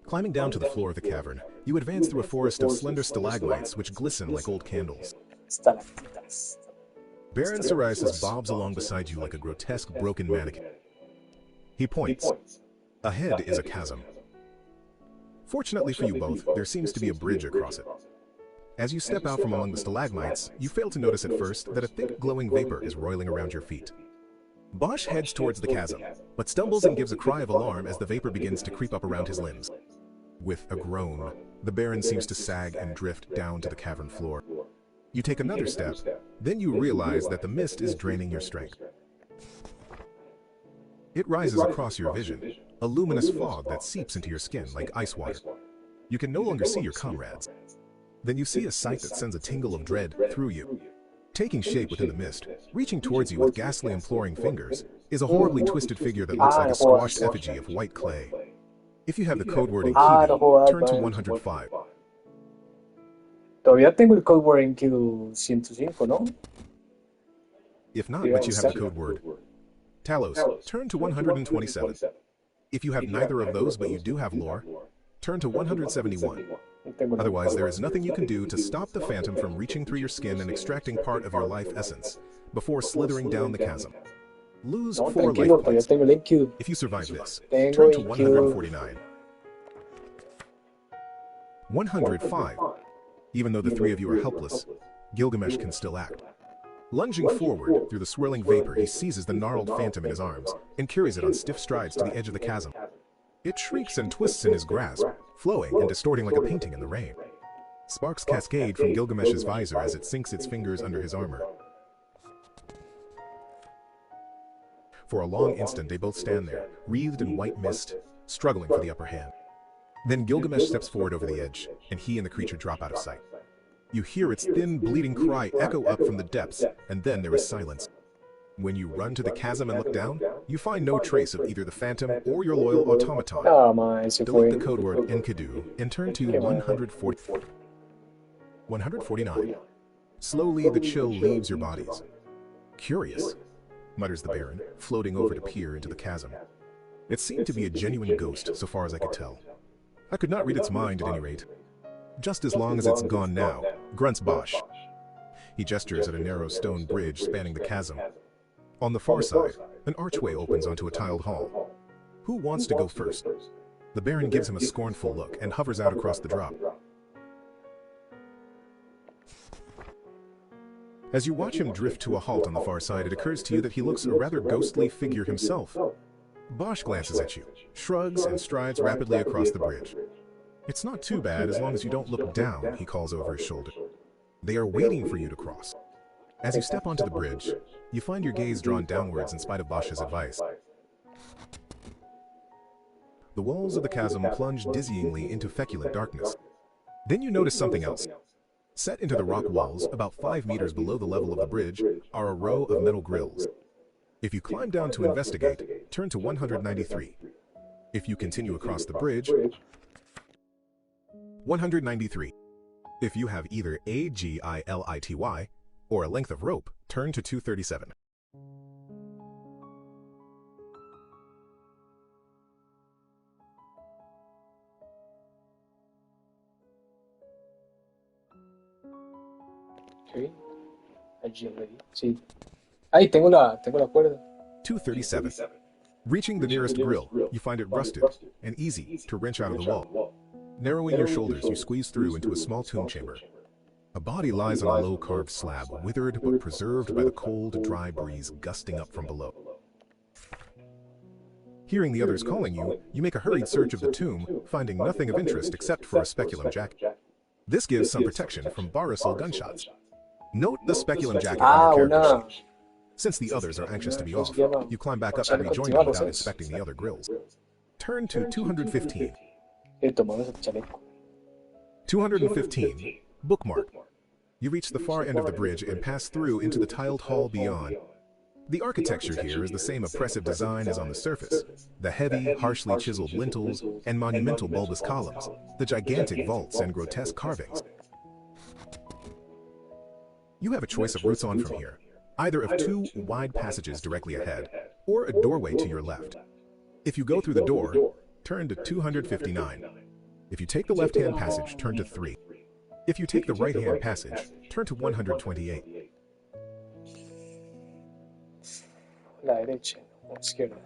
Climbing down to the floor of the cavern, you advance through a forest of slender stalagmites which glisten like old candles. Estalactitas. Baron Psoriasis bobs along beside you like a grotesque broken mannequin. He points. Ahead is a chasm. Fortunately for you both, there seems to be a bridge across it. As you step out from among the stalagmites, you fail to notice at first that a thick glowing vapor is roiling around your feet. Bosch heads towards the chasm, but stumbles and gives a cry of alarm as the vapor begins to creep up around his limbs. With a groan, the Baron seems to sag and drift down to the cavern floor. You take another step, then you realize that the mist is draining your strength. It rises across your vision, a luminous fog that seeps into your skin like ice water. You can no longer see your comrades. Then you see a sight that sends a tingle of dread through you. Taking shape within the mist, reaching towards you with ghastly imploring fingers, is a horribly twisted figure that looks like a squashed effigy of white clay. If you have the code word in Kiwi, turn to 105. Todavía tengo el code word en Q105, ¿no? If not, but you have the code word. Talos, turn to 127. If you have neither of those but you do have lore, turn to 171. Otherwise, there is nothing you can do to stop the phantom from reaching through your skin and extracting part of your life essence before slithering down the chasm. Lose No, 4 life tranquilo, todavía points. tengo el NQ. If you survive this, Tengo turn to NQ. 149. 105. Even though the 3 of you are helpless, Gilgamesh can still act. Lunging forward through the swirling vapor, he seizes the gnarled phantom in his arms and carries it on stiff strides to the edge of the chasm. It shrieks and twists in his grasp, flowing and distorting like a painting in the rain. Sparks cascade from Gilgamesh's visor as it sinks its fingers under his armor. For a long instant, they both stand there, wreathed in white mist, struggling for the upper hand. Then Gilgamesh steps forward over the edge, and he and the creature drop out of sight. You hear its thin, bleeding cry echo up from the depths, and then there is silence. When you run to the chasm and look down, you find no trace of either the phantom or your loyal automaton. Ah, mae, se Delete fue. the code word Enkidu and turn to 140. 149. Slowly, the chill leaves your bodies. Curious, mutters the Baron, floating over to peer into the chasm. It seemed to be a genuine ghost, so far as I could tell. I could not read its mind at any rate. Just as long as it's gone now, grunts Bosch. He gestures at a narrow stone bridge spanning the chasm. On the far side, an archway opens onto a tiled hall. Who wants to go first? The Baron gives him a scornful look and hovers out across the drop. As you watch him drift to a halt on the far side, it occurs to you that he looks a rather ghostly figure himself. Bosch glances at you, shrugs, and strides rapidly across the bridge. It's not too bad as long as you don't look down, he calls over his shoulder. They are waiting for you to cross. As you step onto the bridge, you find your gaze drawn downwards in spite of Bosch's advice. The walls of the chasm plunge dizzyingly into feculent darkness. Then you notice something else. Set into the rock walls, about 5 meters below the level of the bridge, are a row of metal grills. If you climb down to investigate, turn to 193. If you continue across the bridge, 193. If you have either a GILITY or a length of rope, turn to 237. Ok, agility, sí. Ahí tengo la cuerda. 237. Reaching the nearest grill, you find it rusted and easy to wrench out of the wall. Narrowing your shoulders, you squeeze through into a small tomb chamber. A body lies on a low-carved slab, withered but preserved by the cold, dry breeze gusting up from below. Hearing the others calling you, you make a hurried search of the tomb, finding nothing of interest except for a speculum jacket. This gives some protection from Barisal gunshots. Note the speculum jacket on your character sheet. Since the others are anxious to be off, you climb back up and rejoin them without inspecting the other grills. Turn to 215. 215. Bookmark. You reach the far end of the bridge and pass through into the tiled hall beyond. The architecture here is the same oppressive design as on the surface. The heavy, harshly chiseled lintels and monumental bulbous columns, the gigantic vaults and grotesque carvings. You have a choice of routes on from here, either of 2 wide passages directly ahead, or a doorway to your left. If you go through the door, turn to 259. If you take the left-hand passage, turn to 3. If you take the right-hand passage, turn to 128. La derecha o izquierda.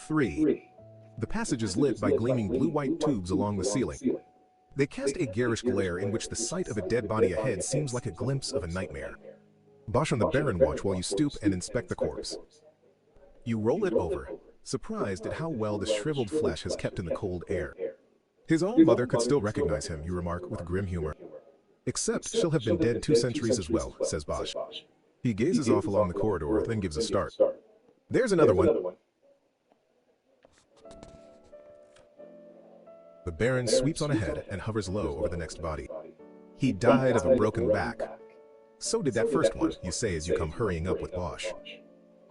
3. The passage is lit by gleaming blue-white tubes along the ceiling. They cast a garish glare in which the sight of a dead body ahead seems like a glimpse of a nightmare. Bosch and the Baron watch while you stoop and inspect the corpse. You roll it over, surprised at how well the shriveled flesh has kept in the cold air. His own mother could still recognize him, you remark with grim humor. Except she'll have been dead 2 centuries as well, says Bosch. He gazes off along the corridor, then gives a start. There's another one. The Baron sweeps on ahead and hovers low over the next body. He died of a broken back. So did that first one, you say as you come hurrying up with Bosch.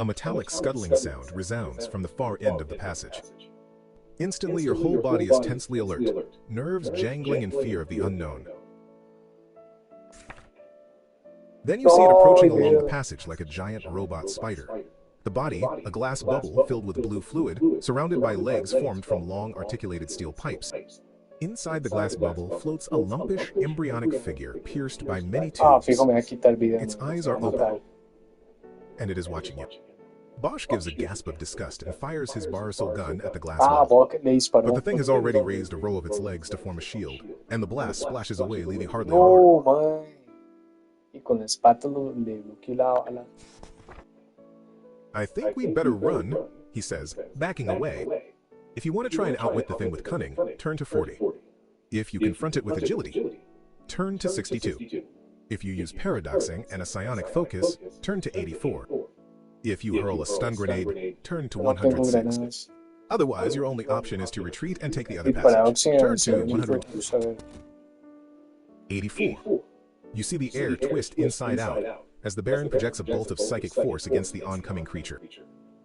A metallic scuttling sound resounds from the far end of the passage. Instantly, your whole body is tensely alert, nerves jangling in fear of the unknown. Then you see it approaching along the passage like a giant robot spider. The body, a glass bubble filled with blue fluid, surrounded by legs formed from long articulated steel pipes. Inside the glass bubble floats a lumpish, embryonic figure pierced by many tubes. Its eyes are open, and it is watching you. Bosch gives a gasp of disgust and fires his Barisal gun at the glass wall. But the thing has already raised a row of its legs to form a shield, and the blast splashes away, leaving hardly a mark. Oh my. Y con la espátula le bloqueó la... I think we'd better run, he says, backing away. If you want to try and outwit the thing with cunning, turn to 40. If you confront it with agility, turn to 62. If you use paradoxing and a psionic focus, turn to 84. If you hurl a stun grenade, turn to 106. Otherwise, your only option is to retreat and take the other passage. Turn to 184. You see the air twist inside out as the Baron projects a bolt of psychic force against the oncoming creature.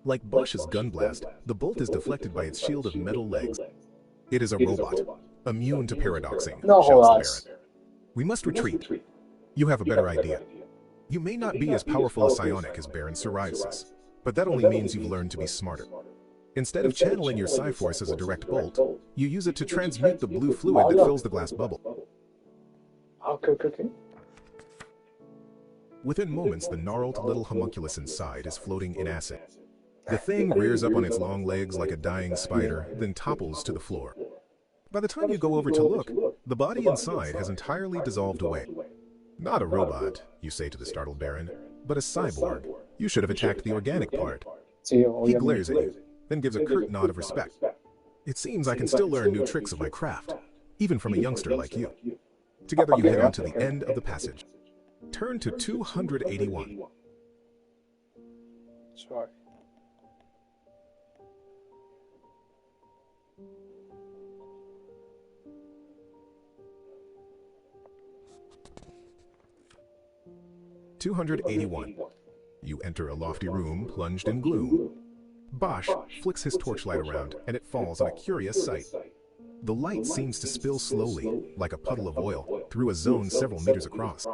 Like Bosch's gun blast, the bolt is deflected by its shield of metal legs. It is a robot, immune to paradoxing, shouts the Baron. We must retreat. You have a better idea. You may not be as powerful a psionic as Baron Psoriasis, but that only means you've learned to be smarter. Instead of channeling your psi-force as a direct bolt, you use it to transmute the blue fluid that fills the glass bubble. Okay. Within moments, the gnarled little homunculus inside is floating in acid. The thing rears up on its long legs like a dying spider, then topples to the floor. By the time you go over to look, the body inside has entirely dissolved away. Not a robot, you say to the startled Baron, but a cyborg. You should have attacked the organic part. He glares at you, then gives a curt nod of respect. It seems I can still learn new tricks of my craft, even from a youngster like you. Together you Ok, head va. on to the end of the passage. Turn to 281. Suave. "281. You enter a lofty room plunged in gloom. Bosch flicks his torchlight around, and it falls on a curious sight. The light seems to spill slowly, like a puddle of oil, through a zone several meters across.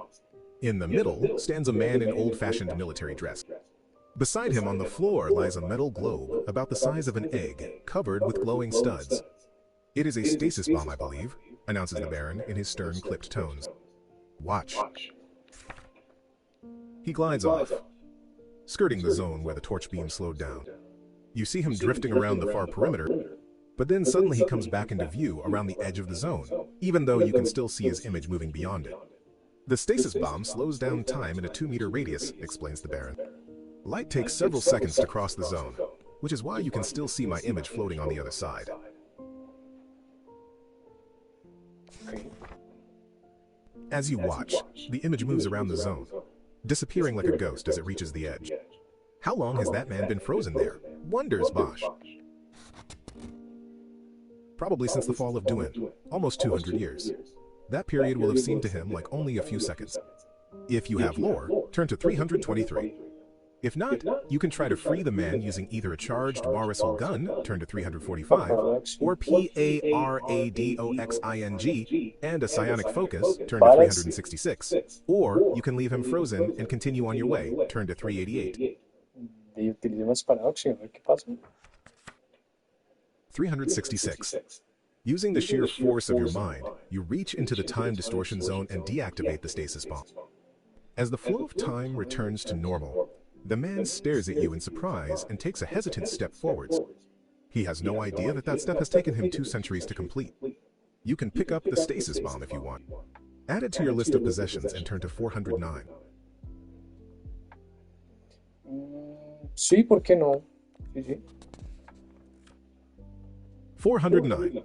In the middle stands a man in old-fashioned military dress. Beside him on the floor lies a metal globe about the size of an egg, covered with glowing studs. It is a stasis bomb, I believe, announces the Baron in his stern, clipped tones. Watch. He glides off, skirting the zone where the torch beam slowed down. You see him drifting around the far perimeter, but then suddenly he comes back into view around the edge of the zone, even though you can still see his image moving beyond it. The stasis bomb slows down time in a 2-meter radius, explains the Baron. Light takes several seconds to cross the zone, which is why you can still see my image floating on the other side. Ok. As you watch, the image moves around the zone, disappearing like a ghost as it reaches the edge. How long has that man been frozen there? Wonders Bosch. Probably since the fall of Duin, almost 200 years. That period will have seemed to him like only a few seconds. If you have lore, turn to 323. If not, you can try to free the man using either a charged Marisol gun, turn to 345, or Paradoxing, and a psionic focus, turn to 366. Or you can leave him frozen and continue on your way, turn to 388. Y utilicemos paradoxing, a ver qué pasa. 366. Using the sheer force of your mind, you reach into the time distortion zone and deactivate the stasis bomb. As the flow of time returns to normal, the man stares at you in surprise and takes a hesitant step forwards. He has no idea that that step has taken him 2 centuries to complete. You can pick up the stasis bomb if you want. Add it to your list of possessions and turn to 409. Sí, ¿por qué no? Sí, sí. 409.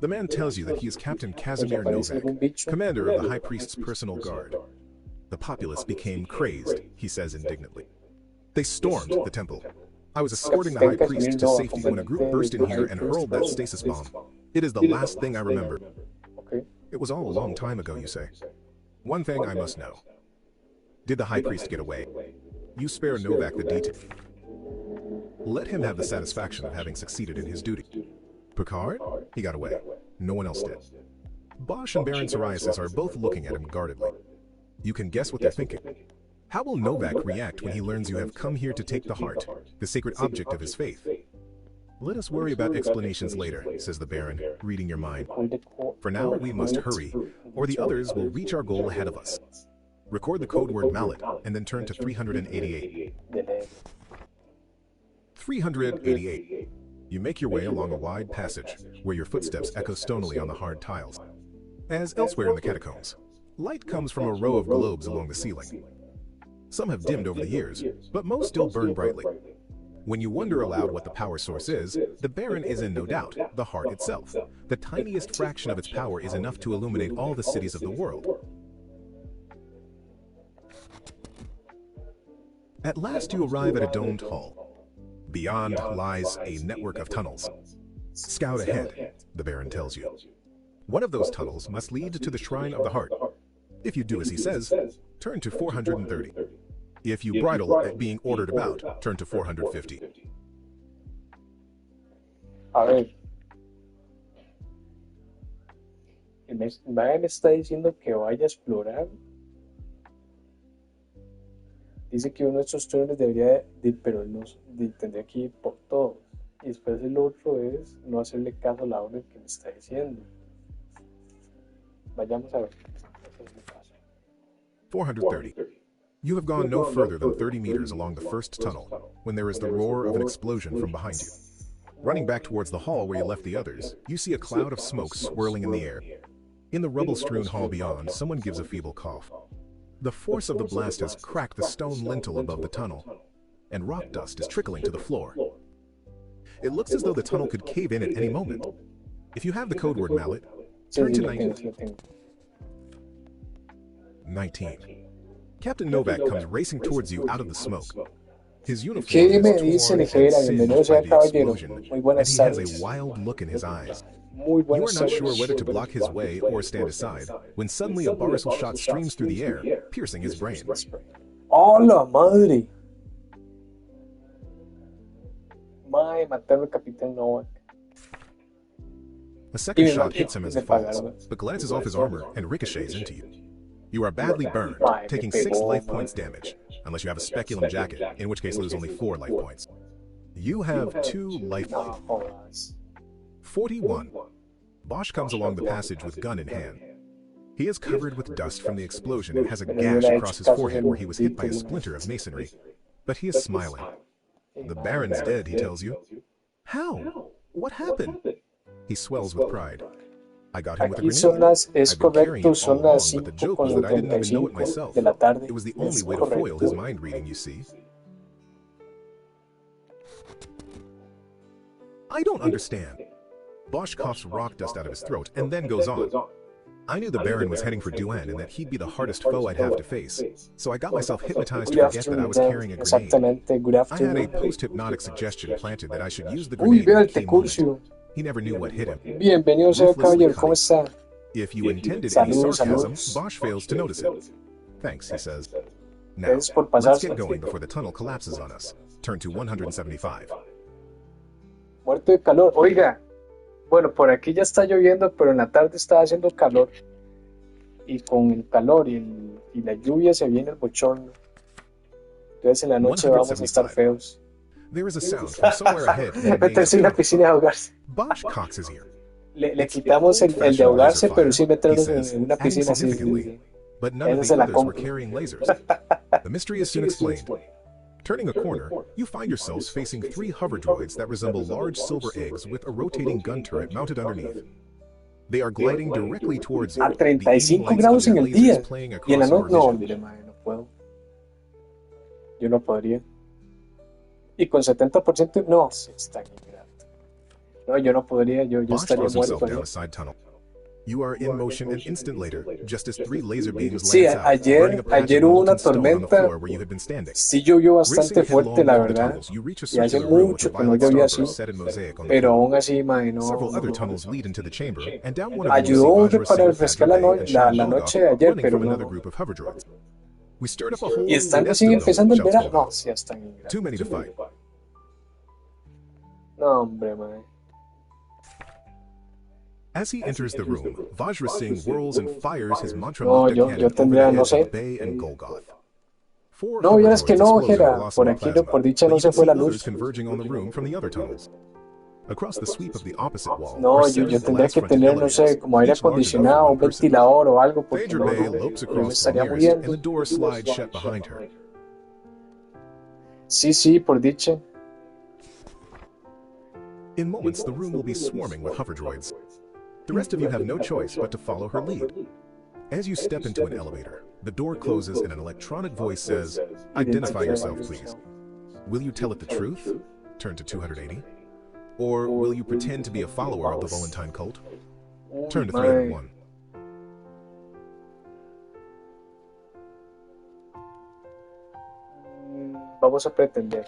The man tells you that he is Captain Casimir Novak, commander of the High Priest's personal guard. The populace became crazed, he says indignantly. They stormed the temple. I was escorting the High Priest to safety when a group burst in here and hurled that stasis bomb. It is the last thing I remember. Ok. It was all a long time ago, you say. One thing I must know. Did the High Priest get away? You spare Novak the detail. Let him have the satisfaction of having succeeded in his duty. Picard? He got away. No one else did. Bosch and Baron Psoriasis are both looking at him guardedly. You can guess what they're thinking. How will Novak react when he learns you have come here to take the heart, the sacred object of his faith? Let us worry about explanations later, says the Baron, reading your mind. For now, we must hurry, or the others will reach our goal ahead of us. Record the code word mallet, and then turn to 388. 388. You make your way along a wide passage, where your footsteps echo stonily on the hard tiles. As elsewhere in the catacombs, light comes from a row of globes along the ceiling. Some have dimmed over the years, but most still burn brightly. When you wonder aloud what the power source is, the Baron is in no doubt, the heart itself. The tiniest fraction of its power is enough to illuminate all the cities of the world. At last you arrive at a domed hall. Beyond lies a network of tunnels. Scout ahead, the Baron tells you. One of those tunnels must lead to the Shrine of the Heart. If you do as he says, turn to 430. If you bridle at being ordered about, turn to 450. A ver. El mae me está diciendo que vaya a explorar. Dice que uno de estos túneles debería pero él no, tendría que ir por todos. Y después el otro es no hacerle caso a la orden que me está diciendo. Vayamos a ver. 430. You have gone no further than 30 meters along the first tunnel, when there is the roar of an explosion from behind you. Running back towards the hall where you left the others, you see a cloud of smoke swirling in the air. In the rubble-strewn hall beyond, someone gives a feeble cough. The force of the blast has cracked the stone lintel above the tunnel, and rock dust is trickling to the floor. It looks as though the tunnel could cave in at any moment. If you have the code word mallet, Sí, turn sí, to lo tengo, sí, lo tengo. 19. Captain Novak comes racing towards you out of the smoke. His uniform ¿Qué me is dice torn and ligera? Bienvenido singed sea by the caballero. explosion, Muy and buenas he has tardes. a wild look in his eyes. Muy You are buenas not sure tardes. whether to block his way or stand aside, when suddenly a Barisal shot streams through the air, piercing his brain. ¡Oh, la madre! Mae, mataron al Capitán Novak. A second Y shot hits him as he me falls, pagaron. but glances off his armor and ricochets into you. You are badly burned, Mae, me taking 6 pegó, life mae. points damage, unless you have a speculum jacket, in which case lose only 4 life points. You have 2 life No points. jodas. 41. Bosch comes along the passage with gun in hand. He is covered with dust from the explosion and has a gash across his forehead where he was hit by a splinter of masonry. But he is smiling. The Baron's dead, he tells you. How? What happened? He swells with pride. I got him with a Aquí son grenade. las, es I've been carrying correcto, it son all las along, but the 5 joke was con that I didn't even know it 35 myself. de la tarde. It was the only Es way to foil his correcto. mind reading, you see. I don't understand. Bosch coughs rock dust out of his throat and then goes on. I knew the Baron was heading for Duan and that he'd be the hardest foe I'd have to face, so I got myself hypnotized to Good forget that I was afternoon, carrying a grenade. exactamente, good I had a afternoon. post-hypnotic suggestion planted that I should use the Uy, grenade vea in a el key moment. Tecurcio. He never knew what hit him. Bienvenido sea Ruthlessly caballero, ¿cómo cunning. está? If you intended any Saludos, sarcasm, saludos. Bosch fails to notice it. Thanks, he says. Now, Gracias por let's pasarse. get going before the tunnel collapses on us. Turn to 175. Muerto de calor. Oiga, bueno, por aquí ya está lloviendo, pero en la tarde está haciendo calor. Y con el calor y la lluvia se viene el bochorno. Entonces en la noche vamos a estar 175. feos. There is a sound from somewhere ahead that remains Meterse en la piscina y ahogarse. Bosch cocks his ear. Le quitamos el de ahogarse, pero sí meternos en una adding piscina. Sí, sí, significantly, sí. but none of Esa se the la others were compro. carrying lasers. The mystery is soon explained. Turning a corner, you find yourselves facing 3 hover droids that resemble large silver eggs with a rotating gun turret mounted underneath. They are gliding directly towards you. A the aiming 35 lights grados of en their el día. lasers playing Y en la across noche, your no, vision. mire, madre, no puedo. Yo no podría. Y con 70%, no, sí, está ingrato. No, yo no podría, yo Bosch estaría throws himself muerto down ahí. a side tunnel. You are in motion an instant later, just as 3 laser beams Sí, lance out, burning a patch ayer of hubo una molten stone on the tormenta. floor where you had been standing. Sí llovió Racing bastante fuerte, headlong la over the verdad. tunnels, you reach a Y hace circular room with a mucho que no violet llovía starburst así. set in mosaic on the Pero floor. aún así, mae, no, Several no, other no. tunnels lead into the chamber, and down one of them you see Ayudó Vajra para Singh, refrescar Fadra la, Bey, and Shah la Golgoth noche de ayer, running pero from another no. group of hover droids. We stirred up a whole Y están nest recién of them, empezando el shouts verano. No, Golgoth. sí, ya están ingratos. Too many to fight. No, hombre, mae. As he enters the room, Vajra Singh whirls and fires his mantra No, mukta yo cannon over the tendría, no heads sé. of Bey and Golgoth. 4 No, hover vieras que droids no, explode in Jera. blossoming Por aquí, no, plasma, por dicha, but no you se can fue see la others luz. converging on the room from the other tunnels. Across the sweep of the opposite wall No, are yo 7 tendría que glass-fronted tener, no elevators, sé, como aire each large enough for acondicionado, one un person. ventilador o algo, porque Fadra no, Bey no, lopes yo me across to the estaría nearest, and muriendo. the door slides shut behind her. Sí, sí, por dicha. In moments, the room will be swarming with hover droids. The rest of you have no choice but to follow her lead. As you step into an elevator, the door closes and an electronic voice says, "Identify yourself, please. Will you tell it the truth? Turn to 280. Or will you pretend to be a follower of the Volantine cult? Turn to 301. Vamos a pretender.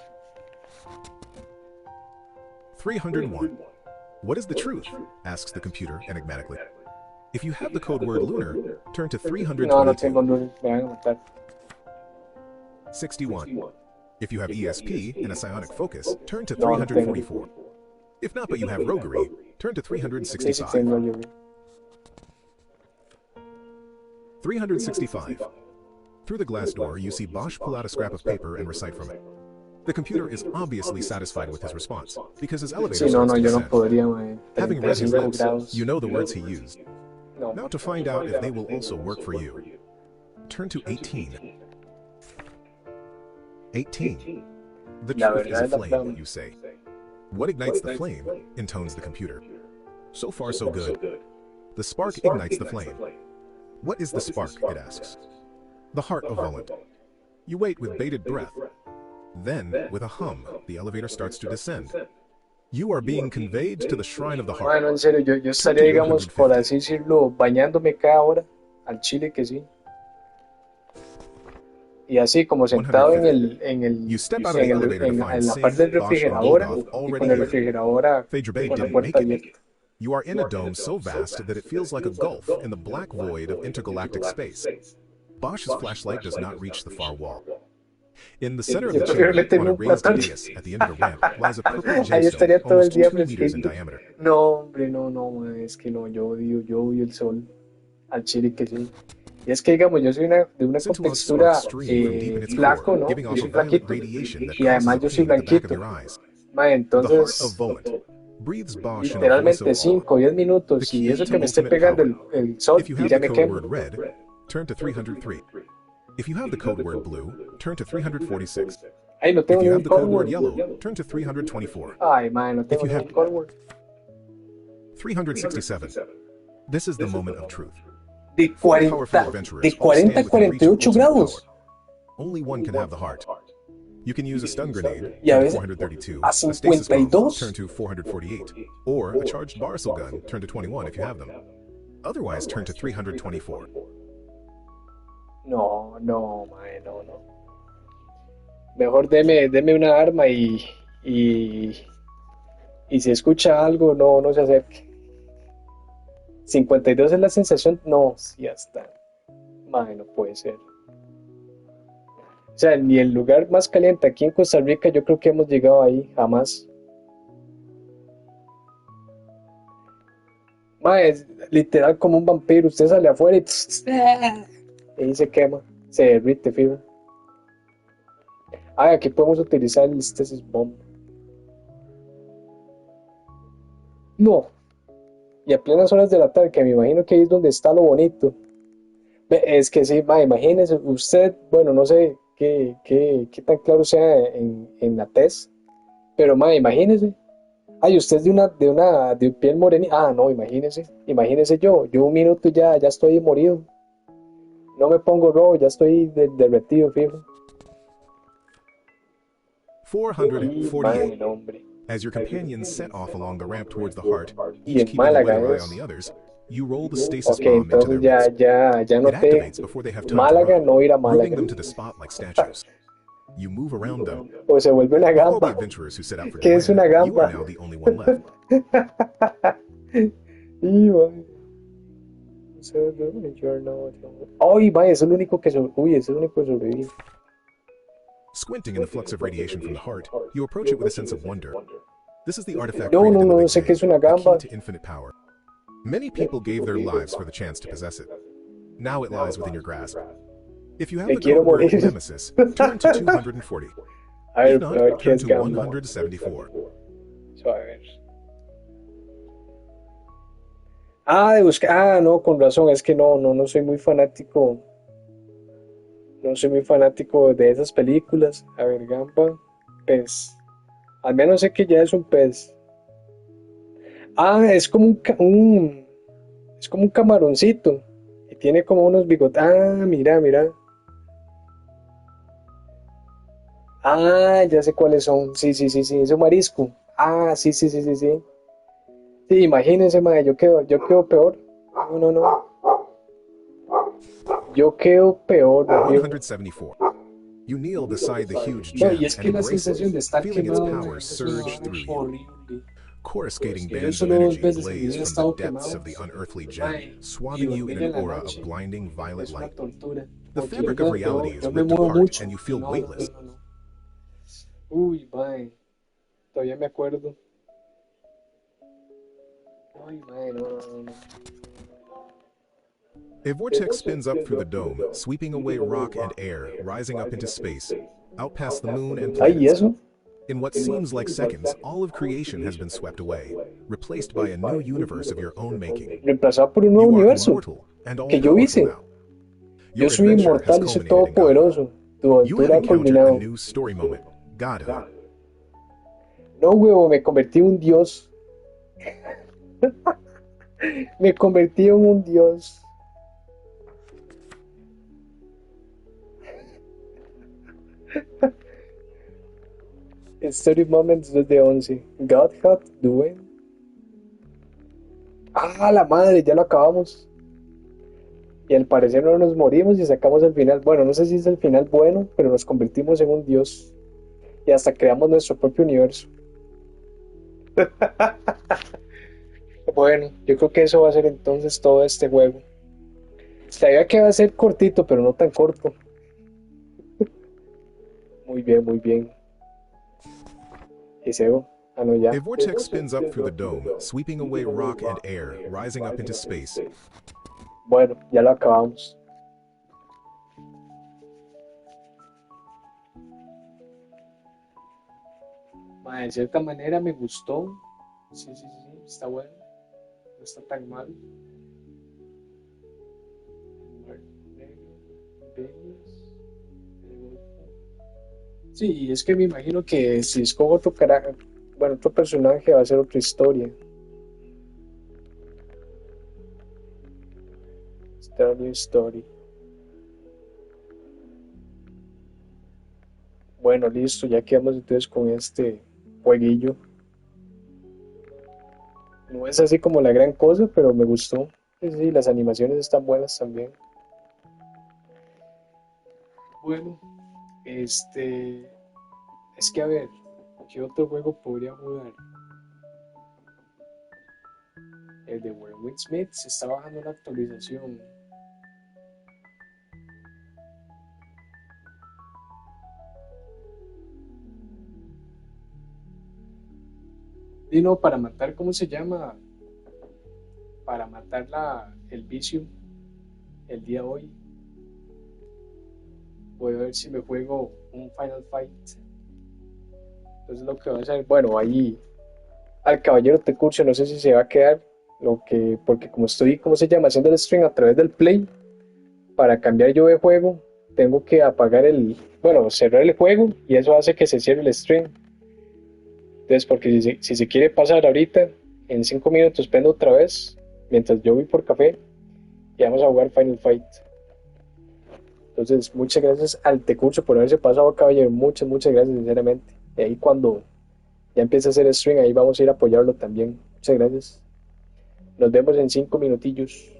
301. What is the truth? Asks the computer enigmatically. If you have the code word lunar, turn to No, no tengo 322. luz, me van a matar. 61. If you have ESP and a psionic focus, turn to No, no tengo. 344. If not, but you have roguery, turn to Sí, sí 365. tengo yo. 365. Through the glass door, you see Bosch pull out a scrap of paper and recite from it. The computer is obviously satisfied with his response, because his elevator Sí, no, starts no, to yo no descend. podría, mae. Having read his 35 lips, grados. you know the words he used. No. Now to find out if they will also work for you. Turn to 18. 18. The La truth is verdad a es la flame, flama. you say. What ignites the flame? Intones the computer. So far, so good. The spark ignites the flame. What is the spark, it asks. The heart of Volant. You wait with bated breath. Then, with a hum, the elevator starts to descend. You are being conveyed to the shrine of the heart. Bueno, en serio, yo Turn estaría, to digamos, por 150. así decirlo, bañándome cada hora, al chile que sí. Y así como sentado 150. You step out of the elevator to find en la Sig, parte del Bosch, and refrigeradora Olgoth y already con el here. refrigerador Phaedra con la didn't puerta make it. abierta. You are in a dome so vast that it feels like a gulf in the black void of intergalactic space. Bosch's flashlight does not reach the far wall. In the center of Yo the prefiero chamber, on meterme a un raised platorche. dais at the end of a ramp, lies a purple Ahí gemstone estaría todo el almost día 2 meters in fresquito. diameter. No, hombre, no, man, es que no, yo odio el sol, al chile que sí. Y es que, digamos, yo soy de una Scintillant sparks contextura stream from deep in its flaco, core, ¿no? giving Yo off a soy violet flaquito. radiation that Y causes además a yo soy pain at the back of blanquito. your eyes. Man, The heart entonces, of Volant, breathes Bosch in a voice of literalmente awe. 5 o 10 The minutos y key eso to que me esté ultimate pegando power. el sol If you y have ya the me code quemo. word red, turn to 303. If you have the code word blue, turn to 346. Ay, no If tengo you ni have un the code code word word. yellow, turn to 324. Ay, man, no If tengo you ni have un code word. 367. This is the moment of truth. De Four powerful 40, adventurers de will 40 stand a within reach of 48 ultimate power. grados. Only one can have the heart. You can use a stun grenade, Y a turn to veces 432, a a stasis bomb, 52. turn to 448, or a charged Barcel gun, turn to 21 if you have them. Otherwise, turn to 324. No, man, no. Mejor deme una arma y, y si escucha algo, no se acerque. 52 es la sensación. No, sí, ya está. Man, no puede ser. O sea, ni el lugar más caliente aquí en Costa Rica, yo creo que hemos llegado ahí, jamás. Man, es literal como un vampiro. Usted sale afuera y se quema, se derrite, fijo. Ah, aquí podemos utilizar el stasis bomb. No. Y a plenas horas de la tarde, que me imagino que ahí es donde está lo bonito. Es que sí, ma, imagínese usted, bueno, no sé qué tan claro sea en la tez, pero ma, imagínese. Ay, usted es de piel morena. Ah, no, imagínese yo un minuto y ya estoy morido. No me pongo rojo, ya estoy derretido, fijo. Y, man, 448. hombre. As your companions set off along the ramp towards the heart, Y each en keeping a Málaga weather eye on es. the others, you roll the stasis Ok, bomb into their entonces midst. ya It noté. activates before they have time to Málaga, run, no ir a grouping Málaga. them to the spot like statues. You move around them. O se vuelve una Of all the gamba. adventurers who set out for ¿Qué es una Delenn, you are gamba? now the only one left. Y, man. Ay, vaya, es el único que Uy, es el único que sobrevive. Squinting in the flux of radiation from the heart, you approach it with a sense of wonder. This is the artifact No, created in the Big sé que es una Bang, the gamba. key to infinite power. Many people gave their lives for the chance to possess it. Now it lies within your grasp. If you have Me the quiero code word morir. Nemesis, turn to 240. A If ver, not, qué turn es to gamba. 174. A ver. Ah, de buscar. Ah, no, con razón, es que no soy muy fanático. No soy muy fanático de esas películas. A ver, gamba, pez. Al menos sé que ya es un pez. Ah, es como es como un camaroncito. Y tiene como unos bigotes. Ah, mira. Ah, ya sé cuáles son. Sí, es un marisco. Ah, sí. Sí, imagínense, madre, yo quedo peor. No. Yo quedo peor, viejo. 174. You kneel beside the huge No, gem y es and que la embrace sensación it, de estar feeling its quemado, power es una surge through you. horrible. Coruscating Yo bands of solo 2 energy veces en mi blaze vida he from the estado depths quemado. of the unearthly gem, Mae, y swathing you in dormir en an la aura of noche blinding violet es una light. tortura. The Porque fabric of reality is yo me ripped muevo apart mucho and you y feel weightless. no. Uy, mae, todavía me acuerdo. Ay, mae, no. A vortex spins up through the dome, sweeping away rock and air, rising up into space, out past the moon and Ay, ¿y planets. eso? In what seems like seconds, all of creation has been swept away, replaced by a new universe of your own making. Reemplazado por un nuevo You are universo immortal and que yo all-powerful hice. now. Yo Your soy adventure has inmortal y soy culminated in godhood. todopoderoso. Tu You have aventura ha encountered a culminado. new story moment, godhood. No, huevo, me convertí en un dios. Me convertí en un dios. Story Moments 2 de 11. God Hot Doing. Ah, la madre, ya lo acabamos. Y al parecer no nos morimos y sacamos el final. Bueno, no sé si es el final bueno, pero nos convertimos en un dios. Y hasta creamos nuestro propio universo. Bueno, yo creo que eso va a ser entonces todo este juego. Sabía que va a ser cortito, pero no tan corto. Muy bien, muy bien. Y Sebo. Ah, no, A ya. vortex spins up through the dome, sweeping away rock and air, rising up into space. Bueno, ya lo acabamos. Ma, de cierta manera me gustó. Sí, sí, sí, está bueno. No está tan mal. Sí, es que me imagino que si escojo otro carácter, bueno, otro personaje va a ser otra historia. Start new story. Bueno, listo, ya quedamos entonces con este jueguillo. No es así como la gran cosa, pero me gustó. Sí, sí, las animaciones están buenas también. Bueno, este, es que a ver, ¿qué otro juego podría jugar? El de Will Smith se está bajando una actualización. Y no, para matar, ¿cómo se llama? Para matar el vicio el día de hoy. Voy a ver si me juego un Final Fight. Entonces lo que voy a hacer, bueno, ahí al caballero te curso, no sé si se va a quedar, lo que, porque como estoy, ¿cómo se llama? Haciendo el stream a través del Play, para cambiar yo de juego, tengo que apagar bueno, cerrar el juego y eso hace que se cierre el stream. Entonces, porque si se quiere pasar ahorita, en 5 minutos prendo otra vez, mientras yo voy por café y vamos a jugar Final Fight. Entonces, muchas gracias al Tecurso por haberse pasado, caballero. Muchas, muchas gracias, sinceramente. Y ahí cuando ya empiece a hacer stream, ahí vamos a ir a apoyarlo también. Muchas gracias. Nos vemos en 5 minutillos.